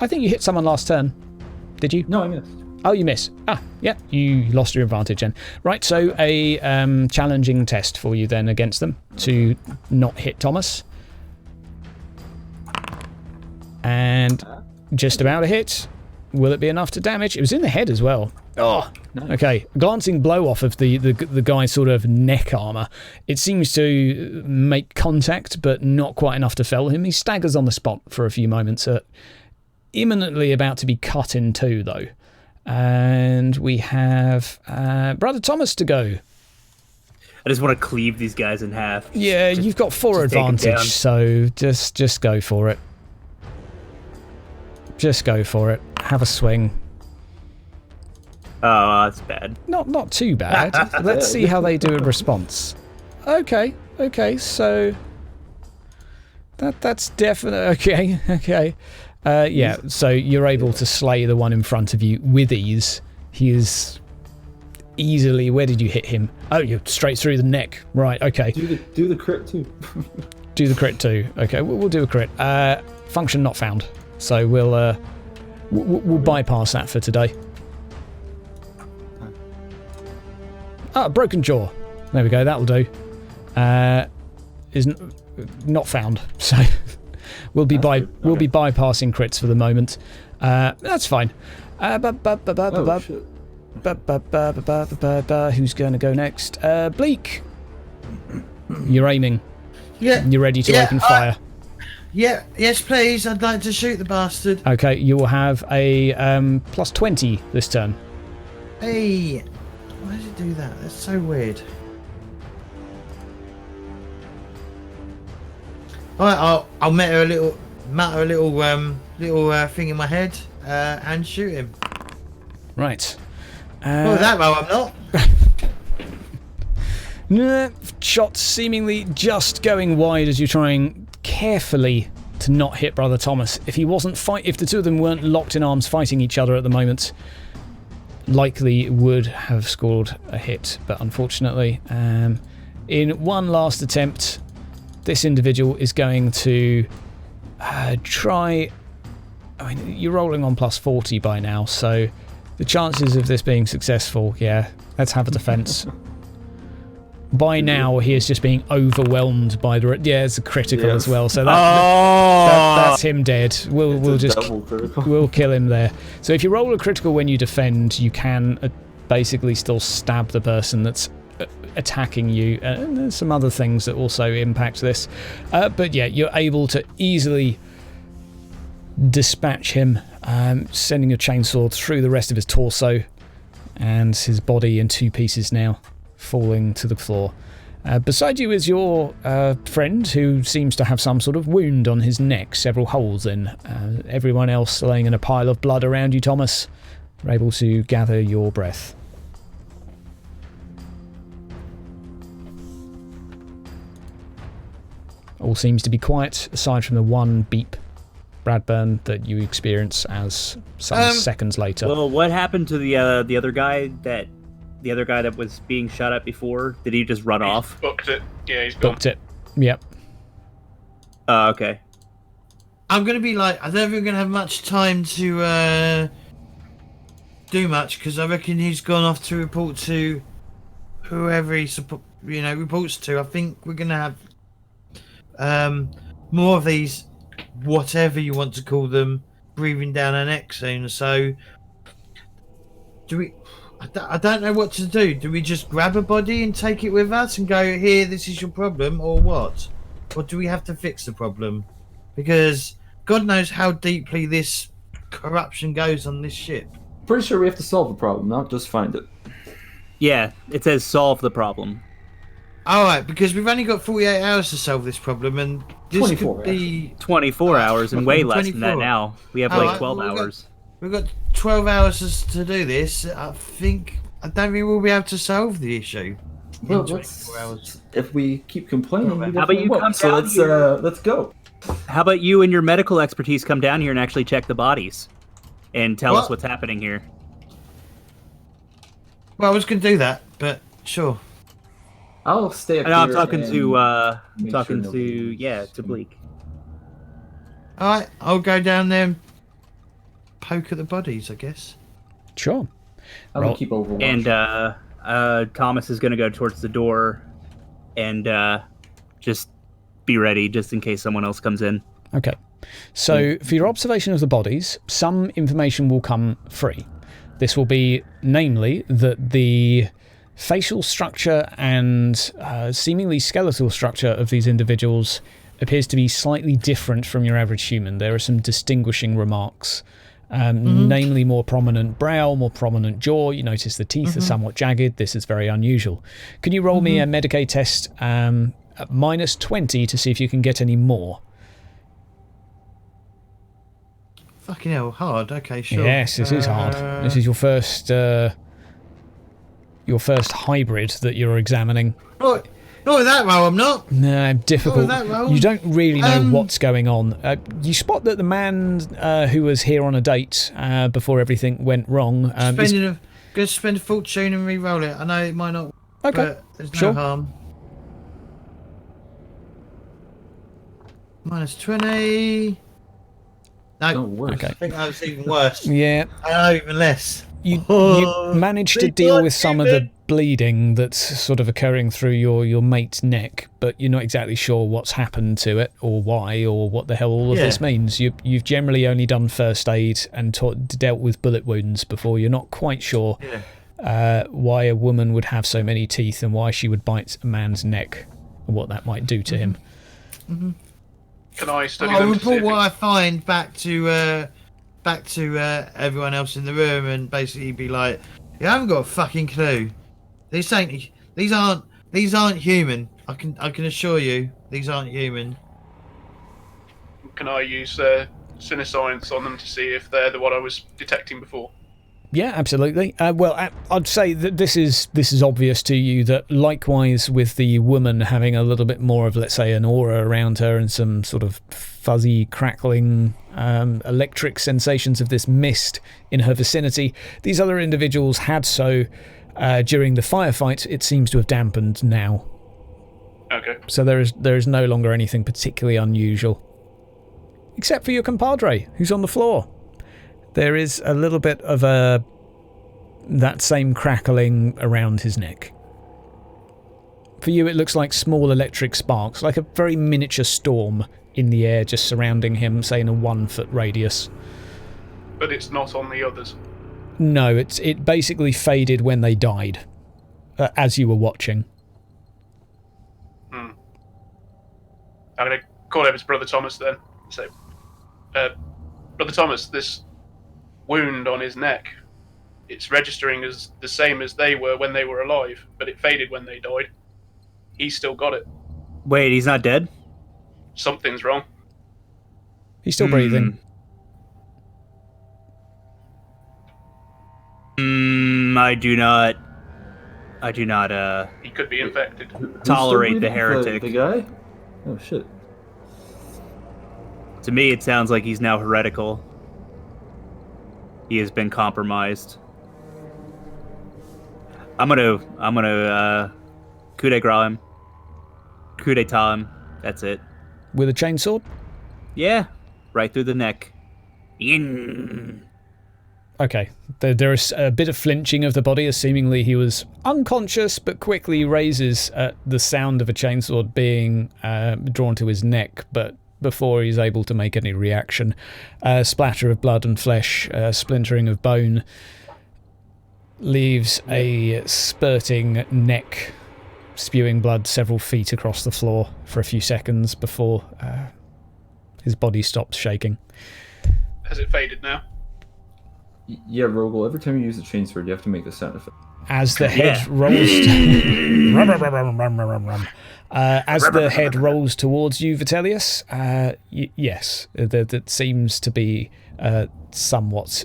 think you hit someone last turn. Did you? No, I missed. Oh, you missed. Yeah, you lost your advantage then. Right, so a challenging test for you then against them to not hit Thomas. And just about a hit. Will it be enough to damage? It was in the head as well. Oh, nice. Okay. Glancing blow off of the guy's sort of neck armour. It seems to make contact, but not quite enough to fell him. He staggers on the spot for a few moments, imminently about to be cut in 2, though. And we have Brother Thomas to go. I just want to cleave these guys in half. Yeah, you've got 4 advantage, so just go for it. Just go for it. Have a swing. Oh, that's bad. Not too bad. Let's see how they do in response. Okay, so that's definitely okay. Yeah, so you're able to slay the one in front of you with ease. He is easily. Where did you hit him? Oh, you're straight through the neck. Right, okay. Do the crit too. Do the crit too. Okay, we'll do a crit. Function not found. So we'll bypass that for today. Broken jaw. There we go. That'll do. Is not found. So we'll be bypassing crits for the moment. That's fine. Who's going to go next? Bleak. You're aiming. Yeah. You're ready to open fire. Yes, please. I'd like to shoot the bastard. Okay, you will have a plus 20 this turn. Hey, why does it do that? That's so weird. All right, I'll mutter a little thing in my head and shoot him. Right. That well, I'm not. Shot seemingly just going wide as you're trying carefully to not hit Brother Thomas. If the two of them weren't locked in arms fighting each other at the moment, likely would have scored a hit. But unfortunately, in one last attempt, this individual is going to try. I mean, you're rolling on plus 40 by now, so the chances of this being successful, yeah, let's have a defense. By now, he is just being overwhelmed by the... Yeah, it's a critical as well, so that's him dead. We'll kill him there. So if you roll a critical when you defend, you can basically still stab the person that's attacking you. And there's some other things that also impact this. But yeah, you're able to easily dispatch him, sending a chainsaw through the rest of his torso and his body in two pieces now, falling to the floor. Beside you is your friend, who seems to have some sort of wound on his neck, several holes in. Everyone else laying in a pile of blood around you, Thomas. You're able to gather your breath. All seems to be quiet, aside from the one beep, Bradburn, that you experience as some seconds later. Well, what happened to the other guy that... The other guy that was being shot at before, did he just run off? Booked it. Yeah, he's gone. Booked it. Yep. Okay. I'm going to be like, I don't think we're going to have much time to do much, because I reckon he's gone off to report to whoever he reports to. I think we're going to have more of these, whatever you want to call them, breathing down our neck soon. So, I don't know what to do. Do we just grab a body and take it with us and go, here, this is your problem, or what? Or do we have to fix the problem? Because God knows how deeply this corruption goes on this ship. Pretty sure we have to solve the problem, not just find it. Yeah, it says solve the problem. Alright, because we've only got 48 hours to solve this problem, and this 24 could be... 24 hours, and way less than that 24. now. We have like 12 hours. We've got 12 hours to do this. I don't think we'll be able to solve the issue. Well, if we keep complaining, how about you come down here? Let's go. How about you and your medical expertise come down here and actually check the bodies and tell us what's happening here? Well, I was going to do that, but sure. I'll stay up here. I'm talking to Bleak. All right, I'll go down there and poke at the bodies, I guess. Sure. I'll keep overwatch. And Thomas is going to go towards the door and just be ready just in case someone else comes in. Okay. So for your observation of the bodies, some information will come free. This will be, namely, that the facial structure and seemingly skeletal structure of these individuals appears to be slightly different from your average human. There are some distinguishing remarks. Namely, more prominent brow, more prominent jaw. You notice the teeth are somewhat jagged. This is very unusual. Can you roll me a Medicaid test at minus 20 to see if you can get any more? Fucking hell, hard. Okay, sure. Yes, this is hard. This is your first hybrid that you're examining. Not that well, I'm not. No, difficult. Not that well. You don't really know what's going on. You spot that the man who was here on a date before everything went wrong Gonna spend a fortune and re-roll it. I know it might not. Okay. But there's no harm. -20. No. Oh, worse. Okay. I think that was even worse. Yeah. I know, even less. You managed to deal with some of the bleeding that's sort of occurring through your mate's neck, but you're not exactly sure what's happened to it or why or what the hell all of this means. You've generally only done first aid and dealt with bullet wounds before. You're not quite sure why a woman would have so many teeth and why she would bite a man's neck and what that might do to him. Mm-hmm. Can I study I'll them to see report if what I find back to everyone else in the room and basically be like, you haven't got a fucking clue. These aren't human. I can assure you, these aren't human. Can I use Cinescience on them to see if they're the one I was detecting before? Yeah, absolutely. Well, I'd say that this is obvious to you that likewise with the woman having a little bit more of, let's say, an aura around her and some sort of fuzzy, crackling, electric sensations of this mist in her vicinity, these other individuals had so during the firefight. It seems to have dampened now. Okay. So there is no longer anything particularly unusual. Except for your compadre, who's on the floor. There is a little bit of that same crackling around his neck. For you, it looks like small electric sparks, like a very miniature storm in the air just surrounding him, say in a 1 foot radius. But it's not on the others. No, it basically faded when they died, as you were watching. I'm going to call over to Brother Thomas then. So, Brother Thomas, this wound on his neck, it's registering as the same as they were when they were alive, but it faded when they died. He's still got it. Wait, he's not dead? Something's wrong. He's still breathing. I do not. He could be infected. Tolerate the heretic. The guy? Oh shit. To me, it sounds like he's now heretical. He has been compromised. I'm gonna coup de grace him. Coup d'etat him. That's it. With a chainsword? Yeah, right through the neck. In. Okay. There is a bit of flinching of the body as seemingly he was unconscious, but quickly raises at the sound of a chainsword being drawn to his neck, but before he's able to make any reaction, splatter of blood and flesh, splintering of bone, leaves a spurting neck, spewing blood several feet across the floor for a few seconds before his body stops shaking. Has it faded now? Yeah, Rogel, every time you use a chainsword, you have to make the sound effect. As the head rolls... as the head rolls towards you, Vitellius, yes, that seems to be somewhat...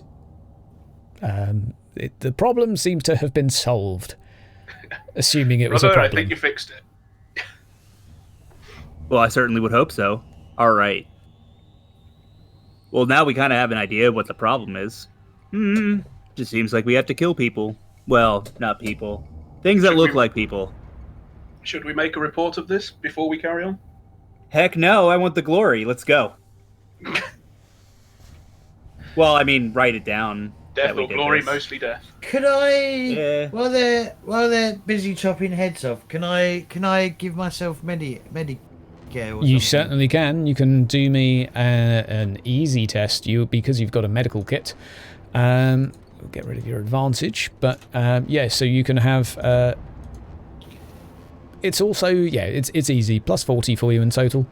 the problem seems to have been solved, assuming it was a problem. I think you fixed it. Well, I certainly would hope so. All right. Well, now we kind of have an idea of what the problem is. Just seems like we have to kill people. Well, not people. Things that look like people. Should we make a report of this before we carry on? Heck no, I want the glory. Let's go. Well, I mean, write it down. Death or glory, mostly death. Could I, while they're busy chopping heads off, can I give myself medicare or something? You certainly can. You can do me an easy test, because you've got a medical kit. We'll get rid of your advantage, but so you can have. It's also it's easy. Plus 40 for you in total.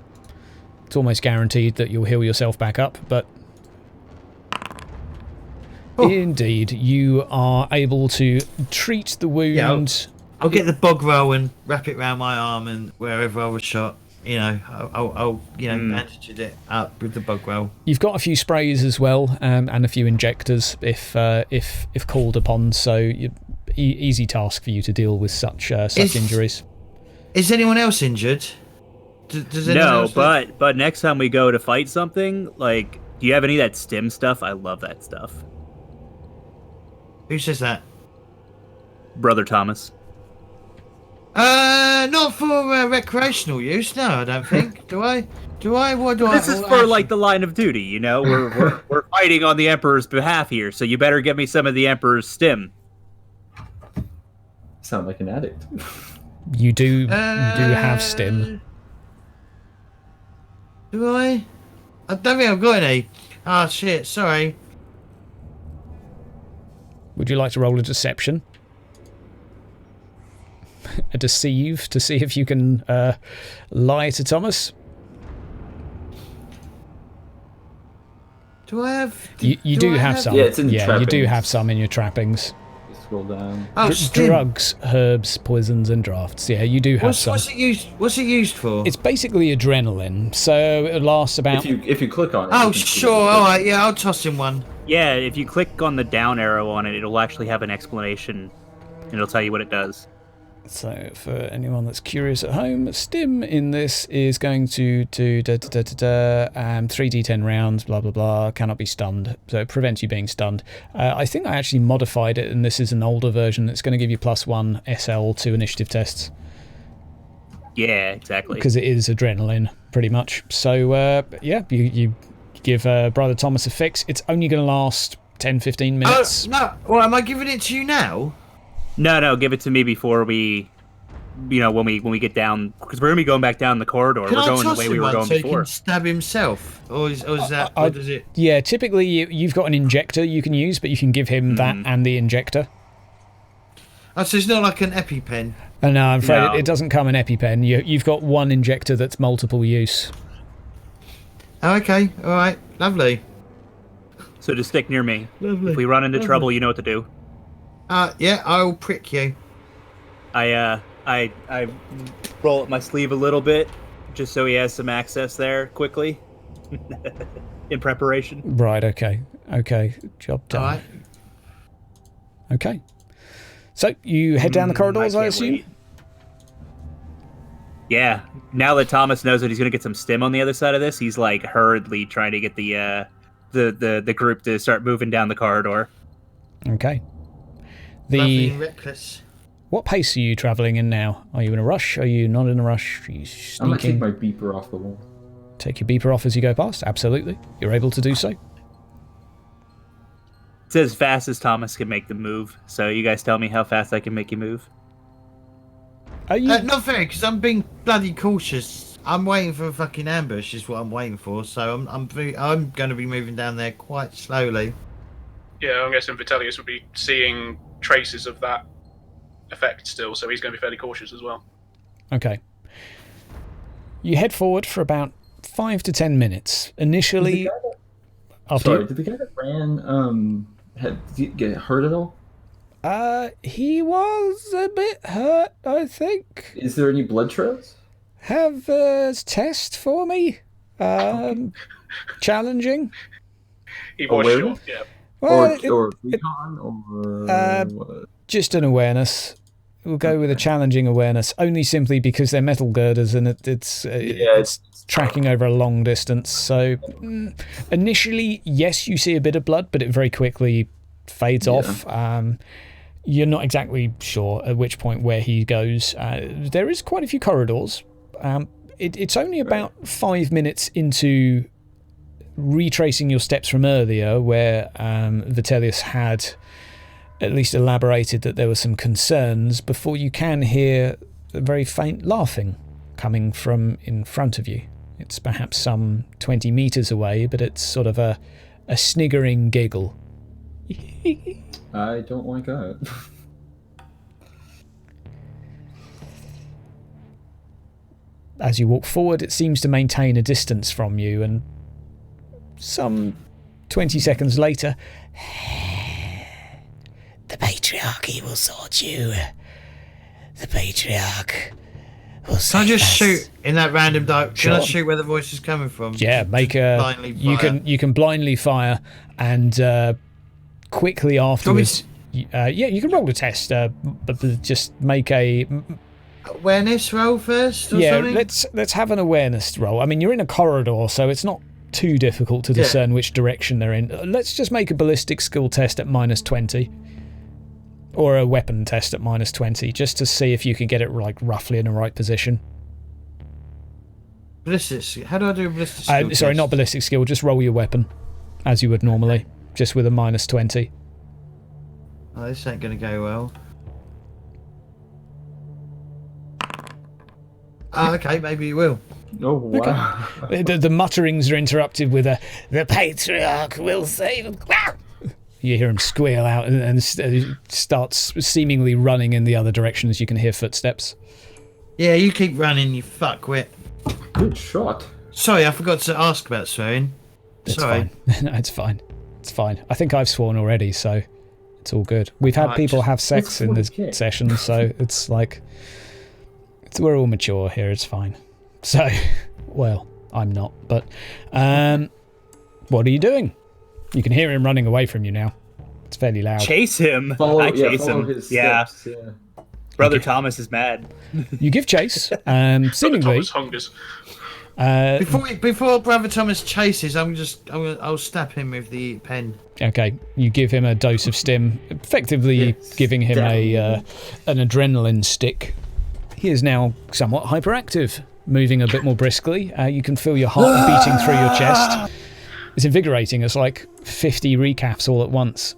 It's almost guaranteed that you'll heal yourself back up, but. Indeed, you are able to treat the wound. Yeah, I'll get the bog roll and wrap it around my arm and wherever I was shot. I'll bandage it up with the bog roll. You've got a few sprays as well, and a few injectors if called upon. So, easy task for you to deal with such injuries. Is anyone else injured? Does anyone else but next time we go to fight something, like, do you have any of that stim stuff? I love that stuff. Who says that? Brother Thomas? Not for recreational use. No, I don't think. Do I? What do I? This is for like the line of duty. You know, we're fighting on the Emperor's behalf here, so you better give me some of the Emperor's stim. Sound like an addict. You do have stim. Do I? I don't think I've got any. Oh shit! Sorry. Would you like to roll a deception? A deceive to see if you can lie to Thomas? Do I have? You do have some. Yeah, it's in the you trappings. do have some in your trappings. Scroll down. Oh, stim. Drugs, herbs, poisons, and drafts. Yeah, you do have some. What's it used for? It's basically adrenaline, so it lasts about. If you click on it. Oh you can see sure. the- All right. Yeah, I'll toss him one. Yeah, if you click on the down arrow on it, it'll actually have an explanation, and it'll tell you what it does. So, for anyone that's curious at home, stim in this is going to do 3d10 rounds, blah blah blah, cannot be stunned, so it prevents you being stunned. I think I actually modified it, and this is an older version that's going to give you +1 SL to initiative Yeah, exactly. because it is adrenaline, pretty much. So, yeah, you give Brother Thomas a fix. It's only going to last 10-15 minutes. Oh no! Well, am I giving it to you now? No, give it to me before we, when we get down, because we're gonna be going back down the corridor. Can we're I going the toss way him we were one going so he before. can stab himself, or is that? What does it? Yeah, typically you've got an injector you can use, but you can give him that and the injector. Oh, so it's not like an EpiPen. No, I'm afraid No. it doesn't come in EpiPen. You've got one injector that's multiple use. Oh, okay. All right. Lovely. So just stick near me. Lovely. If we run into trouble, you know what to do. Yeah, I'll prick you. I roll up my sleeve a little bit, just so he has some access there quickly, in preparation. Right, okay. Job done. All right. Okay. So, you head down the corridors, I can't assume? wait. Yeah. Now that Thomas knows that he's going to get some stim on the other side of this, he's like hurriedly trying to get the group to start moving down the corridor. Okay. Lovely and reckless. What pace are you travelling in now? Are you in a rush? Are you not in a rush? Are you I'm gonna take sneaking? my beeper off the wall. Take your beeper off as you go past? Absolutely. You're able to do so. It's as fast as Thomas can make the move. So you guys tell me how fast I can make you move. Are you... Not very, because I'm being bloody cautious. I'm waiting for a fucking ambush, is what I'm waiting for. So I'm going to be moving down there quite slowly. Yeah, I'm guessing Vitellius would be seeing traces of that effect still, so he's going to be fairly cautious as well. Okay. You head forward for about 5 to 10 minutes. Initially... Did the guy that ran did he get hurt at all? He was a bit hurt, I think. Is there any blood trails? Have a test for me? Challenging? He was Awareness? shot, yeah. Well, Or recon or what? just an awareness. We'll go with a challenging awareness, only simply because they're metal girders and it's tracking over a long distance. So initially, yes, you see a bit of blood, but it very quickly fades off. You're not exactly sure at which point where he goes. There is quite a few corridors. It's only about 5 minutes into retracing your steps from earlier, where Vitellius had at least elaborated that there were some concerns, before you can hear a very faint laughing coming from in front of you. It's perhaps some 20 metres away, but it's sort of a sniggering giggle. I don't like that. As you walk forward, it seems to maintain a distance from you, and some 20 seconds later, the Patriarchy will sort you. The Patriarch will Can I just shoot in that random direction? Sure. Can I shoot where the voice is coming from? Yeah, make a... Blindly You fire. can blindly fire, and quickly afterwards... you can roll a test, but just make a... Awareness roll first or Yeah, something? let's have an awareness roll. I mean, you're in a corridor, so it's not too difficult to discern which direction they're in. Let's just make a ballistic skill test at -20. or a weapon test at -20, just to see if you can get it like roughly in the right position. Ballistic. How do I do a ballistic skill? Sorry, test? not ballistic skill. Just roll your weapon as you would normally, just with a -20. Oh, this ain't going to go well. Oh, okay, maybe it will. Oh, wow. Okay. The mutterings are interrupted with the Patriarch will save. You hear him squeal out and starts seemingly running in the other direction as you can hear footsteps. Yeah, you keep running, you fuckwit. Good shot. Sorry, I forgot to ask about swearing. Sorry. Fine. No, it's fine. It's fine. I think I've sworn already, so it's all good. We've had people have sex in this session, so it's like... we're all mature here, it's fine. So, well, I'm not, but... what are you doing? You can hear him running away from you now. It's fairly loud. Chase him. I chase him. His yeah. steps, yeah. Brother Thomas is mad. You give chase, seemingly... Before Brother Thomas chases, I'll stab him with the pen. Okay, you give him a dose of stim, effectively giving him an adrenaline stick. He is now somewhat hyperactive, moving a bit more briskly. You can feel your heart beating through your chest. It's invigorating. It's like 50 recaps all at once.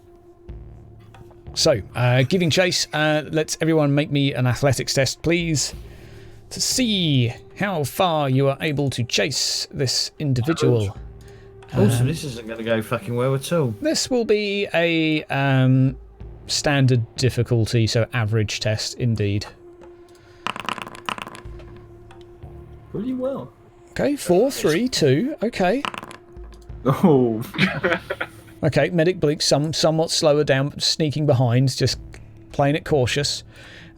So, giving chase, let's everyone make me an athletics test, please, to see how far you are able to chase this individual. Also, this isn't going to go fucking well at all. This will be a standard difficulty, so average test indeed. Pretty well. Okay, 4, 3, 2, okay. Oh. Okay, Medic Bleak somewhat slower down, sneaking behind, just playing it cautious.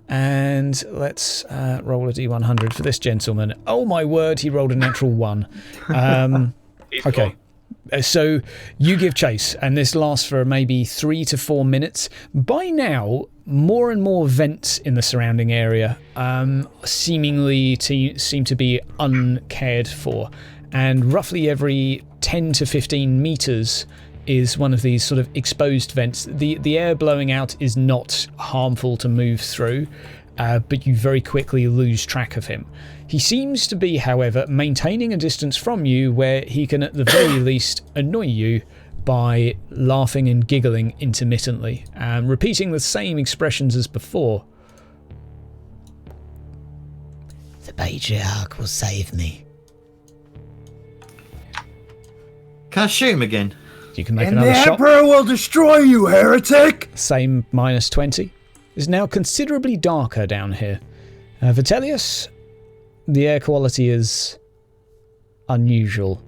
And let's roll a d100 for this gentleman. Oh my word, he rolled a natural 1. Okay, so you give chase, and this lasts for maybe 3 to 4 minutes. By now, more and more vents in the surrounding area seemingly seem to be uncared for. And roughly every 10 to 15 meters is one of these sort of exposed vents. The air blowing out is not harmful to move through, but you very quickly lose track of him. He seems to be, however, maintaining a distance from you where he can at the very least annoy you by laughing and giggling intermittently, repeating the same expressions as before. The Patriarch will save me. Can I shoot him again? You can make And another the shot. Emperor will destroy you, heretic! Same -20. It's now considerably darker down here. Vitellius, the air quality is unusual.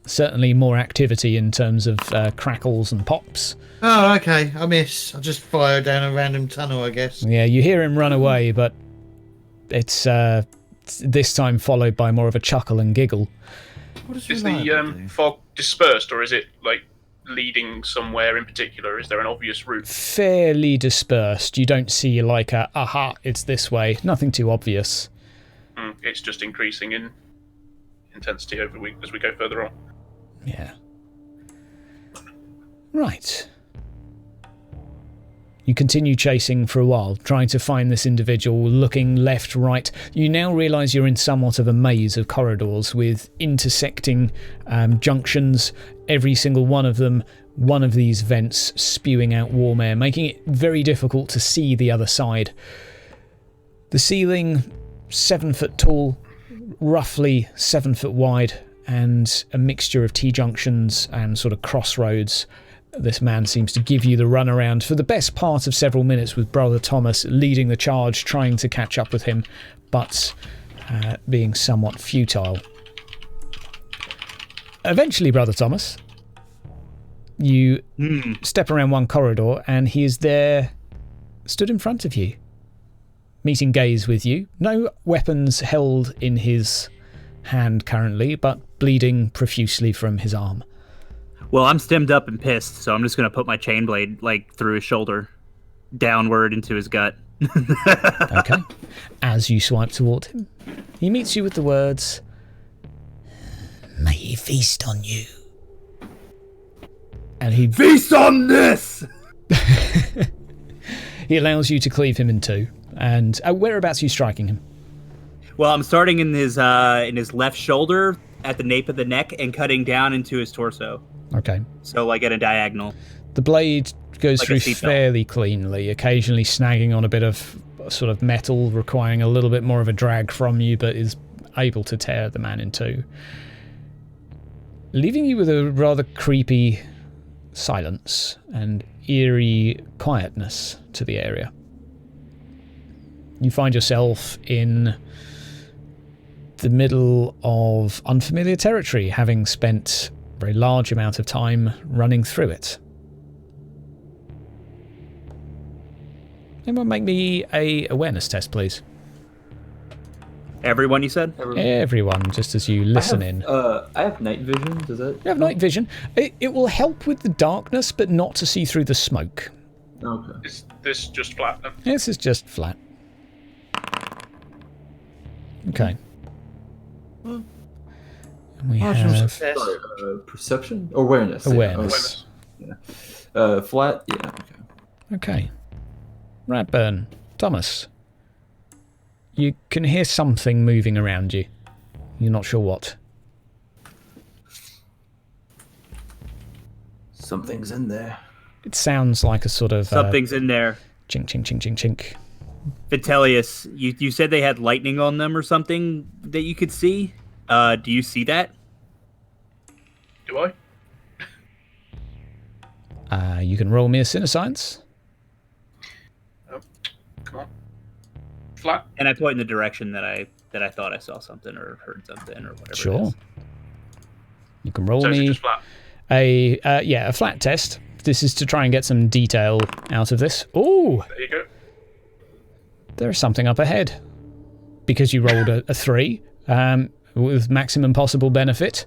Certainly more activity in terms of crackles and pops. Oh, okay. I miss. I just fire down a random tunnel, I guess. Yeah, you hear him run away, but it's this time followed by more of a chuckle and giggle. What Is the fog dispersed, or is it like leading somewhere in particular? Is there an obvious route? Fairly dispersed. You don't see like a, aha, it's this way. Nothing too obvious. It's just increasing in intensity as we go further on. Yeah. Right. You continue chasing for a while, trying to find this individual, looking left, right. You now realise you're in somewhat of a maze of corridors with intersecting junctions, every single one of them, one of these vents spewing out warm air, making it very difficult to see the other side. The ceiling, 7 foot tall, roughly 7 foot wide, and a mixture of T-junctions and sort of crossroads. This man seems to give you the runaround for the best part of several minutes, with Brother Thomas leading the charge, trying to catch up with him, but being somewhat futile. Eventually, Brother Thomas, you step around one corridor and he is there, stood in front of you, meeting gaze with you. No weapons held in his hand currently, but bleeding profusely from his arm. Well, I'm stemmed up and pissed, so I'm just going to put my chain blade like through his shoulder, downward into his gut. Okay. As you swipe toward him, he meets you with the words, May he feast on you. and he Feast on this! He allows you to cleave him in two. And whereabouts are you striking him? Well, I'm starting in his left shoulder at the nape of the neck and cutting down into his torso. Okay. So like at a diagonal. The blade goes Like through a seatbelt. fairly cleanly, occasionally snagging on a bit of sort of metal, requiring a little bit more of a drag from you, but is able to tear the man in two. Leaving you with a rather creepy silence and eerie quietness to the area. You find yourself in the middle of unfamiliar territory, having spent a very large amount of time running through it. Anyone make me a awareness test, please? Everyone, you said? Everyone, just as you listen in. I have night vision. Does that? You have night vision. It will help with the darkness, but not to see through the smoke. Okay. Is this just flat then? This is just flat. Okay. And we have Sorry, perception? Awareness. awareness. Flat? Yeah, okay. Okay. Ratburn. Thomas. You can hear something moving around you. You're not sure what. Something's in there. It sounds like a sort of Something's in there. chink, chink, chink, chink, chink. Vitellius, you said they had lightning on them or something that you could see? Do you see that? Do I? You can roll me a Cinescience. Oh, come on. Flat. And I point in the direction that I thought I saw something or heard something or whatever. It Sure. is. You can roll So is it me just flat? a flat test. This is to try and get some detail out of this. Oh, There you go. there is something up ahead. Because you rolled a 3 with maximum possible benefit,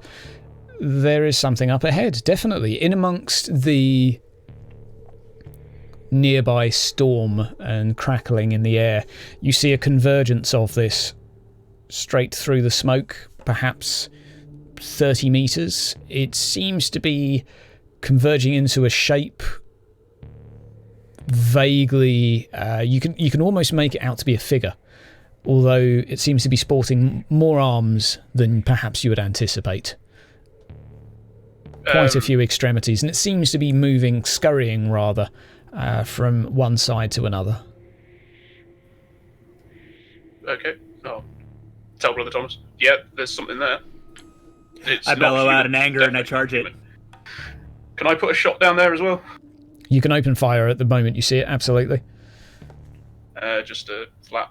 there is something up ahead, definitely. In amongst the nearby storm and crackling in the air, you see a convergence of this straight through the smoke, perhaps 30 meters. It seems to be converging into a shape vaguely, you can almost make it out to be a figure, although it seems to be sporting more arms than perhaps you would anticipate. Quite a few extremities, and it seems to be moving, scurrying rather, from one side to another. Okay. Oh. Tell Brother Thomas. Yeah, there's something there. It's I not bellow human, out in anger and I definitely charge it. human. Can I put a shot down there as well? You can open fire at the moment you see it, absolutely. Just a flat.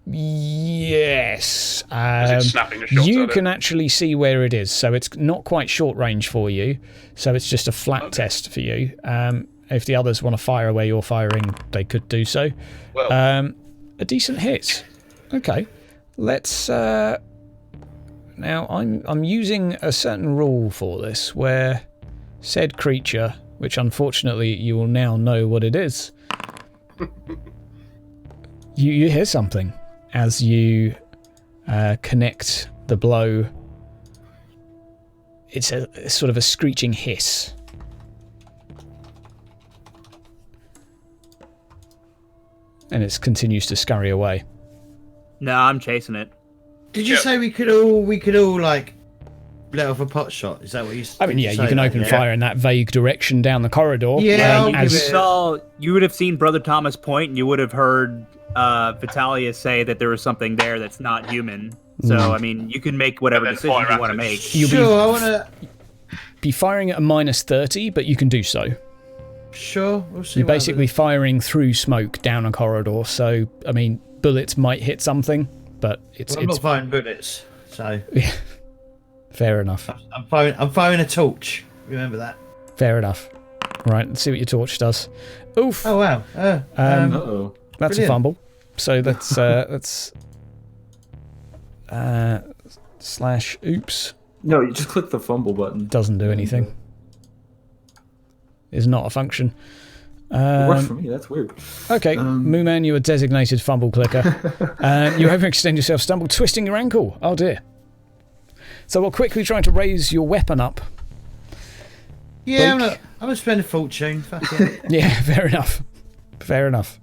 Yes. Is it snapping a shot You at can it? actually see where it is, so it's not quite short range for you, so it's just a flat test for you. If the others want to fire where you're firing, they could do so. Well, A decent hit. Okay. Let's now I'm using a certain rule for this where said creature, which unfortunately you will now know what it is. You hear something as you connect the blow. It's a sort of a screeching hiss. And it continues to scurry away. No, I'm chasing it. Did you say we could all like let off a pot shot? Is that what you? I mean, yeah, you can open fire in that vague direction down the corridor. Yeah, I'll give it- You would have seen Brother Thomas point, and you would have heard Vitalia say that there was something there that's not human. So, I mean, you can make whatever And then decision fire you want to at it. make. Sure, I want to. be firing at a -30, but you can do so. Sure, we'll see. You're what basically firing through smoke down a corridor, so, I mean, bullets might hit something, but it's... I'm not firing bullets, so Fair enough. I'm firing a torch. Remember that. Fair enough. Right, let's see what your torch does. Oof. Oh wow. Uh-oh. That's brilliant. a fumble. So that's slash oops. No, you just click the fumble button. Doesn't do anything. Is not a function. It works for me, that's weird. Okay, Mooman, you are designated fumble clicker. You overextend yourself, stumble, twisting your ankle. Oh dear. So while quickly trying to raise your weapon up. Yeah, Blake? I'm gonna spend a fortune. Fuck it. Yeah, fair enough. Fair enough.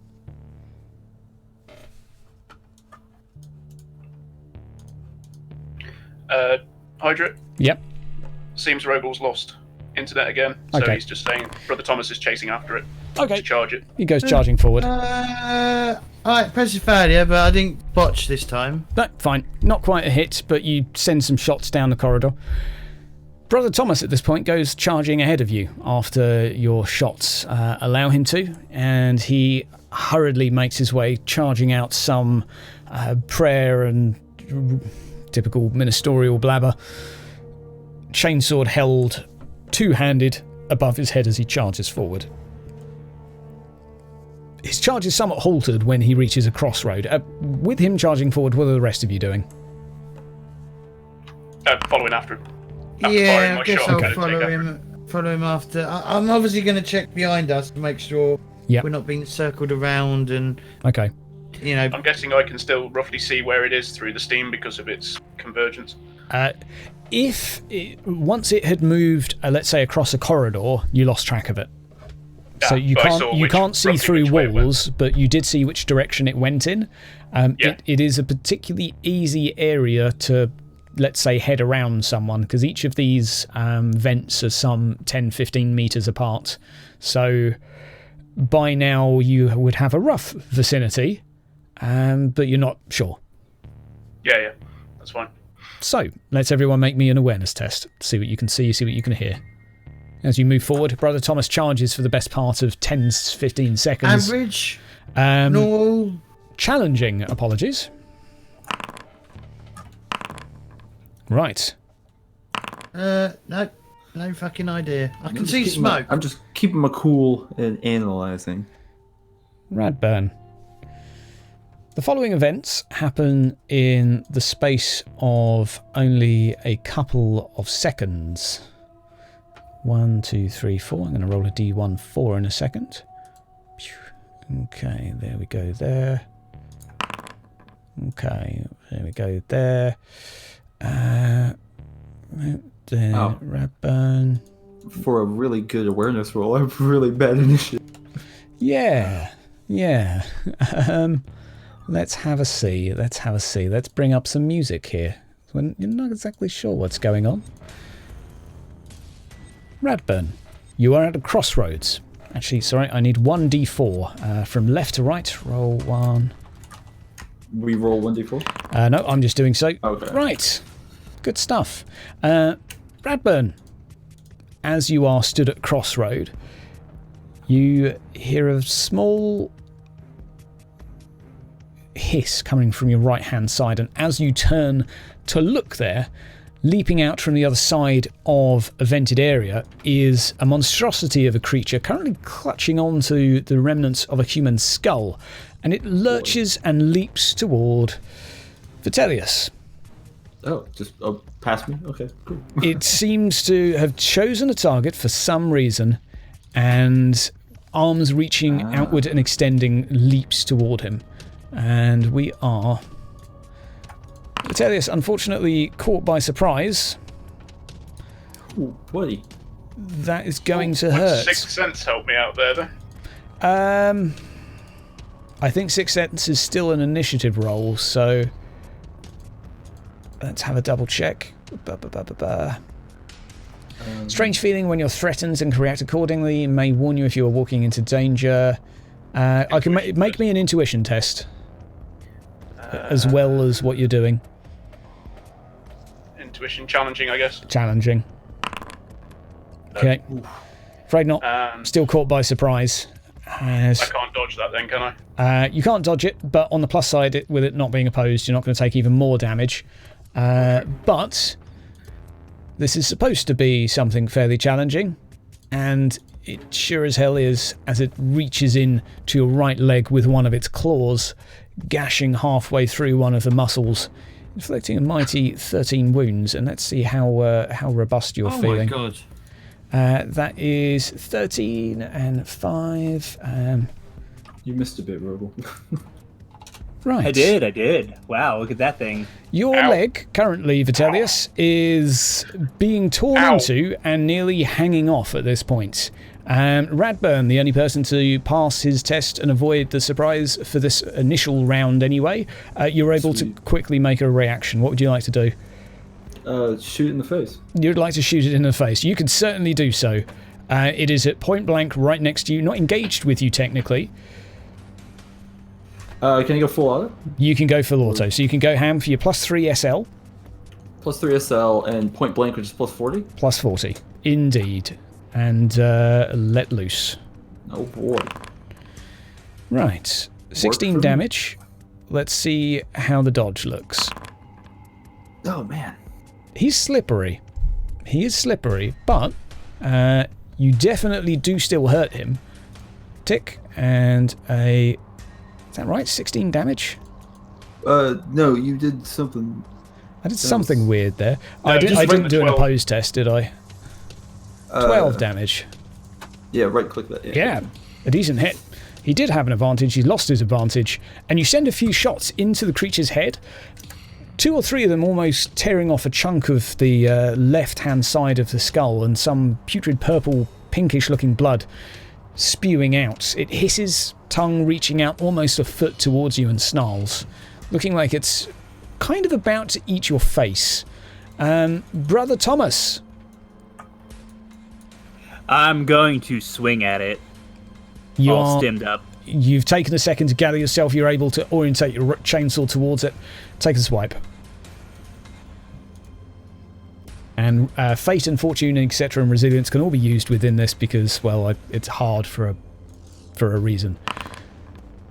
Hydra. Yep. Seems Rogal's lost internet again, so Okay. he's just saying Brother Thomas is chasing after it Okay. to charge it. He goes charging forward. Alright, impressive failure, but I didn't botch this time. No, fine. Not quite a hit, but you send some shots down the corridor. Brother Thomas at this point goes charging ahead of you after your shots allow him to, and he hurriedly makes his way, charging out some prayer and typical ministerial blabber, chainsword held two-handed above his head as he charges forward. His charge is somewhat halted when he reaches a crossroad. With him charging forward, what are the rest of you doing? Following after him. After firing Yeah, my I guess shot, I'll I'm gonna take follow him after. I'm obviously going to check behind us to make sure Yep. we're not being circled around and, Okay. you know... I'm guessing I can still roughly see where it is through the steam because of its convergence. Once it had moved, let's say across a corridor, you lost track of it. So you but I saw can't see roughly through which way it went. walls, but you did see which direction it went in. It is a particularly easy area to, let's say, head around someone, because each of these vents are some 10-15 meters apart. So by now you would have a rough vicinity, but you're not sure. Yeah, that's fine. So let's everyone make me an awareness test. See what you can see what you can hear. As you move forward, Brother Thomas charges for the best part of 10-15 seconds. Average? No. Challenging, apologies. Right. No fucking idea. I can see smoke. I'm just keeping my cool and analysing. Radburn. The following events happen in the space of only a couple of seconds. 1, 2, 3, 4. I'm going to roll a D1 4 in a second. Okay, there we go there. Okay, there we go there. Radburn. For a really good awareness roll, I have really bad initiative. Yeah. Let's have a see. Let's bring up some music here. When you're not exactly sure what's going on. Radburn, you are at a crossroads. Actually, sorry, I need 1d4. From left to right, roll 1. We roll 1d4? No, I'm just doing so. Okay. Right. Good stuff. Radburn, as you are stood at crossroad, you hear a small hiss coming from your right-hand side, and as you turn to look there, leaping out from the other side of a vented area is a monstrosity of a creature currently clutching onto the remnants of a human skull, and it lurches and leaps toward Vitellius. Past me? Okay, cool. It seems to have chosen a target for some reason, and arms reaching outward and extending leaps toward him. And we are... Vitellius, unfortunately, caught by surprise. Ooh, buddy. That is going to Would hurt. Sixth Sense help me out there, though? I think Sixth Sense is still an initiative roll, so let's have a double check. Strange feeling when you're threatened and can react accordingly. It may warn you if you are walking into danger. I can make me an intuition test as well as what you're doing. Intuition challenging, I guess. Challenging. Okay. Afraid not. Still caught by surprise. I can't dodge that then, can I? You can't dodge it, but on the plus side, with it not being opposed, you're not going to take even more damage. But this is supposed to be something fairly challenging, and it sure as hell is, as it reaches in to your right leg with one of its claws, gashing halfway through one of the muscles, inflicting a mighty 13 wounds. And let's see how robust you're feeling. Oh my god. That is 13 and 5. You missed a bit, Robo. Right. I did. Wow, look at that thing. Your leg, currently, Vitellius, is being torn into and nearly hanging off at this point. Radburn, the only person to pass his test and avoid the surprise for this initial round anyway, you're able to quickly make a reaction. What would you like to do? Shoot it in the face. You'd like to shoot it in the face. You can certainly do so. It is at point blank right next to you, not engaged with you technically. Can I go full auto? You can go full auto, so you can go ham for your +3 SL. +3 SL and point blank, which is +40? +40, indeed. And let loose. Oh boy. Right, 16 damage. Let's see how the dodge looks. Oh man. He's slippery. He is slippery, but you definitely do still hurt him. Tick, and a... Is that right? 16 damage? No, you did something. I did something weird there. No, I didn't do an 12. opposed test, did I? 12 damage. Yeah, right click that. Yeah, a decent hit. He did have an advantage, he lost his advantage, and you send a few shots into the creature's head. 2 or 3 of them almost tearing off a chunk of the left-hand side of the skull, and some putrid purple, pinkish-looking blood spewing out. It hisses, tongue reaching out almost a foot towards you and snarls, looking like it's kind of about to eat your face. Brother Thomas. I'm going to swing at it. You all are stemmed up. You've taken a second to gather yourself. You're able to orientate your chainsaw towards it. Take a swipe. And fate and fortune, etc., and resilience can all be used within this because, well, it's hard for a reason.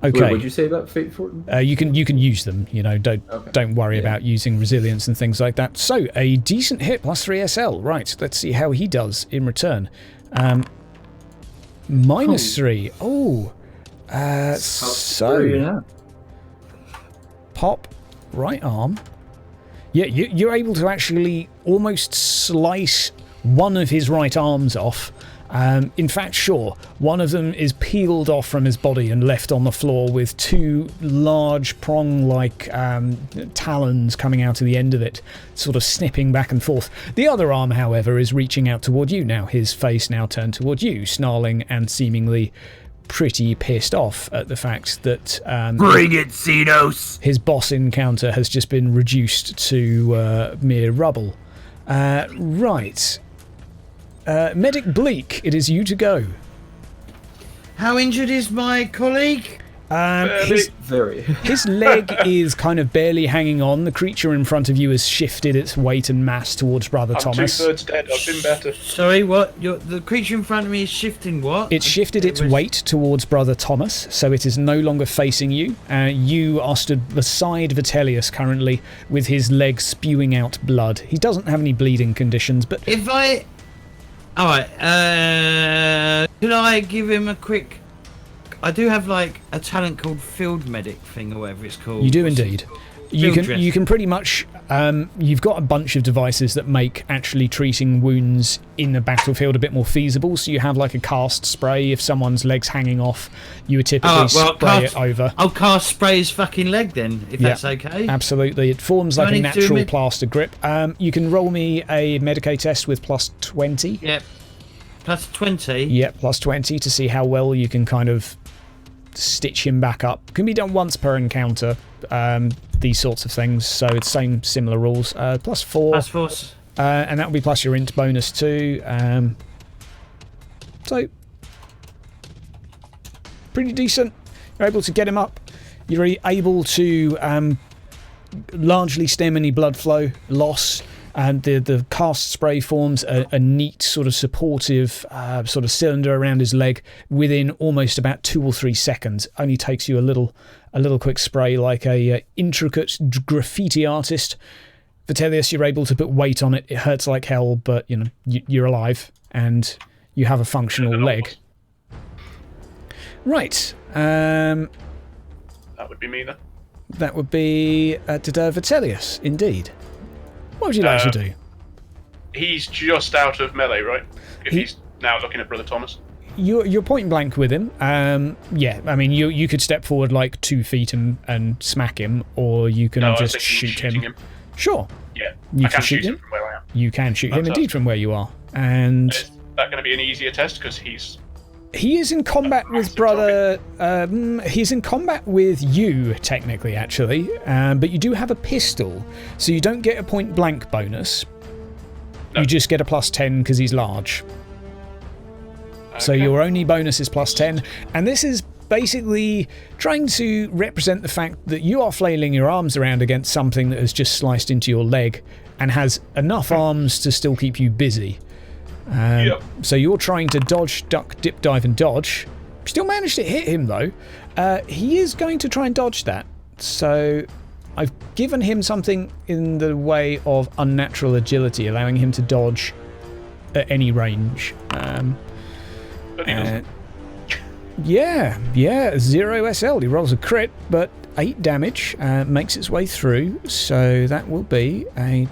Okay. What did you say about fate, fortune? You can use them. You know, don't worry about using resilience and things like that. So a decent hit, +3 SL. Right. Let's see how he does in return. -3. Oh. So pop right arm. Yeah, you're able to actually almost slice one of his right arms off. In fact, sure, one of them is peeled off from his body and left on the floor with 2 large prong-like talons coming out of the end of it, sort of snipping back and forth. The other arm, however, is reaching out toward you now, his face now turned toward you, snarling and seemingly pretty pissed off at the fact that Bring it, Xenos! his boss encounter has just been reduced to mere rubble. Right. Medic Bleak, it is you to go. How injured is my colleague? His leg is kind of barely hanging on. The creature in front of you has shifted its weight and mass towards Brother Thomas. I'm 2/3 dead. I've been better. Sorry, what? The creature in front of me is shifting what? It's shifted its weight towards Brother Thomas, so it is no longer facing you. You are stood beside Vitellius currently, with his leg spewing out blood. He doesn't have any bleeding conditions, but... If I... Alright, could I give him a quick... I do have like a talent called Field Medic thing or whatever it's called. You do indeed. You can pretty much... you've got a bunch of devices that make actually treating wounds in the battlefield a bit more feasible. So you have like a cast spray. If someone's leg's hanging off, you would typically spray it over. I'll cast spray his fucking leg then, if that's okay. Absolutely. It forms like a natural plaster grip. You can roll me a Medicae test with +20. Yep. +20? Yep, +20 to see how well you can kind of stitch him back up. Can be done once per encounter, these sorts of things, so it's similar rules. +4. +4. And that will be plus your int bonus too. So, pretty decent. You're able to get him up. You're able to largely stem any blood flow loss. And the cast spray forms a neat sort of supportive sort of cylinder around his leg within almost about 2 or 3 seconds. Only takes you a little quick spray like a intricate graffiti artist. Vitellius, you're able to put weight on it. It hurts like hell, but you know you're alive and you have a functional leg. Right. That would be me then. That would be Vitellius, indeed. What would you like to do? He's just out of melee, right? If he's now looking at Brother Thomas. You're point blank with him. Yeah, I mean, you could step forward like 2 feet and smack him, or you can just shoot him. Sure. Yeah, you I can shoot him from where I am. You can shoot him indeed from where you are. And is that going to be an easier test because he's He is in combat with brother. He's in combat with you, technically, actually. But you do have a pistol, so you don't get a point blank bonus. No. You just get a +10 because he's large. Okay. So your only bonus is +10, and this is basically trying to represent the fact that you are flailing your arms around against something that has just sliced into your leg and has enough arms to still keep you busy. So you're trying to dodge, duck, dip, dive, and dodge. Still managed to hit him, though. He is going to try and dodge that. So I've given him something in the way of unnatural agility, allowing him to dodge at any range. Yeah, 0 SL. He rolls a crit, but 8 damage, makes its way through. So that will be a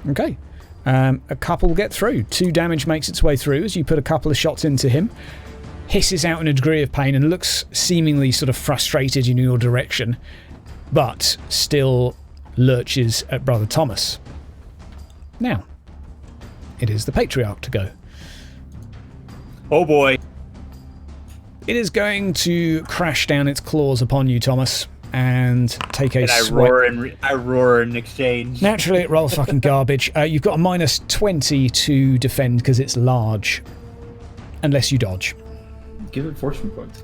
Okay. A couple get through. 2 damage makes its way through as you put a couple of shots into him. Hisses out in a degree of pain and looks seemingly sort of frustrated in your direction, but still lurches at Brother Thomas. Now, it is the Patriarch to go. Oh boy. It is going to crash down its claws upon you, Thomas, and take a swipe. I roar in exchange. Naturally, it rolls fucking garbage. You've got a -20 to defend because it's large, unless you dodge. Give it fortune points.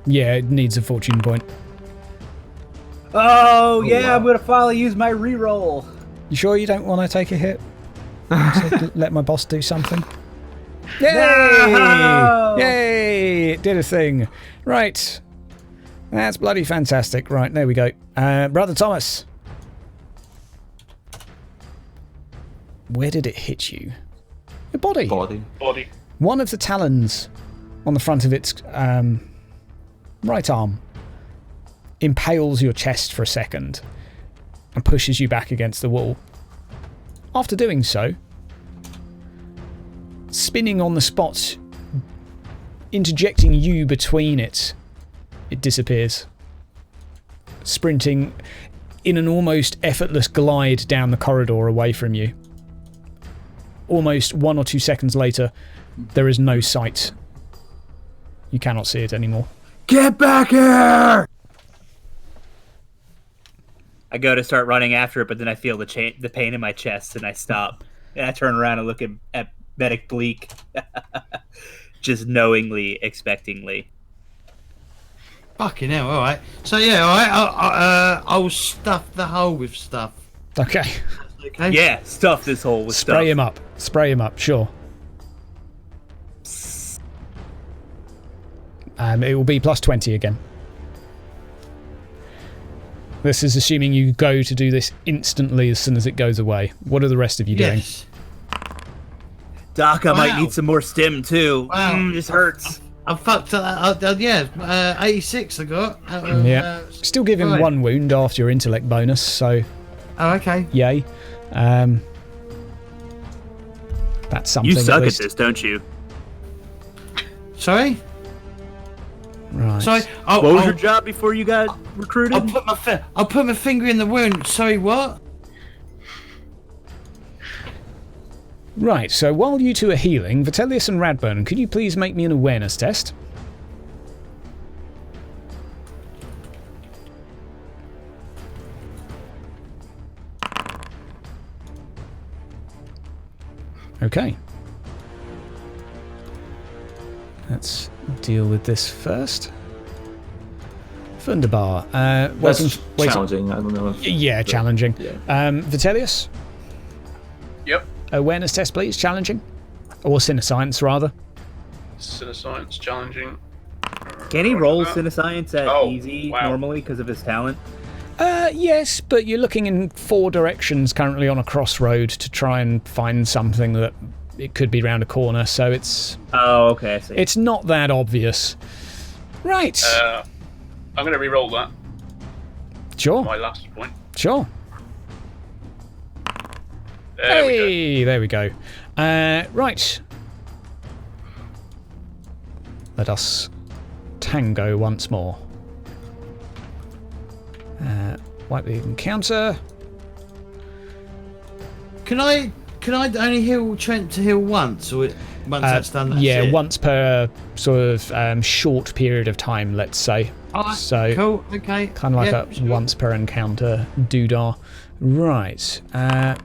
Yeah, it needs a fortune point. Oh yeah, wow. I'm gonna finally use my reroll. You sure you don't want to take a hit? Let my boss do something. Yay! No! Yay! It did a thing. Right. That's bloody fantastic. Right, there we go. Brother Thomas. Where did it hit you? Your body. Body. One of the talons on the front of its right arm impales your chest for a second and pushes you back against the wall. After doing so, spinning on the spot, interjecting you between it disappears. Sprinting in an almost effortless glide down the corridor away from you. Almost 1 or 2 seconds later, there is no sight. You cannot see it anymore. Get back here! I go to start running after it, but then I feel the pain in my chest, and I stop. And I turn around and look at Medic Bleak, just knowingly, expectingly. Fucking hell! All right. So yeah, all right. I'll stuff the hole with stuff. Okay. Okay. Yeah, stuff this hole with stuff. Spray him up. Spray him up. Sure. It will be +20 again. This is assuming you go to do this instantly as soon as it goes away. What are the rest of you doing? Doc, I might need some more stim too. Wow. This hurts. I'm fucked. 86 I got. Yeah. Still give him 1 wound after your intellect bonus, so... Oh, okay. Yay. That's something. You suck at this, don't you? Sorry? Right. Sorry. What was your job before you got recruited? I'll put my finger in the wound. Sorry, what? Right, so while you two are healing, Vitellius and Radburn, could you please make me an awareness test? Okay. Let's deal with this first. Wunderbar. That's challenging. I don't know if... Yeah, challenging. Yeah. Vitellius? Yep. Awareness test, please. Challenging. Or Cinescience, rather. Cinescience, challenging. Can he roll Cinescience at easy normally because of his talent? Yes, but you're looking in 4 directions currently on a crossroad to try and find something that it could be round a corner, so it's... Oh, okay, I see. It's not that obvious. Right. I'm going to re-roll that. Sure. My last point. Sure. There we go. Right. Let us tango once more. Wipe the encounter. Can I only heal Trent to heal once, or Once that's done, that's yeah, it. once per sort of short period of time, let's say. Oh, so cool. Okay. kind of like Yeah, a sure. once per encounter doodah. Right. Well,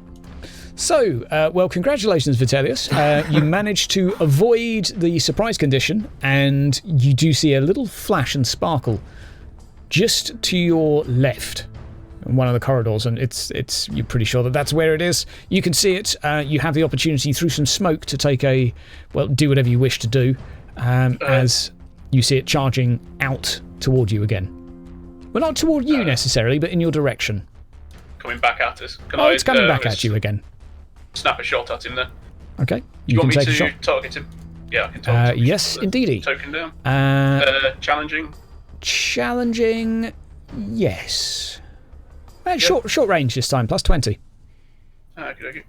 congratulations, Vitellius. You managed to avoid the surprise condition, and you do see a little flash and sparkle just to your left in one of the corridors, and it's you're pretty sure that that's where it is. You can see it. You have the opportunity through some smoke to do whatever you wish to do, as you see it charging out toward you again. Well, not toward you necessarily, but in your direction. Coming back at us. It's coming back at you again. Snap a shot at him then. Okay, You want can me take a to shot. target him? Yeah, I can target him. Yes, indeedy. Token down. Challenging. Challenging, yes. Short range this time, plus 20. Okay.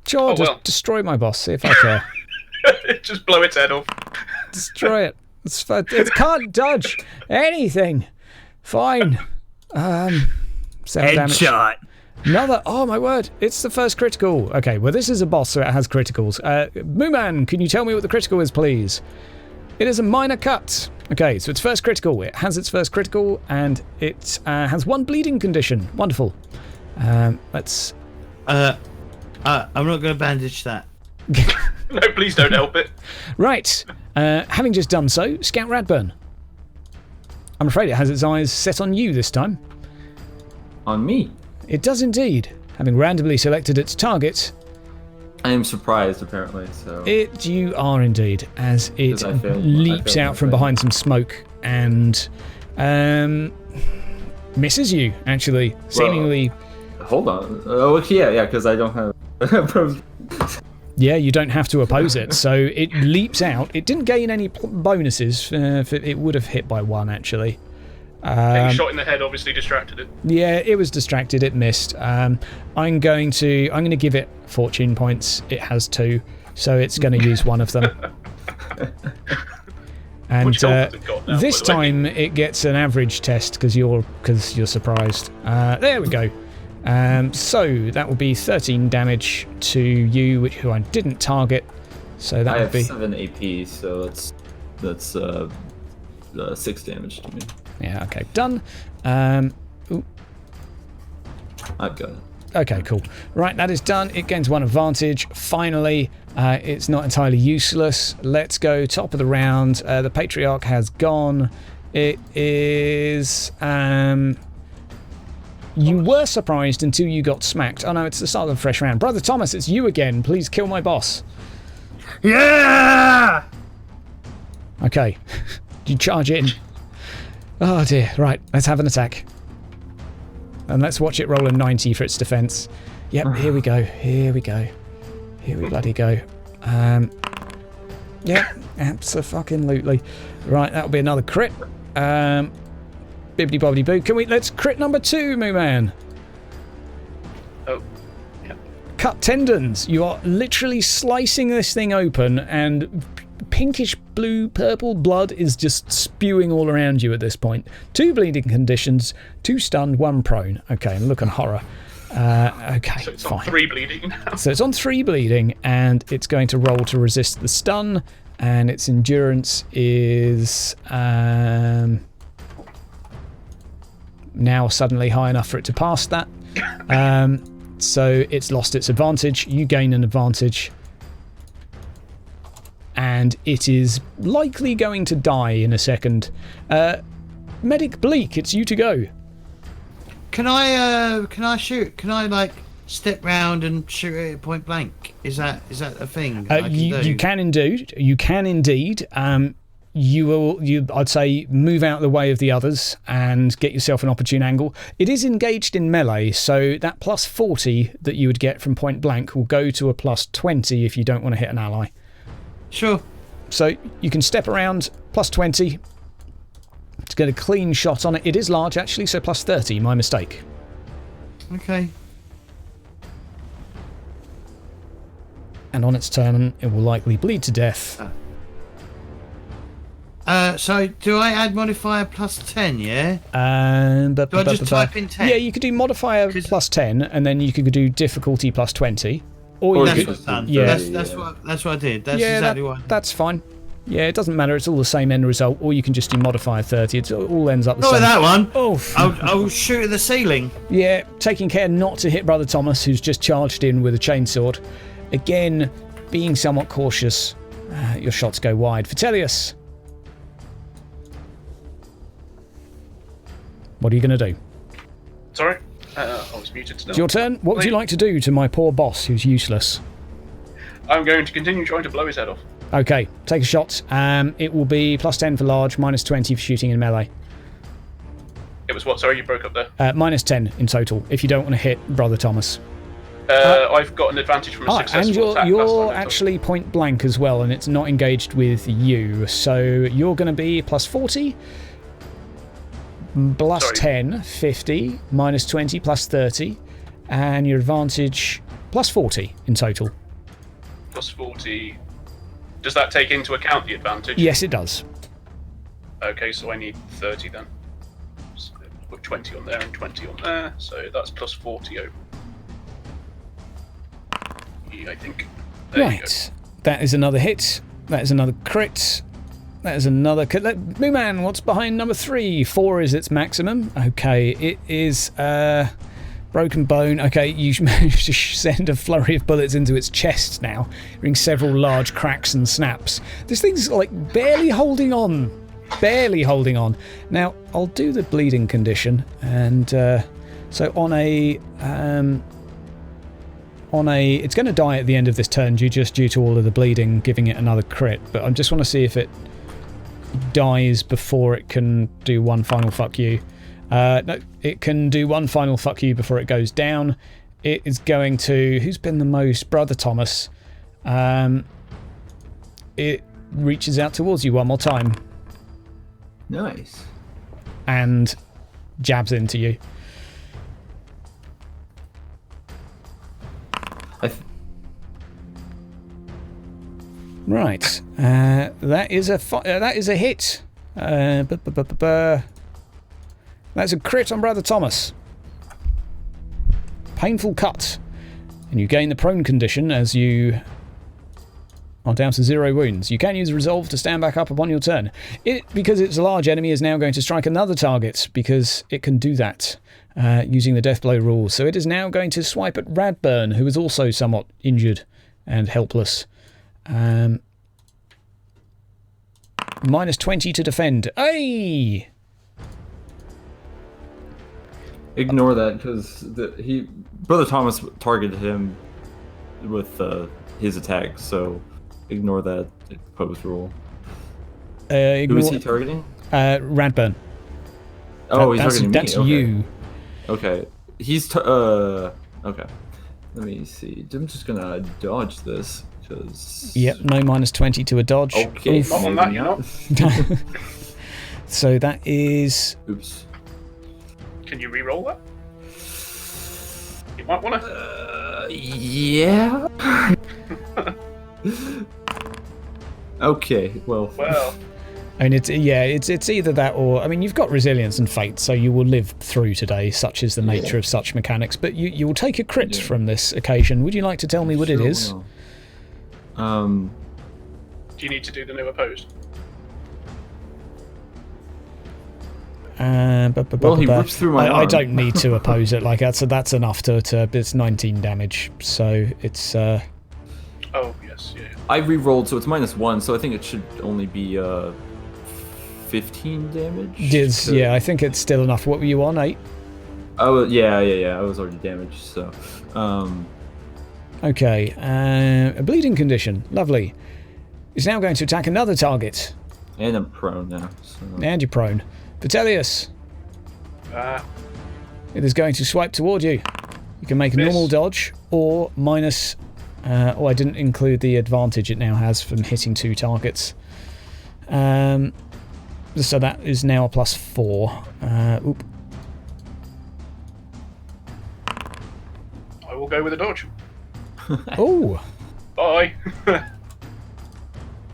Sure, Oh, well. just destroy my boss, see if I care. Just blow its head off. Destroy it. It can't dodge anything. Fine. 7 damage. Headshot. Another. Oh my word! It's the first critical. Okay, well this is a boss, so it has criticals. Mooman, can you tell me what the critical is, please? It is a minor cut. Okay, so it's first critical. It has its first critical, and it has 1 bleeding condition. Wonderful. Let's. I'm not going to bandage that. No, please don't help it. Right. Having just done so, Scout Radburn. I'm afraid it has its eyes set on you this time. On me. It does indeed. Having randomly selected its target, I am surprised, apparently. So you are indeed, as it 'Cause I failed leaps my out from thing. behind some smoke and misses you, actually. Seemingly. hold on. Oh, yeah, because I don't have. Yeah, you don't have to oppose it. So it leaps out. It didn't gain any bonuses. It would have hit by 1, actually. Getting shot in the head obviously distracted it. Yeah, it was distracted. It missed. I'm going to give it fortune points. It has 2, so it's going to use 1 of them. And Which health has it got now, this by the way? time it gets an average test because you're surprised. There we go. So that will be 13 damage to you, who I didn't target. So that I would have be 7 AP, so that's 6 damage to me. yeah. Okay, done. Ooh. I've got it. Okay, cool. Right, that is done. It gains 1 advantage. Finally, it's not entirely useless. Let's go top of the round. The Patriarch has gone. It is... you were surprised until you got smacked. Oh no, it's the start of a fresh round. Brother Thomas, it's you again. Please kill my boss. Yeah! Okay. You charge in. Oh dear. Right, let's have an attack. And let's watch it roll a 90 for its defense. Yep, here we go. Here we go. Here we bloody go. Yep, abso-fucking-lutely. Right, that'll be another crit. Bibbidi bobbidi boo. Let's crit number 2, Moo Man. Oh, yeah. Cut tendons. You are literally slicing this thing open, and pinkish blue purple blood is just spewing all around you at this point. 2 bleeding conditions, 2 stunned, 1 prone. Okay, and look on horror. Okay, So it's fine. on 3 bleeding now. So it's on 3 bleeding, and it's going to roll to resist the stun, and its endurance is now suddenly high enough for it to pass that. So it's lost its advantage. You gain an advantage. And it is likely going to die in a second. Medic Bleak, it's you to go. Can I shoot? Can I like step round and shoot it at point blank? Is that a thing? I can do? You can indeed. You can indeed. I'd say move out of the way of the others and get yourself an opportune angle. It is engaged in melee, so that plus 40 that you would get from point blank will go to a plus 20 if you don't want to hit an ally. Sure. So you can step around, plus 20 to get a clean shot on it. It is large actually, so plus 30, my mistake. Okay. And on its turn, it will likely bleed to death. So do I add modifier plus 10, yeah? Do I just type in 10? Yeah, you could do modifier plus 10, and then you could do difficulty plus 20. Or That's you what's could, done. yeah. That's what I did. That's yeah, exactly what I did. that's fine. Yeah, it doesn't matter. It's all the same end result. Or you can just do modifier 30. It all ends up the Not same. with that one. Oh, I'll shoot at the ceiling. yeah. Taking care not to hit Brother Thomas, who's just charged in with a chainsword. Again, being somewhat cautious. Your shots go wide. Vitellius. What are you going to do? Sorry? I was muted still. It's your turn. What would you like to do to my poor boss, who's useless? I'm going to continue trying to blow his head off. Okay, take a shot. It will be +10 for large, -20 for shooting in melee. It was what? Sorry, you broke up there. -10 in total, if you don't want to hit Brother Thomas. I've got an advantage from a successful and attack. you're actually point blank as well, and it's not engaged with you. So you're going to be +40, +10, 50, -20, +30, and your advantage +40 in total. +40. Does that take into account the advantage? Yes, it does. Okay, so I need 30 then. So put 20 on there and 20 on there, so that's +40 over. I think. There Right, that is another hit. That is another crit. That is another... Blue Man, what's behind number 3? 4 is its maximum. Okay, it is broken bone. Okay, you managed to send a flurry of bullets into its chest now, bringing several large cracks and snaps. This thing's like barely holding on. Barely holding on. Now, I'll do the bleeding condition, and so on a... it's going to die at the end of this turn due to all of the bleeding, giving it another crit, but I just want to see if it dies before it can do one final fuck you. No, it can do one final fuck you before it goes down. It is going to... Who's been the most? Brother Thomas. It reaches out towards you one more time. Nice. And jabs into you. Right, that is a hit. That's a crit on Brother Thomas. Painful cut, and you gain the prone condition as you are down to 0 wounds. You can use Resolve to stand back up upon your turn. Because it's a large enemy, is now going to strike another target because it can do that using the death blow rule. So it is now going to swipe at Radburn, who is also somewhat injured and helpless. -20 to defend. Hey! Ignore that because Brother Thomas targeted him with his attack, so ignore that opposed roll. Who is he targeting? Radburn. Oh, he's targeting me. That's okay. you. Okay, he's okay. Let me see. I'm just gonna dodge this. Yep, no -20 to a dodge. Okay, Not on that, you know. So that is... Oops. Can you re-roll that? You might want to. Yeah. Okay, well. I mean, it's either that or... I mean, you've got resilience and fate, so you will live through today, such is the nature of such mechanics. But you will take a crit from this occasion. Would you like to tell me what it is? Do you need to do the new opposed? Well, he rips through my arm. I don't need to oppose it like that, so that's enough to it's 19 damage. So it's... Oh, yes, yeah. I re-rolled, so it's -1, so I think it should only be 15 damage. Yeah, I think it's still enough. What were you on, 8? Oh, yeah, I was already damaged, so... Okay, a bleeding condition. Lovely. It's now going to attack another target. And I'm prone now. So. And you're prone. Vitellius. It is going to swipe toward you. You can make a normal dodge or minus... oh, I didn't include the advantage it now has from hitting 2 targets. So that is now a +4. Oop. I will go with a dodge. Oh. Bye.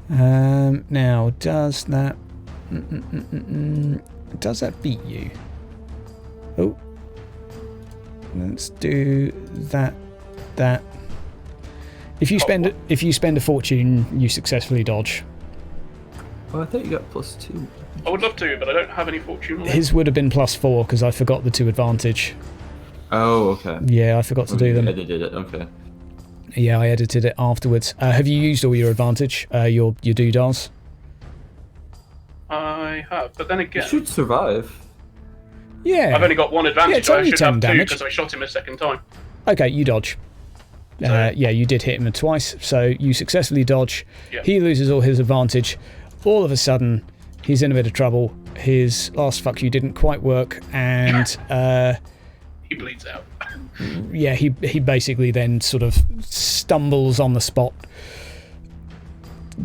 Now, does that... Does that beat you? Oh. Let's do that. If you spend a fortune, you successfully dodge. Oh, I thought you got +2. I would love to, but I don't have any fortune. His would have been +4 because I forgot the 2 advantage. Oh, okay. Yeah, I forgot to do them. I did it. Okay. Yeah, I edited it afterwards. Have you used all your advantage? Your doodahs? I have, but then You again, should survive. Yeah. I've only got 1 Yeah, advantage, it's so I only should 10 have 2 damage. because I shot him a second time. Okay, you dodge. So- Yeah, you did hit him twice, so you successfully dodge. Yeah. He loses all his advantage. All of a sudden, he's in a bit of trouble. His last fuck you didn't quite work, and He bleeds out. yeah, he basically then sort of stumbles on the spot.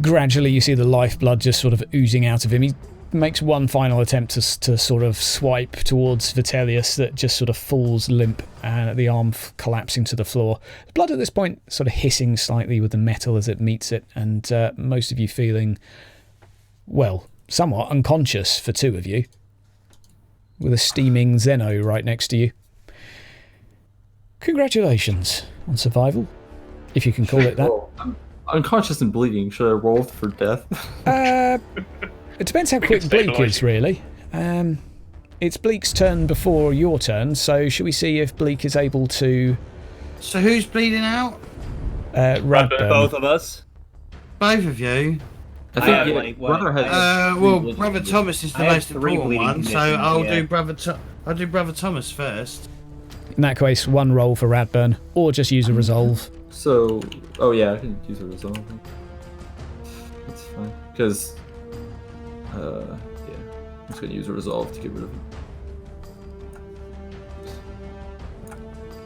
Gradually, you see the lifeblood just sort of oozing out of him. He makes one final attempt to sort of swipe towards Vitellius that just sort of falls limp, and the arm collapsing to the floor. The blood at this point sort of hissing slightly with the metal as it meets it, and most of you feeling, well, somewhat unconscious for 2 of you, with a steaming Zeno right next to you. Congratulations on survival, if you can call it that. Well, I'm unconscious and bleeding. Should I roll for death? It depends how quick Bleak is, really. It's Bleak's turn before your turn, so should we see if Bleak is able to... So who's bleeding out? Radburn. Both of us. Both of you. I I think have, yeah, like, what? brother has. Well, bleeding Brother conditions. Thomas is the I have most 3 important bleeding one, so conditions, I'll yeah. do Brother Thomas first. In that case, 1 roll for Radburn, or just use a resolve. So, oh yeah, I can use a resolve. That's fine. Because, yeah, I'm just gonna use a resolve to get rid of him.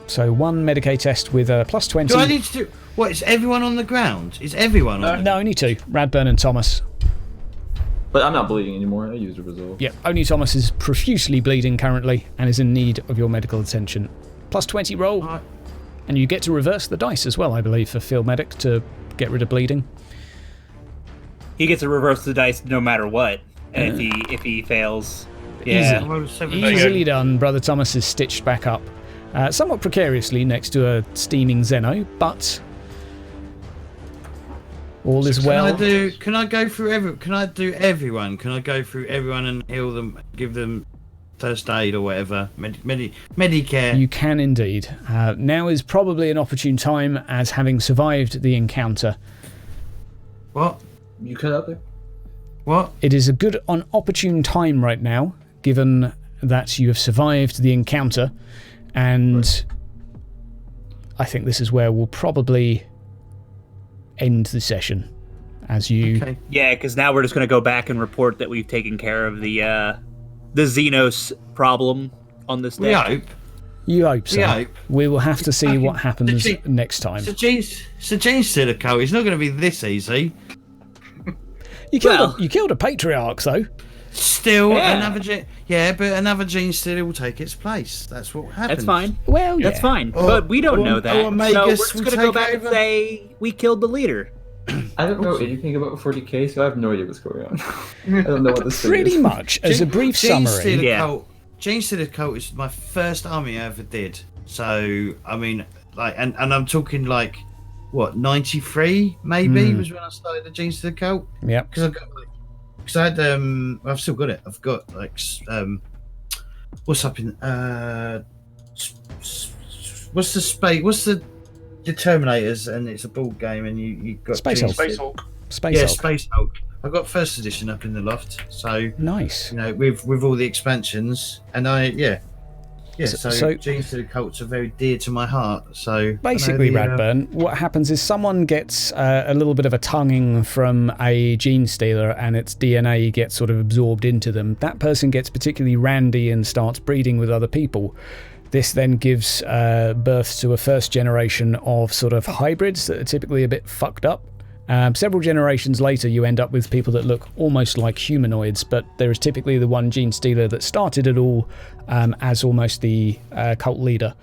So 1 Medicaid test with a +20. Do I need to do... What, is everyone on the ground? Is everyone on the No, only 2. Radburn and Thomas. But I'm not bleeding anymore. I used a resolve. Yep, only Thomas is profusely bleeding currently and is in need of your medical attention. +20 roll, Right. and you get to reverse the dice as well, I believe, for Field Medic to get rid of bleeding. He gets to reverse the dice no matter what, and if he fails, yeah. I rolled a 17. Easily done. Brother Thomas is stitched back up, somewhat precariously next to a steaming Zeno, but all is well. Can I go through everyone? Can I go through everyone and heal them, give them first aid or whatever, Medicare? You can indeed. Now is probably an opportune time, as having survived the encounter, What? You cut out there? What? it is a good opportune time right now, given that you have survived the encounter, and I think this is where we'll probably end the session, as you... Okay. Yeah, because now we're just going to go back and report that we've taken care of the Xenos problem on this day. We hope. You hope so. We hope. We will have to see Okay. what happens Gee- next time. So Jane's still a coat. It's not going to be this easy. You killed a patriarch, though. Still, Yeah. another Gene still will take its place. That's what happens. That's fine. Well, yeah. That's fine. Or- but we don't know that. or So we're Magus just will going to go take back and over. say we killed the leader. I don't know anything about 40k, so I have no idea what's going on. I don't know what this thing Pretty is. much, as a brief summary. Yeah. Jane's still a coat is my first army I ever did. So I mean, like, and I'm talking like, what, 93 maybe was when I started the Jane's to the cult. Yep. Because I had I've still got it. I've got like what's up in what's the Terminators, and it's a board game, and you got Space Jane's Hulk. Space Hulk. Space Yeah, Hulk. Space Hulk. I got first edition up in the loft, so Nice. you know, with all the expansions, and So- so Genes to the Cults are very dear to my heart. So Basically, I know Radburn, what happens is someone gets a little bit of a tonguing from a gene stealer, and its DNA gets sort of absorbed into them. That person gets particularly randy and starts breeding with other people. This then gives birth to a first generation of sort of hybrids that are typically a bit fucked up. Several generations later, you end up with people that look almost like humanoids, but there is typically the one gene stealer that started it all as almost the cult leader,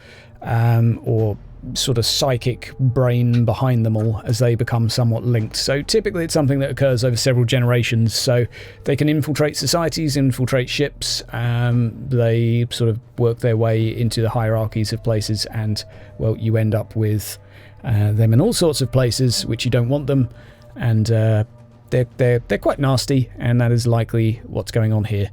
or sort of psychic brain behind them all as they become somewhat linked. So typically it's something that occurs over several generations, so they can infiltrate societies, infiltrate ships, they sort of work their way into the hierarchies of places, and, well, you end up with them in all sorts of places which you don't want them, and they're quite nasty, and that is likely what's going on here.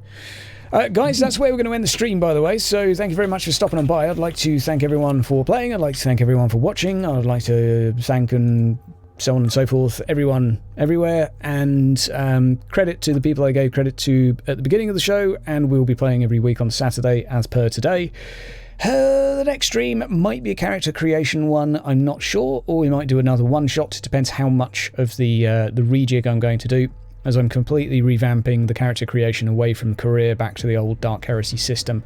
Guys, that's where we're going to end the stream, by the way, so thank you very much for stopping on by. I'd like to thank everyone for playing, I'd like to thank everyone for watching, I'd like to thank, and so on and so forth, everyone everywhere, and credit to the people I gave credit to at the beginning of the show, and we'll be playing every week on Saturday as per today. The next stream might be a character creation one, I'm not sure, or we might do another one-shot. It depends how much of the rejig I'm going to do, as I'm completely revamping the character creation away from career back to the old Dark Heresy system,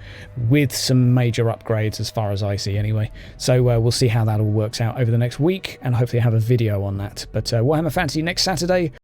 with some major upgrades as far as I see anyway. So we'll see how that all works out over the next week, and hopefully have a video on that. But Warhammer Fantasy next Saturday.